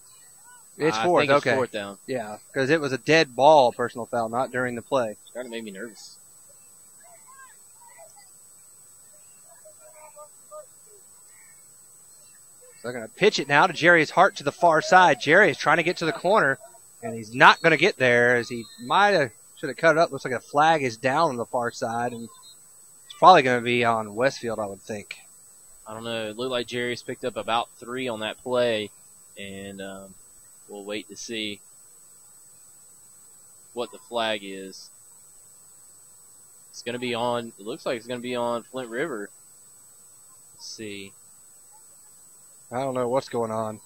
It's 4th. I think it's okay. 4th down. Yeah, because it was a dead ball personal foul, not during the play. Kind of made me nervous. So they're going to pitch it now to Jerry's Hart to the far side. Jerry is trying to get to the corner, and he's not going to get there, as he should have cut it up. Looks like a flag is down on the far side, and it's probably going to be on Westfield, I would think. I don't know. It looked like Jerry's picked up about 3 on that play, and we'll wait to see what the flag is. It's going to be on, it looks like it's going to be on Flint River. Let's see. I don't know what's going on.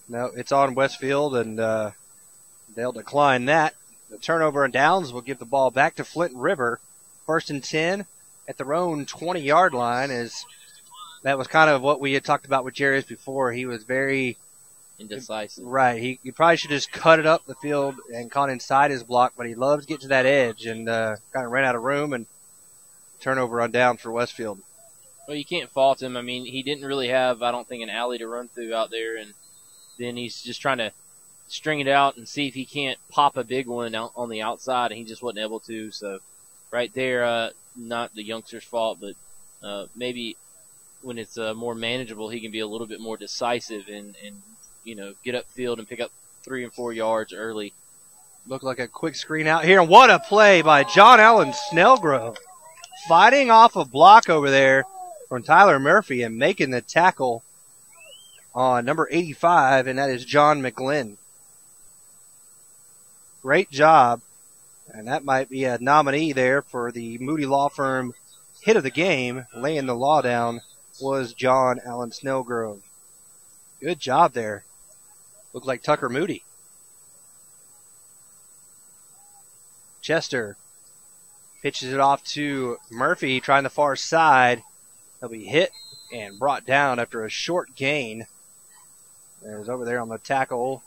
No, it's on Westfield, and they'll decline that. The turnover and downs will give the ball back to Flint River. 1st and 10 at their own 20-yard line. That was kind of what we had talked about with Jerry's before. He was very indecisive. Right. He probably should just cut it up the field and caught inside his block, but he loves getting to that edge, and kind of ran out of room, and turnover on down for Westfield. Well, you can't fault him. I mean, he didn't really have, I don't think, an alley to run through out there, and then he's just trying to string it out and see if he can't pop a big one out on the outside, and he just wasn't able to. So right there, not the youngster's fault, but maybe when it's more manageable, he can be a little bit more decisive and get upfield and pick up 3 and 4 yards early. Looked like a quick screen out here, and what a play by John Allen Snellgrove. Fighting off a block over there from Tyler Murphy and making the tackle on number 85, and that is John McGlynn. Great job, and that might be a nominee there for the Moody Law Firm hit of the game. Laying the law down was John Allen Snellgrove. Good job there. Looked like Tucker Moody. Chester pitches it off to Murphy, trying the far side. He'll be hit and brought down after a short gain. There's over there on the tackle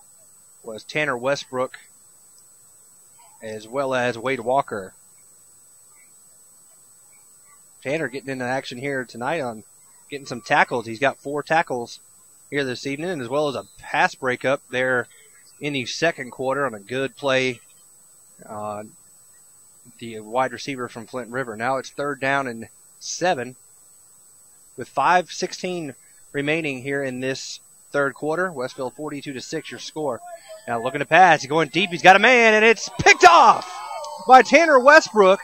was Tanner Westbrook, as well as Wade Walker. Tanner getting into action here tonight on getting some tackles. He's got 4 tackles here this evening, as well as a pass breakup there in the second quarter on a good play on the wide receiver from Flint River. Now it's 3rd down and 7 with 5:16 remaining here in this third quarter. Westfield 42-6 your score. Now looking to pass. He's going deep. He's got a man, and it's picked off by Tanner Westbrook.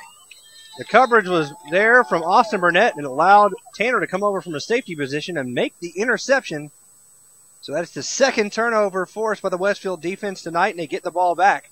The coverage was there from Austin Burnett, and it allowed Tanner to come over from a safety position and make the interception. So that's the second turnover forced by the Westfield defense tonight, and they get the ball back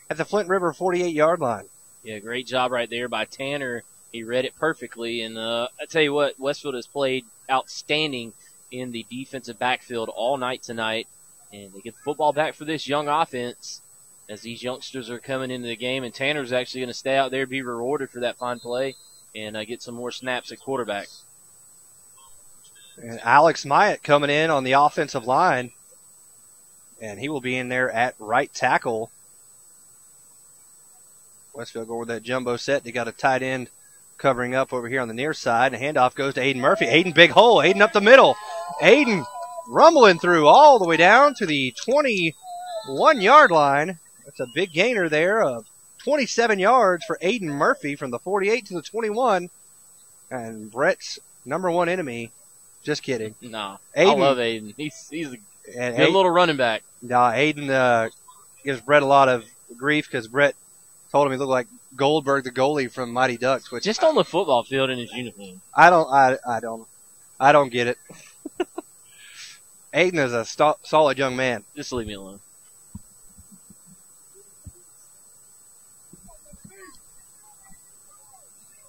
at the Flint River 48-yard line. Yeah, great job right there by Tanner. He read it perfectly, and I tell you what, Westfield has played outstanding in the defensive backfield all night tonight, and they get the football back for this young offense as these youngsters are coming into the game, and Tanner's actually going to stay out there, be rewarded for that fine play, and get some more snaps at quarterback. And Alex Myatt coming in on the offensive line, and he will be in there at right tackle. Westfield go with that jumbo set. They got a tight end covering up over here on the near side. And handoff goes to Aiden Murphy. Aiden, big hole. Aiden up the middle. Aiden rumbling through all the way down to the 21-yard line. That's a big gainer there of 27 yards for Aiden Murphy from the 48 to the 21. And Brett's number one enemy, Just kidding. No, Aiden, I love Aiden. He's a good little running back. No, Aiden gives Brett a lot of grief because Brett told him he looked like Goldberg, the goalie from Mighty Ducks. Which just on the football field in his uniform. I don't get it. Aiden is a solid young man. Just leave me alone.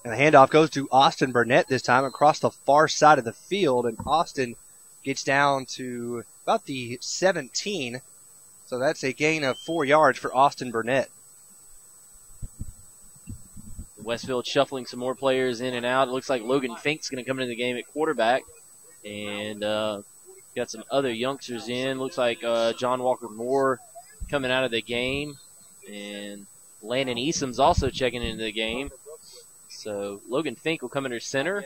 And the handoff goes to Austin Burnett this time across the far side of the field, and Austin gets down to about the 17. So that's a gain of 4 yards for Austin Burnett. Westfield shuffling some more players in and out. It looks like Logan Fink's going to come into the game at quarterback. And got some other youngsters in. Looks like John Walker Moore coming out of the game. And Landon Easom's also checking into the game. So Logan Fink will come under center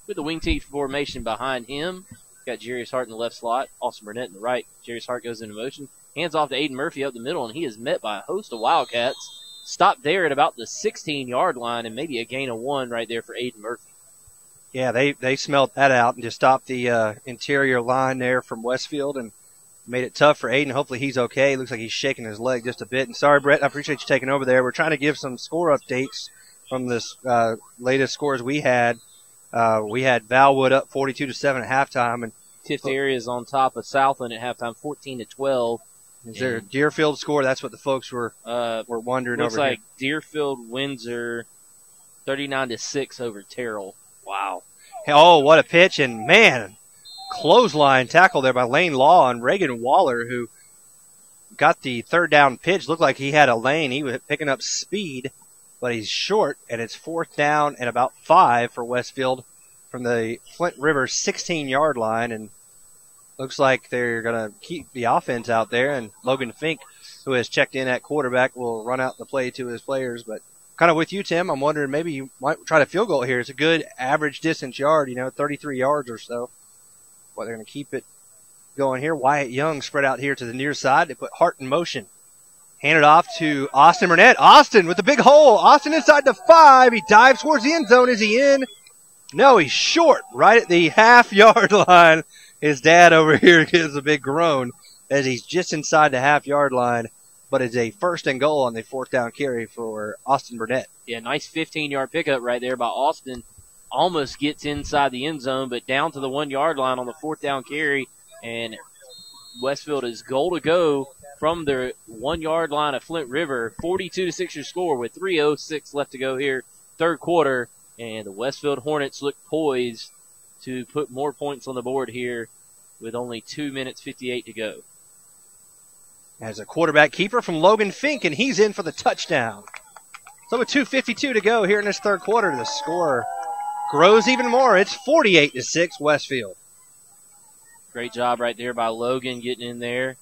with the wing T formation behind him. Got Jarius Hart in the left slot, Austin Burnett in the right. Jarius Hart goes into motion. Hands off to Aiden Murphy up the middle, and he is met by a host of Wildcats. Stopped there at about the 16-yard line, and maybe a gain of 1 right there for Aiden Murphy. Yeah, they smelled that out and just stopped the interior line there from Westfield and made it tough for Aiden. Hopefully he's okay. Looks like he's shaking his leg just a bit. And sorry, Brett, I appreciate you taking over there. We're trying to give some score updates from this latest scores we had. We had Valwood up 42-7 at halftime, and Tift area is on top of Southland at halftime, 14-12. Is there a Deerfield score? That's what the folks were wondering over here. Looks like Deerfield Windsor 39-6 over Terrell. Wow. Oh, what a pitch. And, man, clothesline tackle there by Lane Law on Reagan Waller, who got the third down pitch. Looked like he had a lane. He was picking up speed, but he's short, and it's 4th down and about 5 for Westfield from the Flint River 16-yard line. And looks like they're going to keep the offense out there, and Logan Fink, who has checked in at quarterback, will run out the play to his players. But kind of with you, Tim, I'm wondering maybe you might try to field goal here. It's a good average distance yard, 33 yards or so. But they're going to keep it going here. Wyatt Young spread out here to the near side. They put Hart in motion. Hand it off to Austin Burnett. Austin with the big hole. Austin inside the 5. He dives towards the end zone. Is he in? No, he's short, right at the half-yard line. His dad over here gives a big groan as he's just inside the half-yard line, but it's a 1st and goal on the 4th down carry for Austin Burnett. Yeah, nice 15-yard pickup right there by Austin. Almost gets inside the end zone, but down to the 1-yard line on the 4th down carry, and Westfield is goal to go from the 1-yard line of Flint River. 42-6 your score with 3:06 left to go here, third quarter, and the Westfield Hornets look poised to put more points on the board here with only 2 minutes 58 to go. As a quarterback keeper from Logan Fink, and he's in for the touchdown. So with 2:52 to go here in this third quarter, the score grows even more. It's 48-6 Westfield. Great job right there by Logan getting in there.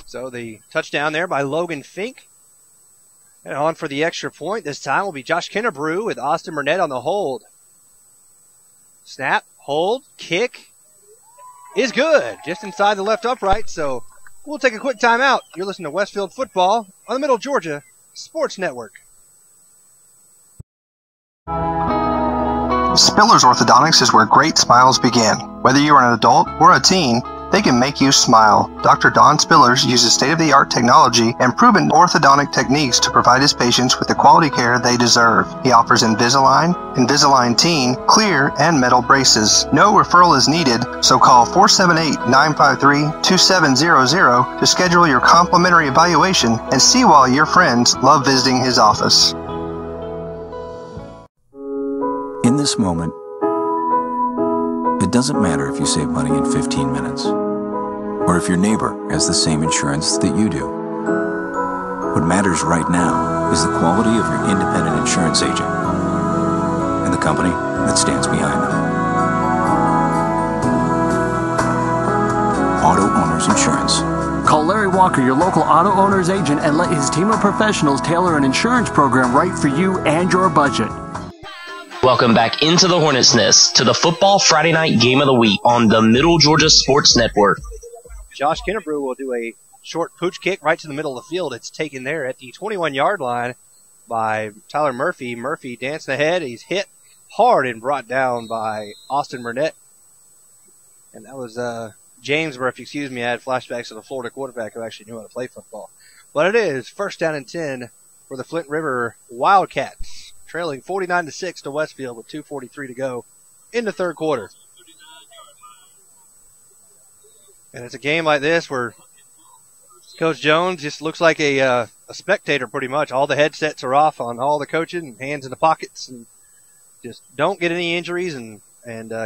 So the touchdown there by Logan Fink. And on for the extra point. This time will be Josh Kinnebrew with Austin Burnett on the hold. Snap, hold, kick is good. Just inside the left upright. So we'll take a quick timeout. You're listening to Westfield Football on the Middle Georgia Sports Network. Spillers Orthodontics is where great smiles begin. Whether you are an adult or a teen, they can make you smile. Dr. Don Spillers uses state-of-the-art technology and proven orthodontic techniques to provide his patients with the quality care they deserve. He offers Invisalign, Invisalign Teen, clear, and metal braces. No referral is needed, so call 478-953-2700 to schedule your complimentary evaluation and see why your friends love visiting his office. In this moment, it doesn't matter if you save money in 15 minutes, or if your neighbor has the same insurance that you do. What matters right now is the quality of your independent insurance agent and the company that stands behind them. Auto Owners Insurance. Call Larry Walker, your local auto owner's agent, and let his team of professionals tailor an insurance program right for you and your budget. Welcome back into the Hornets' Nest to the Football Friday Night Game of the Week on the Middle Georgia Sports Network. Josh Kennebrew will do a short pooch kick right to the middle of the field. It's taken there at the 21-yard line by Tyler Murphy. Murphy dancing ahead. He's hit hard and brought down by Austin Burnett. And that was James Murphy, I had flashbacks to the Florida quarterback who actually knew how to play football. But it is first down and 10 for the Flint River Wildcats, trailing 49-6 to Westfield with 2:43 to go in the third quarter. And it's a game like this where Coach Jones just looks like a spectator pretty much. All the headsets are off on all the coaching, hands in the pockets, and just don't get any injuries and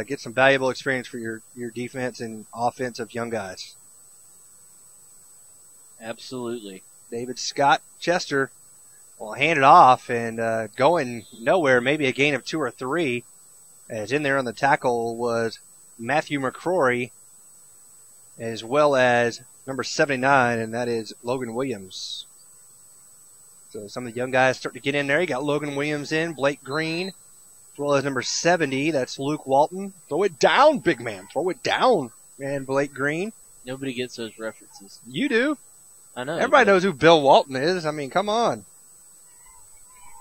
get some valuable experience for your defense and offensive young guys. Absolutely. David Scott Chester will hand it off and going nowhere, maybe a gain of 2 or 3. As in there on the tackle was Matthew McCrory, as well as number 79, and that is Logan Williams. So some of the young guys start to get in there. You got Logan Williams in, Blake Green, as well as number 70, that's Luke Walton. Throw it down, big man. Throw it down, and Blake Green. Nobody gets those references. You do. I know. Everybody knows who Bill Walton is. I mean, come on.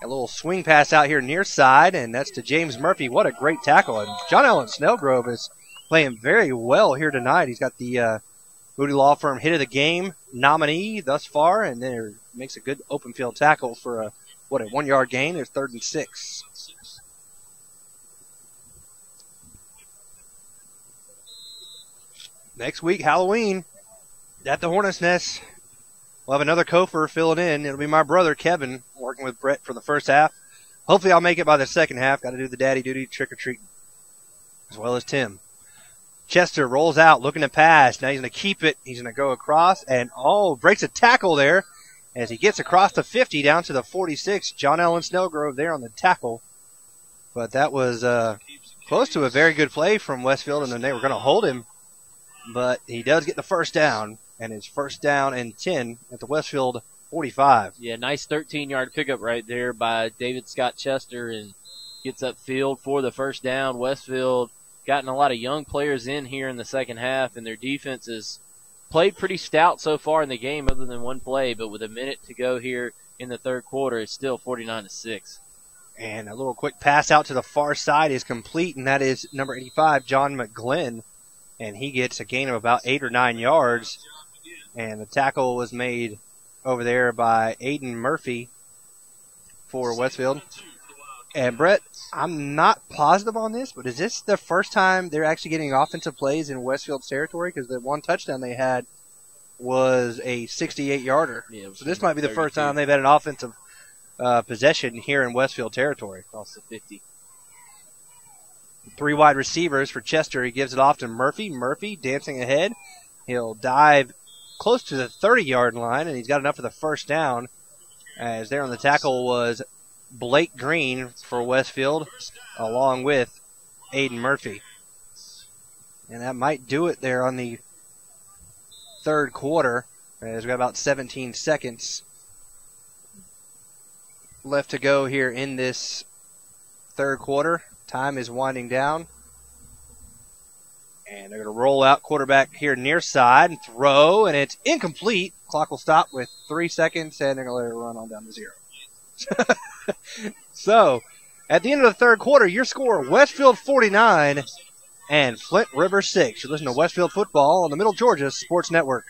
A little swing pass out here near side, and that's to James Murphy. What a great tackle. And John Allen Snellgrove is playing very well here tonight. He's got the Moody Law Firm Hit of the Game nominee thus far, and then makes a good open field tackle for a 1-yard gain. There's 3rd and 6. Next week, Halloween, at the Hornets' Nest. We'll have another Kofer filling in. It'll be my brother, Kevin, working with Brett for the first half. Hopefully I'll make it by the second half. Got to do the daddy duty trick-or-treating, as well as Tim. Chester rolls out, looking to pass. Now he's going to keep it. He's going to go across and, breaks a tackle there as he gets across the 50 down to the 46. John Allen Snellgrove there on the tackle. But that was close to a very good play from Westfield, and then they were going to hold him. But he does get the first down, and it's first down and 10 at the Westfield 45. Yeah, nice 13-yard pickup right there by David Scott Chester, and gets upfield for the first down. Westfield gotten a lot of young players in here in the second half, and their defense has played pretty stout so far in the game other than one play, but with a minute to go here in the third quarter, it's still 49-6. And a little quick pass out to the far side is complete, and that is number 85, John McGlynn, and he gets a gain of about 8 or 9 yards, and the tackle was made over there by Aiden Murphy for Westfield. And Brett, I'm not positive on this, but is this the first time they're actually getting offensive plays in Westfield's territory? Because the one touchdown they had was a 68-yarder. Yeah, so this might be the first time they've had an offensive possession here in Westfield territory. Across the 50. 3 wide receivers for Chester. He gives it off to Murphy. Murphy dancing ahead. He'll dive close to the 30-yard line, and he's got enough for the first down. As there on the tackle was Blake Green for Westfield, along with Aiden Murphy. And that might do it there on the third quarter, as we've got about 17 seconds left to go here in this third quarter. Time is winding down. And they're going to roll out quarterback here near side and throw, and it's incomplete. Clock will stop with 3 seconds, and they're going to let it run on down to 0. So, at the end of the third quarter, your score, Westfield 49 and Flint River 6. You listen to Westfield Football on the Middle Georgia Sports Network.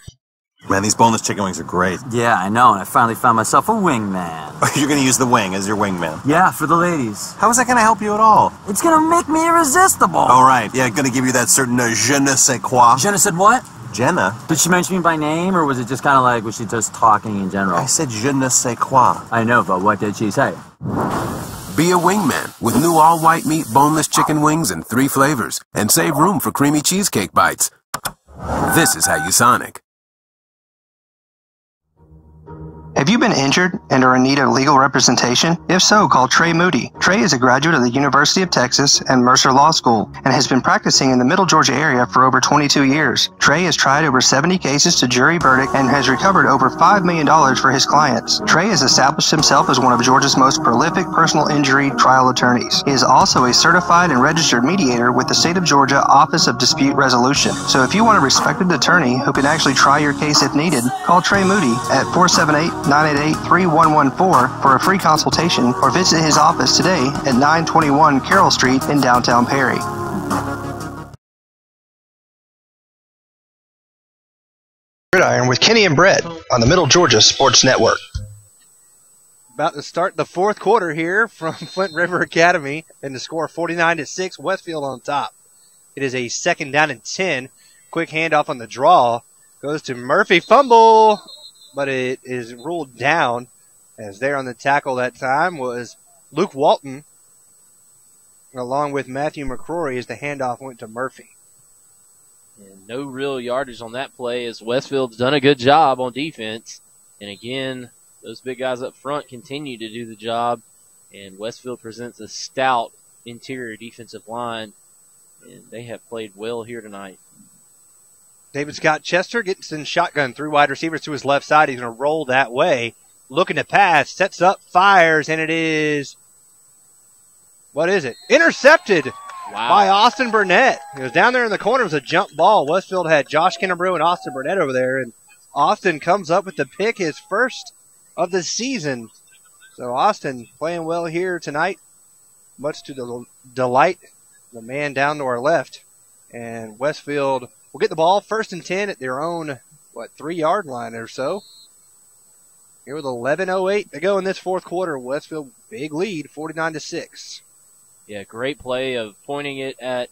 Man, these boneless chicken wings are great. Yeah, I know, and I finally found myself a wingman. You're going to use the wing as your wingman? Yeah, for the ladies. How is that going to help you at all? It's going to make me irresistible. All right, yeah, going to give you that certain je ne sais quoi. Je ne sais what? Jenna. Did she mention me by name, or was it just kind of like, was she just talking in general? I said je ne sais quoi. I know, but what did she say? Be a wingman with new all-white meat boneless chicken wings in 3 flavors, and save room for creamy cheesecake bites. This is how you Sonic. Have you been injured and are in need of legal representation? If so, call Trey Moody. Trey is a graduate of the University of Texas and Mercer Law School and has been practicing in the Middle Georgia area for over 22 years. Trey has tried over 70 cases to jury verdict and has recovered over $5 million for his clients. Trey has established himself as one of Georgia's most prolific personal injury trial attorneys. He is also a certified and registered mediator with the State of Georgia Office of Dispute Resolution. So if you want a respected attorney who can actually try your case if needed, call Trey Moody at 478-988-3114 for a free consultation or visit his office today at 921 Carroll Street in downtown Perry. Gridiron with Kenny and Brett on the Middle Georgia Sports Network. About to start the fourth quarter here from Flint River Academy, and the score 49-6, Westfield on top. It is a second down and 10. Quick handoff on the draw. Goes to Murphy. Fumble, but it is ruled down, as there on the tackle that time was Luke Walton, along with Matthew McCrory, as the handoff went to Murphy. And no real yardage on that play, as Westfield's done a good job on defense. And again, those big guys up front continue to do the job, and Westfield presents a stout interior defensive line, and they have played well here tonight. David Scott Chester gets in shotgun, 3 wide receivers to his left side. He's going to roll that way. Looking to pass, sets up, fires, and it is, what is it? Intercepted by Austin Burnett. It was down there in the corner. It was a jump ball. Westfield had Josh Kinnebrew and Austin Burnett over there, and Austin comes up with the pick, his first of the season. So Austin playing well here tonight, much to the delight of the man down to our left. And Westfield will get the ball first and 10 at their own, 3-yard line or so. Here with 11:08 to go in this fourth quarter. Westfield big lead, 49-6. Yeah, great play of pointing it at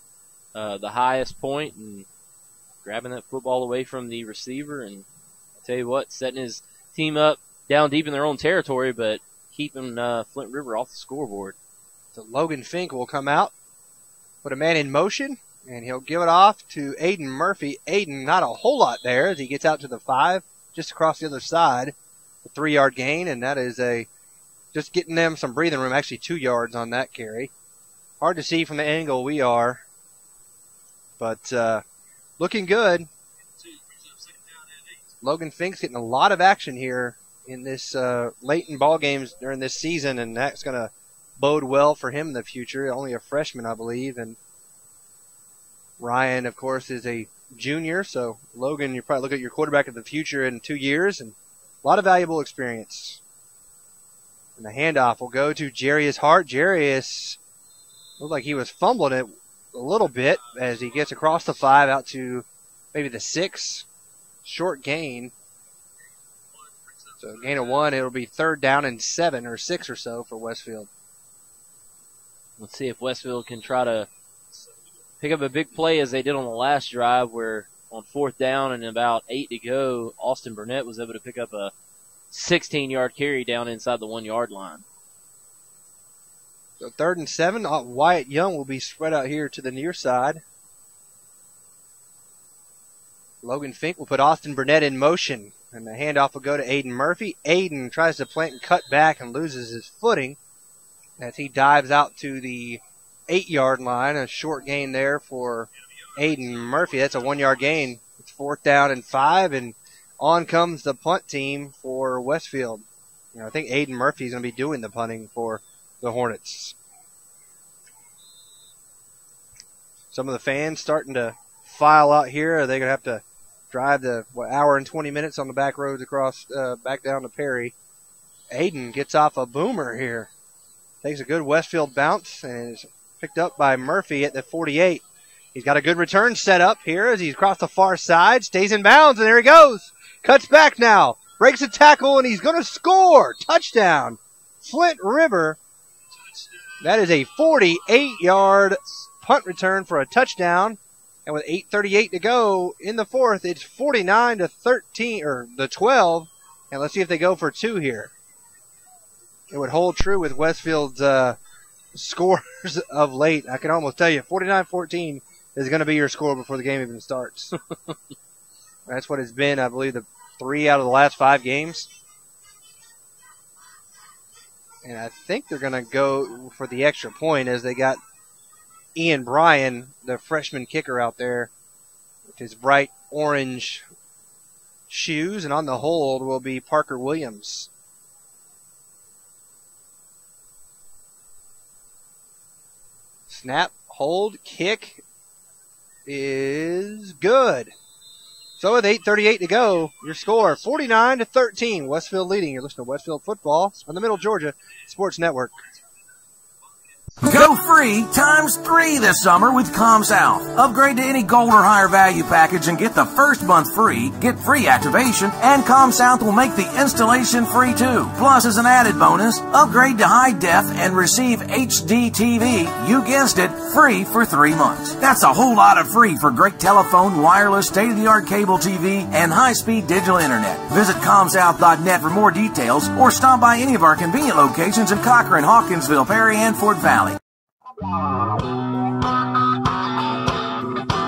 the highest point and grabbing that football away from the receiver. And I'll tell you what, setting his team up down deep in their own territory, but keeping Flint River off the scoreboard. So Logan Fink will come out, put a man in motion, and he'll give it off to Aiden Murphy. Aiden, not a whole lot there as he gets out to the 5, just across the other side. A 3-yard gain, and that is just getting them some breathing room, actually 2 yards on that carry. Hard to see from the angle we are, but looking good. Logan Fink's getting a lot of action here in this late in ball games during this season, and that's going to bode well for him in the future. Only a freshman, I believe, and Ryan, of course, is a junior. So Logan, you probably look at your quarterback of the future in 2 years, and a lot of valuable experience. And the handoff will go to Jarius Hart. Jarius looked like he was fumbling it a little bit as he gets across the 5 out to maybe the 6. Short gain. So gain of 1. It'll be 3rd down and 7 or 6 or so for Westfield. Let's see if Westfield can try to pick up a big play as they did on the last drive, where on 4th down and about 8 to go, Austin Burnett was able to pick up a 16-yard carry down inside the 1-yard line. So 3rd and 7. Wyatt Young will be spread out here to the near side. Logan Fink will put Austin Burnett in motion, and the handoff will go to Aiden Murphy. Aiden tries to plant and cut back and loses his footing as he dives out to the 8-yard line. A short gain there for Aiden Murphy. That's a 1-yard gain. It's 4th down and 5, and on comes the punt team for Westfield. I think Aiden Murphy is going to be doing the punting for the Hornets. Some of the fans starting to file out here. Are they going to have to drive the hour and 20 minutes on the back roads across back down to Perry? Aiden gets off a boomer here. Takes a good Westfield bounce and is picked up by Murphy at the 48. He's got a good return set up here as he's across the far side. Stays in bounds, and there he goes. Cuts back now. Breaks a tackle, and he's going to score. Touchdown. Flint River. That is a 48-yard punt return for a touchdown. And with 8:38 to go in the fourth, it's 49-13, or the 12. And let's see if they go for 2 here. It would hold true with Westfield's scores of late. I can almost tell you 49-14 is going to be your score before the game even starts. That's what it's been, I believe, the 3 out of the last 5 games. And I think they're going to go for the extra point as they got Ian Bryan, the freshman kicker out there, with his bright orange shoes. And on the hold will be Parker Williams. Snap, hold, kick is good. So with 8:38 to go, your score 49-13. Westfield leading. You're listening to Westfield football on the Middle Georgia Sports Network. Go free times 3 this summer with ComSouth. Upgrade to any gold or higher value package and get the first month free, get free activation, and ComSouth will make the installation free too. Plus, as an added bonus, upgrade to high def and receive HD TV, you guessed it, free for 3 months. That's a whole lot of free for great telephone, wireless, state-of-the-art cable TV, and high-speed digital internet. Visit ComSouth.net for more details or stop by any of our convenient locations in Cochran, Hawkinsville, Perry, and Fort Valley.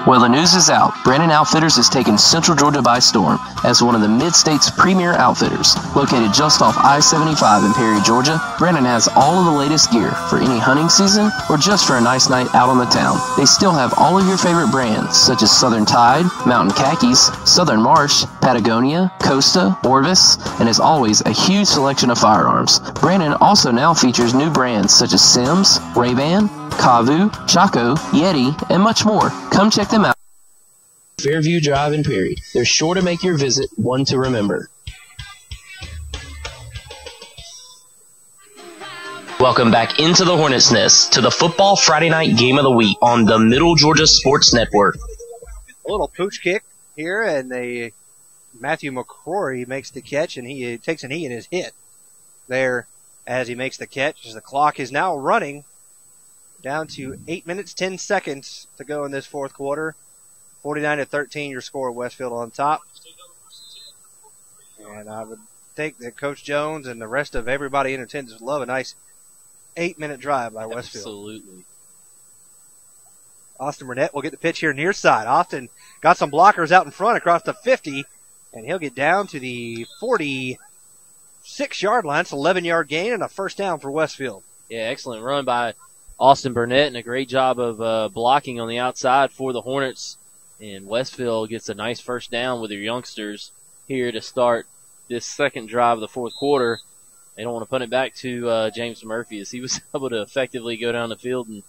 Well, the news is out. Brandon Outfitters has taken Central Georgia by storm as one of the Mid-State's premier outfitters. Located just off I-75 in Perry, Georgia, Brandon has all of the latest gear for any hunting season or just for a nice night out on the town. They still have all of your favorite brands such as Southern Tide, Mountain Khakis, Southern Marsh, Patagonia, Costa, Orvis, and as always, a huge selection of firearms. Brandon also now features new brands such as Sims, Ray-Ban, Kavu, Chaco, Yeti, and much more. Come check them out. Fairview Drive in Perry. They're sure to make your visit one to remember. Welcome back into the Hornets' Nest to the Football Friday Night Game of the Week on the Middle Georgia Sports Network. A little pooch kick here, and Matthew McCrory makes the catch, and he takes a knee and is hit there as he makes the catch. As the clock is now running down to 8 minutes, 10 seconds to go in this fourth quarter. 49-13, your score, Westfield on top. And I would think that Coach Jones and the rest of everybody in attendance would love a nice 8-minute drive by Westfield. Absolutely. Austin Burnett will get the pitch here near side. Austin got some blockers out in front across the 50, and he'll get down to the 46-yard line. It's an 11-yard gain and a first down for Westfield. Yeah, excellent run by Austin Burnett and a great job of blocking on the outside for the Hornets. And Westfield gets a nice first down with their youngsters here to start this second drive of the fourth quarter. They don't want to punt it back to James Murphy as he was able to effectively go down the field and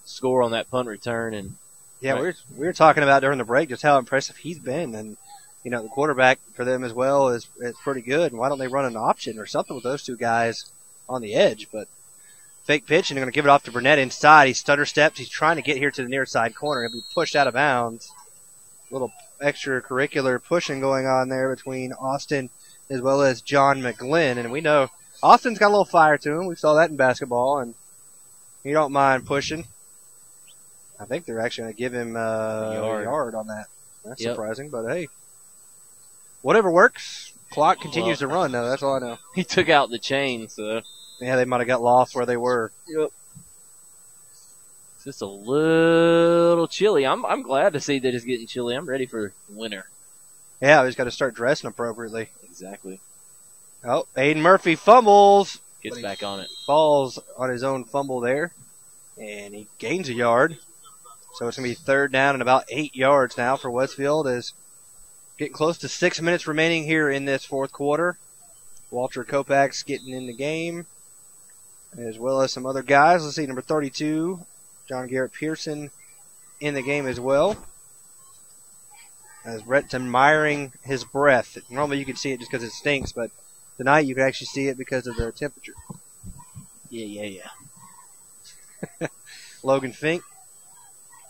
score on that punt return. And yeah, we were talking about during the break just how impressive he's been. And, you know, the quarterback for them as well is pretty good. And why don't they run an option or something with those two guys on the edge? But fake pitch, and they're going to give it off to Burnett inside. He stutter steps. He's trying to get here to the near side corner. He'll be pushed out of bounds. A little extracurricular pushing going on there between Austin as well as John McGlynn. And we know Austin's got a little fire to him. We saw that in basketball, and he don't mind pushing. I think they're actually going to give him a yard on that. That's surprising, but hey, whatever works. Clock continues to run, though. That's all I know. He took out the chain, so. Yeah, they might have got lost where they were. Yep. It's just a little chilly. I'm glad to see that it's getting chilly. I'm ready for winter. Yeah, we just got to start dressing appropriately. Exactly. Oh, Aiden Murphy fumbles. Gets back on it. Falls on his own fumble there, and he gains a yard. So it's going to be third down and about 8 yards now for Westfield as getting close to 6 minutes remaining here in this fourth quarter. Walter Kopac's getting in the game, as well as some other guys. Let's see, number 32, John Garrett Pearson, in the game as well. As Brett's admiring his breath. Normally you can see it just because it stinks, but tonight you can actually see it because of the temperature. Yeah. Logan Fink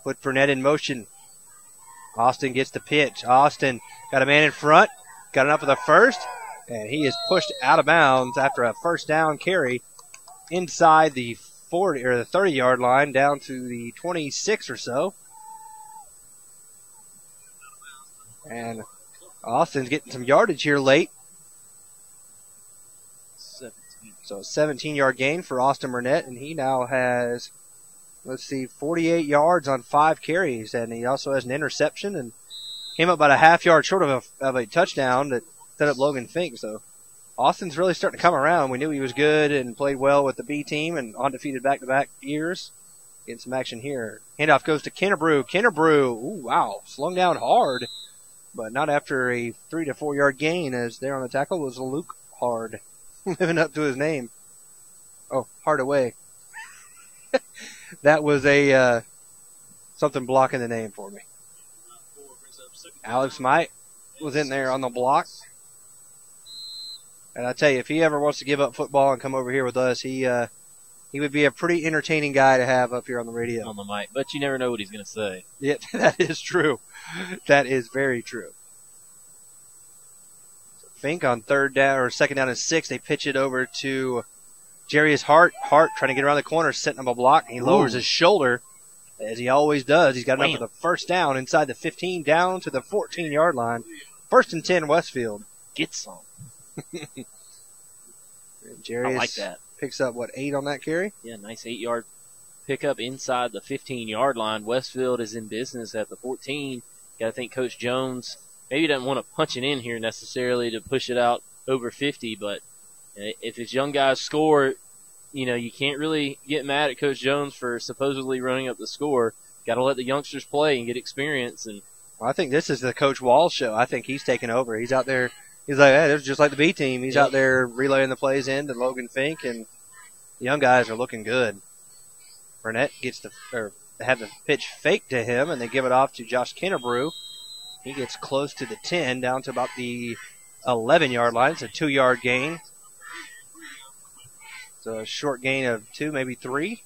put Burnett in motion. Austin gets the pitch. Austin got a man in front, got enough for the first, and he is pushed out of bounds after a first down carry inside the 40 or the 30-yard line down to the 26 or so. And Austin's getting some yardage here late. 17. So a 17-yard gain for Austin Burnett, and he now has, 48 yards on 5 carries, and he also has an interception and came up about a half yard short of a touchdown that set up Logan Fink. So Austin's really starting to come around. We knew he was good and played well with the B team and undefeated back-to-back years. Getting some action here. Handoff goes to Kennebrew. Kennebrew, ooh, wow, slung down hard, but not after a 3 to 4 yard gain, as there on the tackle was Luke Hard, living up to his name. Oh, Hardaway. That was a something blocking the name for me. Alex Might was in there on the block. And I tell you, if he ever wants to give up football and come over here with us, he would be a pretty entertaining guy to have up here on the radio. On the mic, but you never know what he's going to say. Yeah, that is true. That is very true. So Fink on second down and 6. They pitch it over to Jarius Hart. Hart trying to get around the corner, setting up a block. He lowers his shoulder, as he always does. He's got enough for the first down inside the 15, down to the 14-yard line. 1st and 10, Westfield. Get some. Jarius I like that. Picks up, 8 on that carry? Yeah, nice 8-yard pickup inside the 15-yard line. Westfield is in business at the 14. Got to think Coach Jones maybe doesn't want to punch it in here necessarily to push it out over 50, but if his young guys score, you can't really get mad at Coach Jones for supposedly running up the score. Got to let the youngsters play and get experience. And I think this is the Coach Wall show. I think he's taking over. He's out there. He's like, hey, it's just like the B team. He's out there relaying the plays in to Logan Fink, and the young guys are looking good. Burnett have the pitch faked to him, and they give it off to Josh Kennebrew. He gets close to the 10, down to about the 11-yard line. It's a 2-yard gain. So a short gain of 2, maybe 3.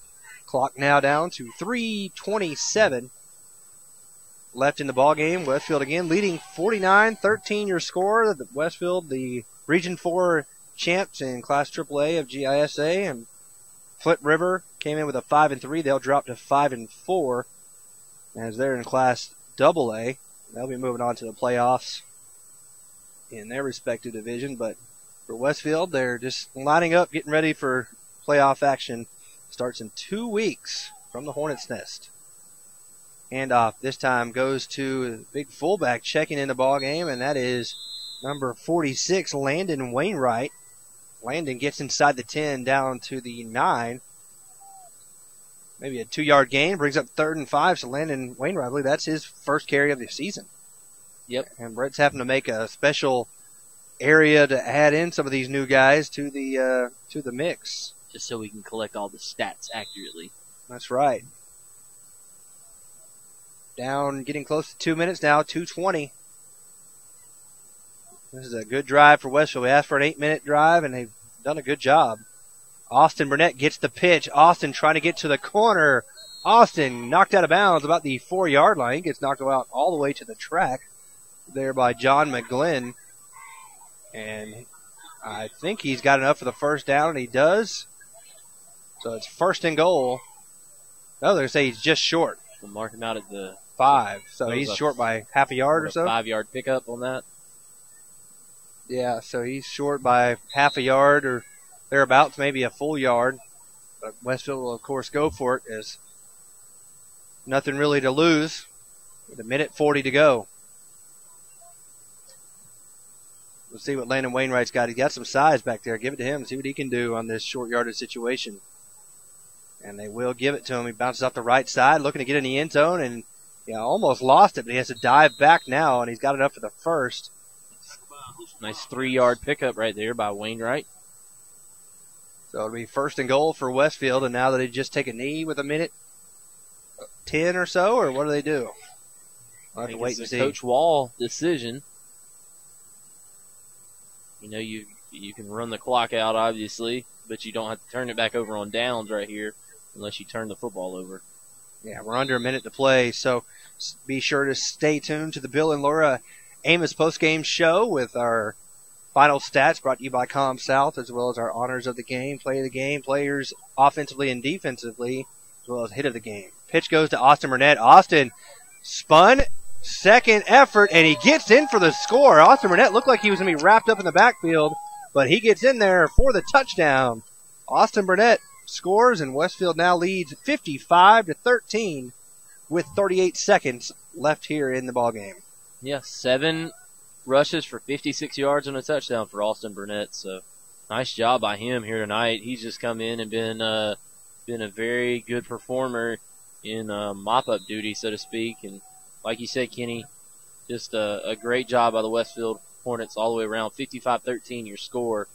Clock now down to 3:27 left in the ball game. Westfield again leading 49-13 your score. Westfield, the Region 4 champs in Class AAA of GISA, and Flint River came in with a 5-3. They'll drop to 5-4 as they're in Class AA. They'll be moving on to the playoffs in their respective division. But for Westfield, they're just lining up, getting ready for playoff action. Starts in 2 weeks from the Hornets' Nest. Handoff this time goes to the big fullback checking in the ball game, and that is number 46, Landon Wainwright. Landon gets inside the 10 down to the 9. Maybe a 2-yard gain, brings up 3rd and 5. So Landon Wainwright, I believe that's his first carry of the season. Yep. And Brett's having to make a special area to add in some of these new guys to the mix. Just so we can collect all the stats accurately. That's right. Down, getting close to 2 minutes now, 2:20. This is a good drive for Westfield. We asked for an 8-minute drive, and they've done a good job. Austin Burnett gets the pitch. Austin trying to get to the corner. Austin knocked out of bounds about the 4-yard line. He gets knocked out all the way to the track there by John McGlynn. And I think he's got enough for the first down, and he does. So it's 1st and goal. No, they're going to say he's just short. We'll mark him out at the 5. So he's short by half a yard or so. 5-yard pickup on that. Yeah, so he's short by half a yard or thereabouts, maybe a full yard. But Westfield will, of course, go for it. There's nothing really to lose with 1:40 to go. We'll see what Landon Wainwright's got. He's got some size back there. Give it to him. See what he can do on this short yardage situation. And they will give it to him. He bounces off the right side, looking to get in the end zone, and almost lost it, but he has to dive back now, and he's got enough for the first. Nice 3-yard pickup right there by Wainwright. So it'll be 1st and goal for Westfield, and now that they just take a knee with 1:10 or so, or what do they do? I'll have to wait and see. Coach Wall decision. You can run the clock out, obviously, but you don't have to turn it back over on downs right here unless you turn the football over. Yeah, we're under a minute to play, so be sure to stay tuned to the Bill and Laura Amos postgame show with our final stats brought to you by ComSouth, as well as our honors of the game, play of the game, players offensively and defensively, as well as hit of the game. Pitch goes to Austin Burnett. Austin spun, second effort, and he gets in for the score. Austin Burnett looked like he was going to be wrapped up in the backfield, but he gets in there for the touchdown. Austin Burnett scores, and Westfield now leads 55-13 with 38 seconds left here in the ballgame. Yeah, 7 rushes for 56 yards and a touchdown for Austin Burnett. So nice job by him here tonight. He's just come in and been a very good performer in mop-up duty, so to speak. And like you said, Kenny, just a great job by the Westfield Hornets all the way around. 55-13 your score.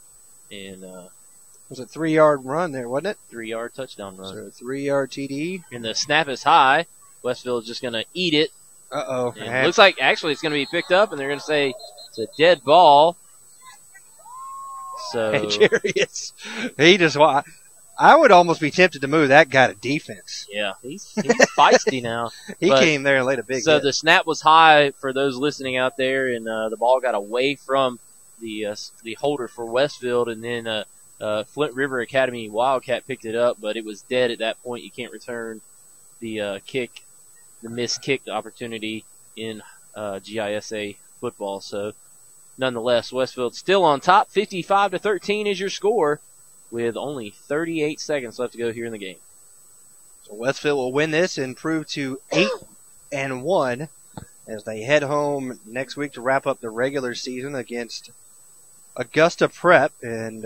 And it was a 3-yard run there, wasn't it? 3-yard touchdown run. So a 3-yard TD. And the snap is high. Westfield's just going to eat it. Uh-oh. And it looks like actually it's going to be picked up, and they're going to say it's a dead ball. So hey, Jerry, he just I would almost be tempted to move that guy to defense. Yeah, he's feisty now. He came there and laid a big So hit. the snap was high for those listening out there, and the ball got away from the holder for Westfield, and then Flint River Academy Wildcat picked it up, but it was dead at that point. You can't return the missed kick opportunity in GISA football. So nonetheless, Westfield still on top. 55-13 is your score with only 38 seconds left to go here in the game. So Westfield will win this and improve to 8-1 as they head home next week to wrap up the regular season against Augusta Prep, and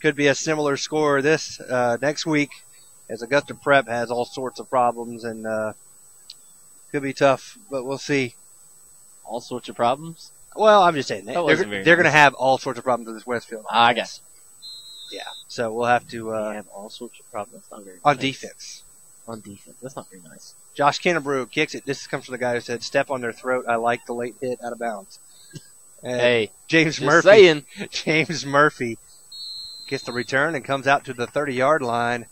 could be a similar score this next week, as Augusta Prep has all sorts of problems and could be tough, but we'll see. All sorts of problems? Well, I'm just saying they're going to have all sorts of problems with this Westfield. I guess. Yeah, so we'll have to have all sorts of problems. That's not very on nice. Defense. On defense, that's not very nice. Josh Kennebrew kicks it. This comes from the guy who said, "Step on their throat. I like the late hit out of bounds." And hey, James just Murphy. saying. James Murphy gets the return and comes out to the 30-yard line.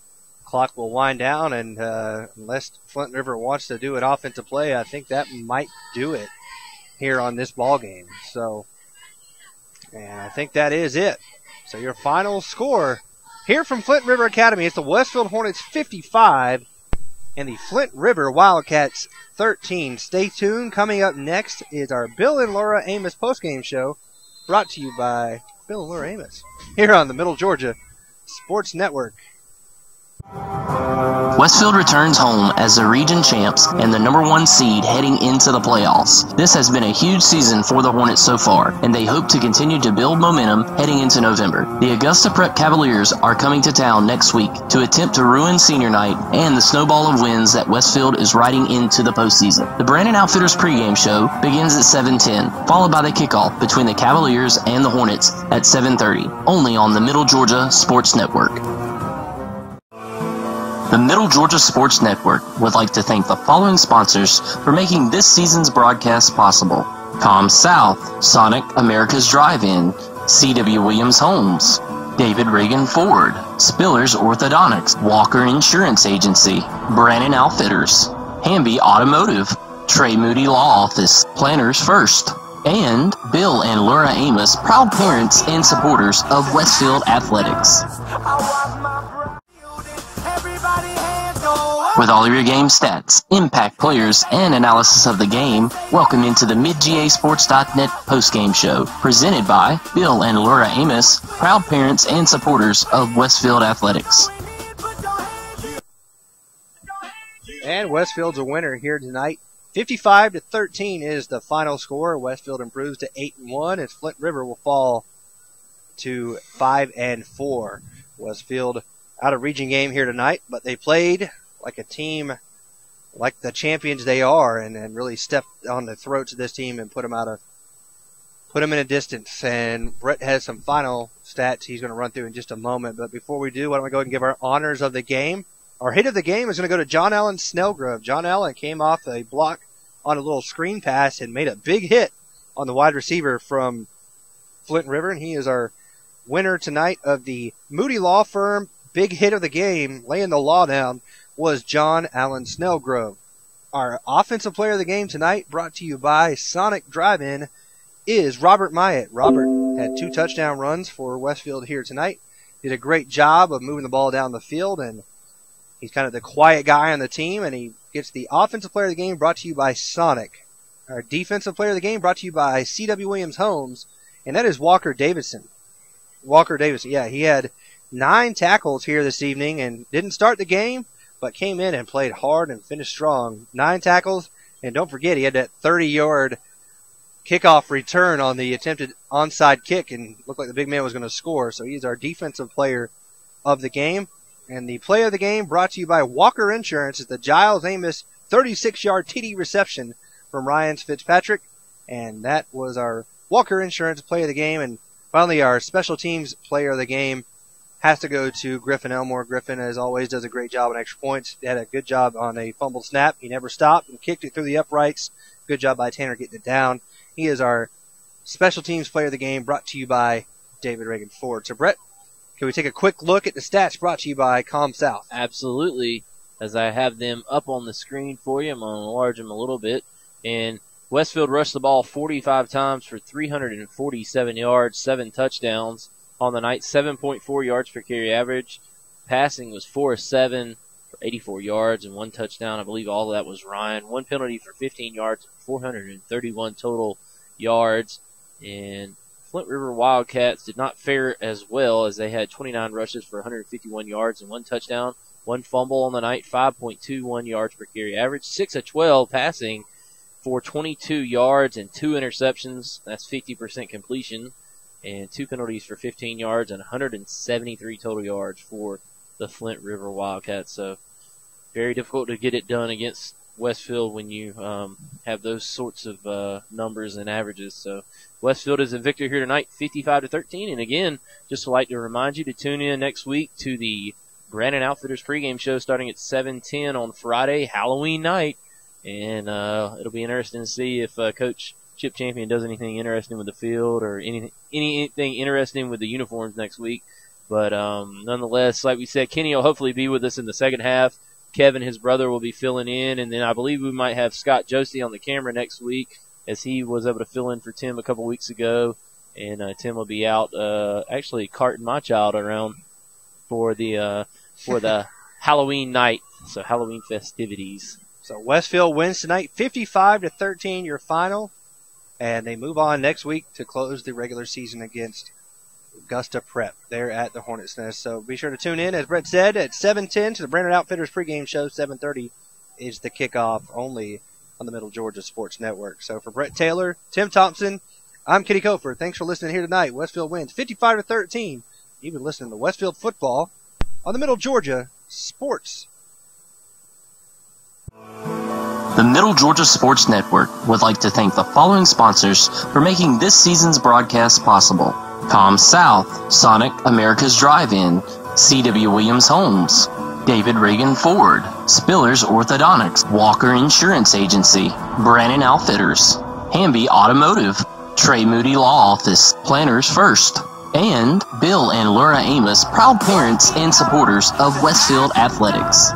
Clock will wind down, and unless Flint River wants to do an offensive play, I think that might do it here on this ball game. So, and I think that is it. So your final score here from Flint River Academy is the Westfield Hornets 55 and the Flint River Wildcats 13. Stay tuned. Coming up next is our Bill and Laura Amos postgame show, brought to you by Bill and Laura Amos here on the Middle Georgia Sports Network. Westfield returns home as the region champs and the number 1 seed heading into the playoffs. This has been a huge season for the Hornets so far, and they hope to continue to build momentum heading into November. The Augusta Prep Cavaliers are coming to town next week to attempt to ruin senior night and the snowball of wins that Westfield is riding into the postseason. The Brandon Outfitters pregame show begins at 7:10, followed by the kickoff between the Cavaliers and the Hornets at 7:30, only on the Middle Georgia Sports Network. The Middle Georgia Sports Network would like to thank the following sponsors for making this season's broadcast possible: Com South, Sonic America's Drive-In, C.W. Williams Homes, David Reagan Ford, Spillers Orthodontics, Walker Insurance Agency, Brandon Outfitters, Hamby Automotive, Trey Moody Law Office, Planners First, and Bill and Laura Amos, proud parents and supporters of Westfield Athletics. With all of your game stats, impact players, and analysis of the game, welcome into the MidGASports.net postgame show, presented by Bill and Laura Amos, proud parents and supporters of Westfield Athletics. And Westfield's a winner here tonight. 55-13 is the final score. Westfield improves to 8-1, as Flint River will fall to 5-4. Westfield out of region game here tonight, but they played like a team, like the champions they are, and really stepped on the throats of this team and put them in a distance. And Brett has some final stats he's going to run through in just a moment. But before we do, why don't we go ahead and give our honors of the game? Our hit of the game is going to go to John Allen Snellgrove. John Allen came off a block on a little screen pass and made a big hit on the wide receiver from Flint River, and he is our winner tonight of the Moody Law Firm big hit of the game, laying the law down, was John Allen Snellgrove. Our offensive player of the game tonight, brought to you by Sonic Drive-In, is Robert Myatt. Robert had 2 touchdown runs for Westfield here tonight. Did a great job of moving the ball down the field, and he's kind of the quiet guy on the team, and he gets the offensive player of the game, brought to you by Sonic. Our defensive player of the game, brought to you by C.W. Williams Homes, and that is Walker Davidson. Walker Davidson, yeah, he had 9 tackles here this evening and didn't start the game, but came in and played hard and finished strong. 9 tackles, and don't forget, he had that 30-yard kickoff return on the attempted onside kick and looked like the big man was going to score. So he's our defensive player of the game. And the play of the game brought to you by Walker Insurance is the Giles Amos 36-yard TD reception from Ryan Fitzpatrick. And that was our Walker Insurance play of the game. And finally, our special teams player of the game has to go to Griffin Elmore. Griffin, as always, does a great job on extra points. He had a good job on a fumbled snap. He never stopped and kicked it through the uprights. Good job by Tanner getting it down. He is our special teams player of the game, brought to you by David Reagan Ford. So, Brett, can we take a quick look at the stats brought to you by ComSouth? Absolutely. As I have them up on the screen for you, I'm going to enlarge them a little bit. And Westfield rushed the ball 45 times for 347 yards, 7 touchdowns on the night, 7.4 yards per carry average. Passing was 4 of 7 for 84 yards and 1 touchdown. I believe all of that was Ryan. 1 penalty for 15 yards, 431 total yards. And Flint River Wildcats did not fare as well as they had 29 rushes for 151 yards and 1 touchdown, 1 fumble on the night, 5.21 yards per carry average, 6 of 12 passing for 22 yards and 2 interceptions. That's 50% completion, and 2 penalties for 15 yards and 173 total yards for the Flint River Wildcats. So very difficult to get it done against Westfield when you have those sorts of numbers and averages. So Westfield is a victor here tonight, 55-13. And again, just like to remind you to tune in next week to the Brandon Outfitters pregame show starting at 7:10 on Friday, Halloween night. And it'll be interesting to see if Coach Chip Champion does anything interesting with the field or anything interesting with the uniforms next week. But nonetheless, like we said, Kenny will hopefully be with us in the second half. Kevin, his brother, will be filling in. And then I believe we might have Scott Josie on the camera next week, as he was able to fill in for Tim a couple weeks ago. And Tim will be out actually carting my child around for the Halloween night, so Halloween festivities. So Westfield wins tonight, 55-13, your final. And they move on next week to close the regular season against Augusta Prep there at the Hornets' Nest. So be sure to tune in, as Brett said, at 7:10 to the Brandon Outfitters pregame show. 7:30 is the kickoff, only on the Middle Georgia Sports Network. So for Brett Taylor, Tim Thompson, I'm Kenny Kofer. Thanks for listening here tonight. Westfield wins 55-13. You've been listening to Westfield football on the Middle Georgia Sports. The Middle Georgia Sports Network would like to thank the following sponsors for making this season's broadcast possible: ComSouth, Sonic America's Drive-In, C.W. Williams Homes, David Reagan Ford, Spillers Orthodontics, Walker Insurance Agency, Brandon Outfitters, Hamby Automotive, Trey Moody Law Office, Planners First, and Bill and Laura Amos, proud parents and supporters of Westfield Athletics.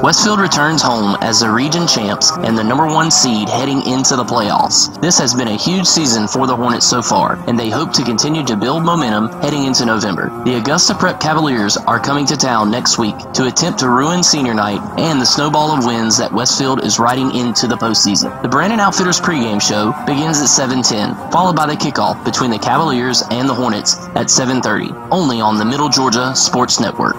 Westfield returns home as the region champs and the #1 seed heading into the playoffs. This has been a huge season for the Hornets so far, and they hope to continue to build momentum heading into November. The Augusta Prep Cavaliers are coming to town next week to attempt to ruin senior night and the snowball of wins that Westfield is riding into the postseason. The Brandon Outfitters pregame show begins at 7:10, followed by the kickoff between the Cavaliers and the Hornets at 7:30, only on the Middle Georgia Sports Network.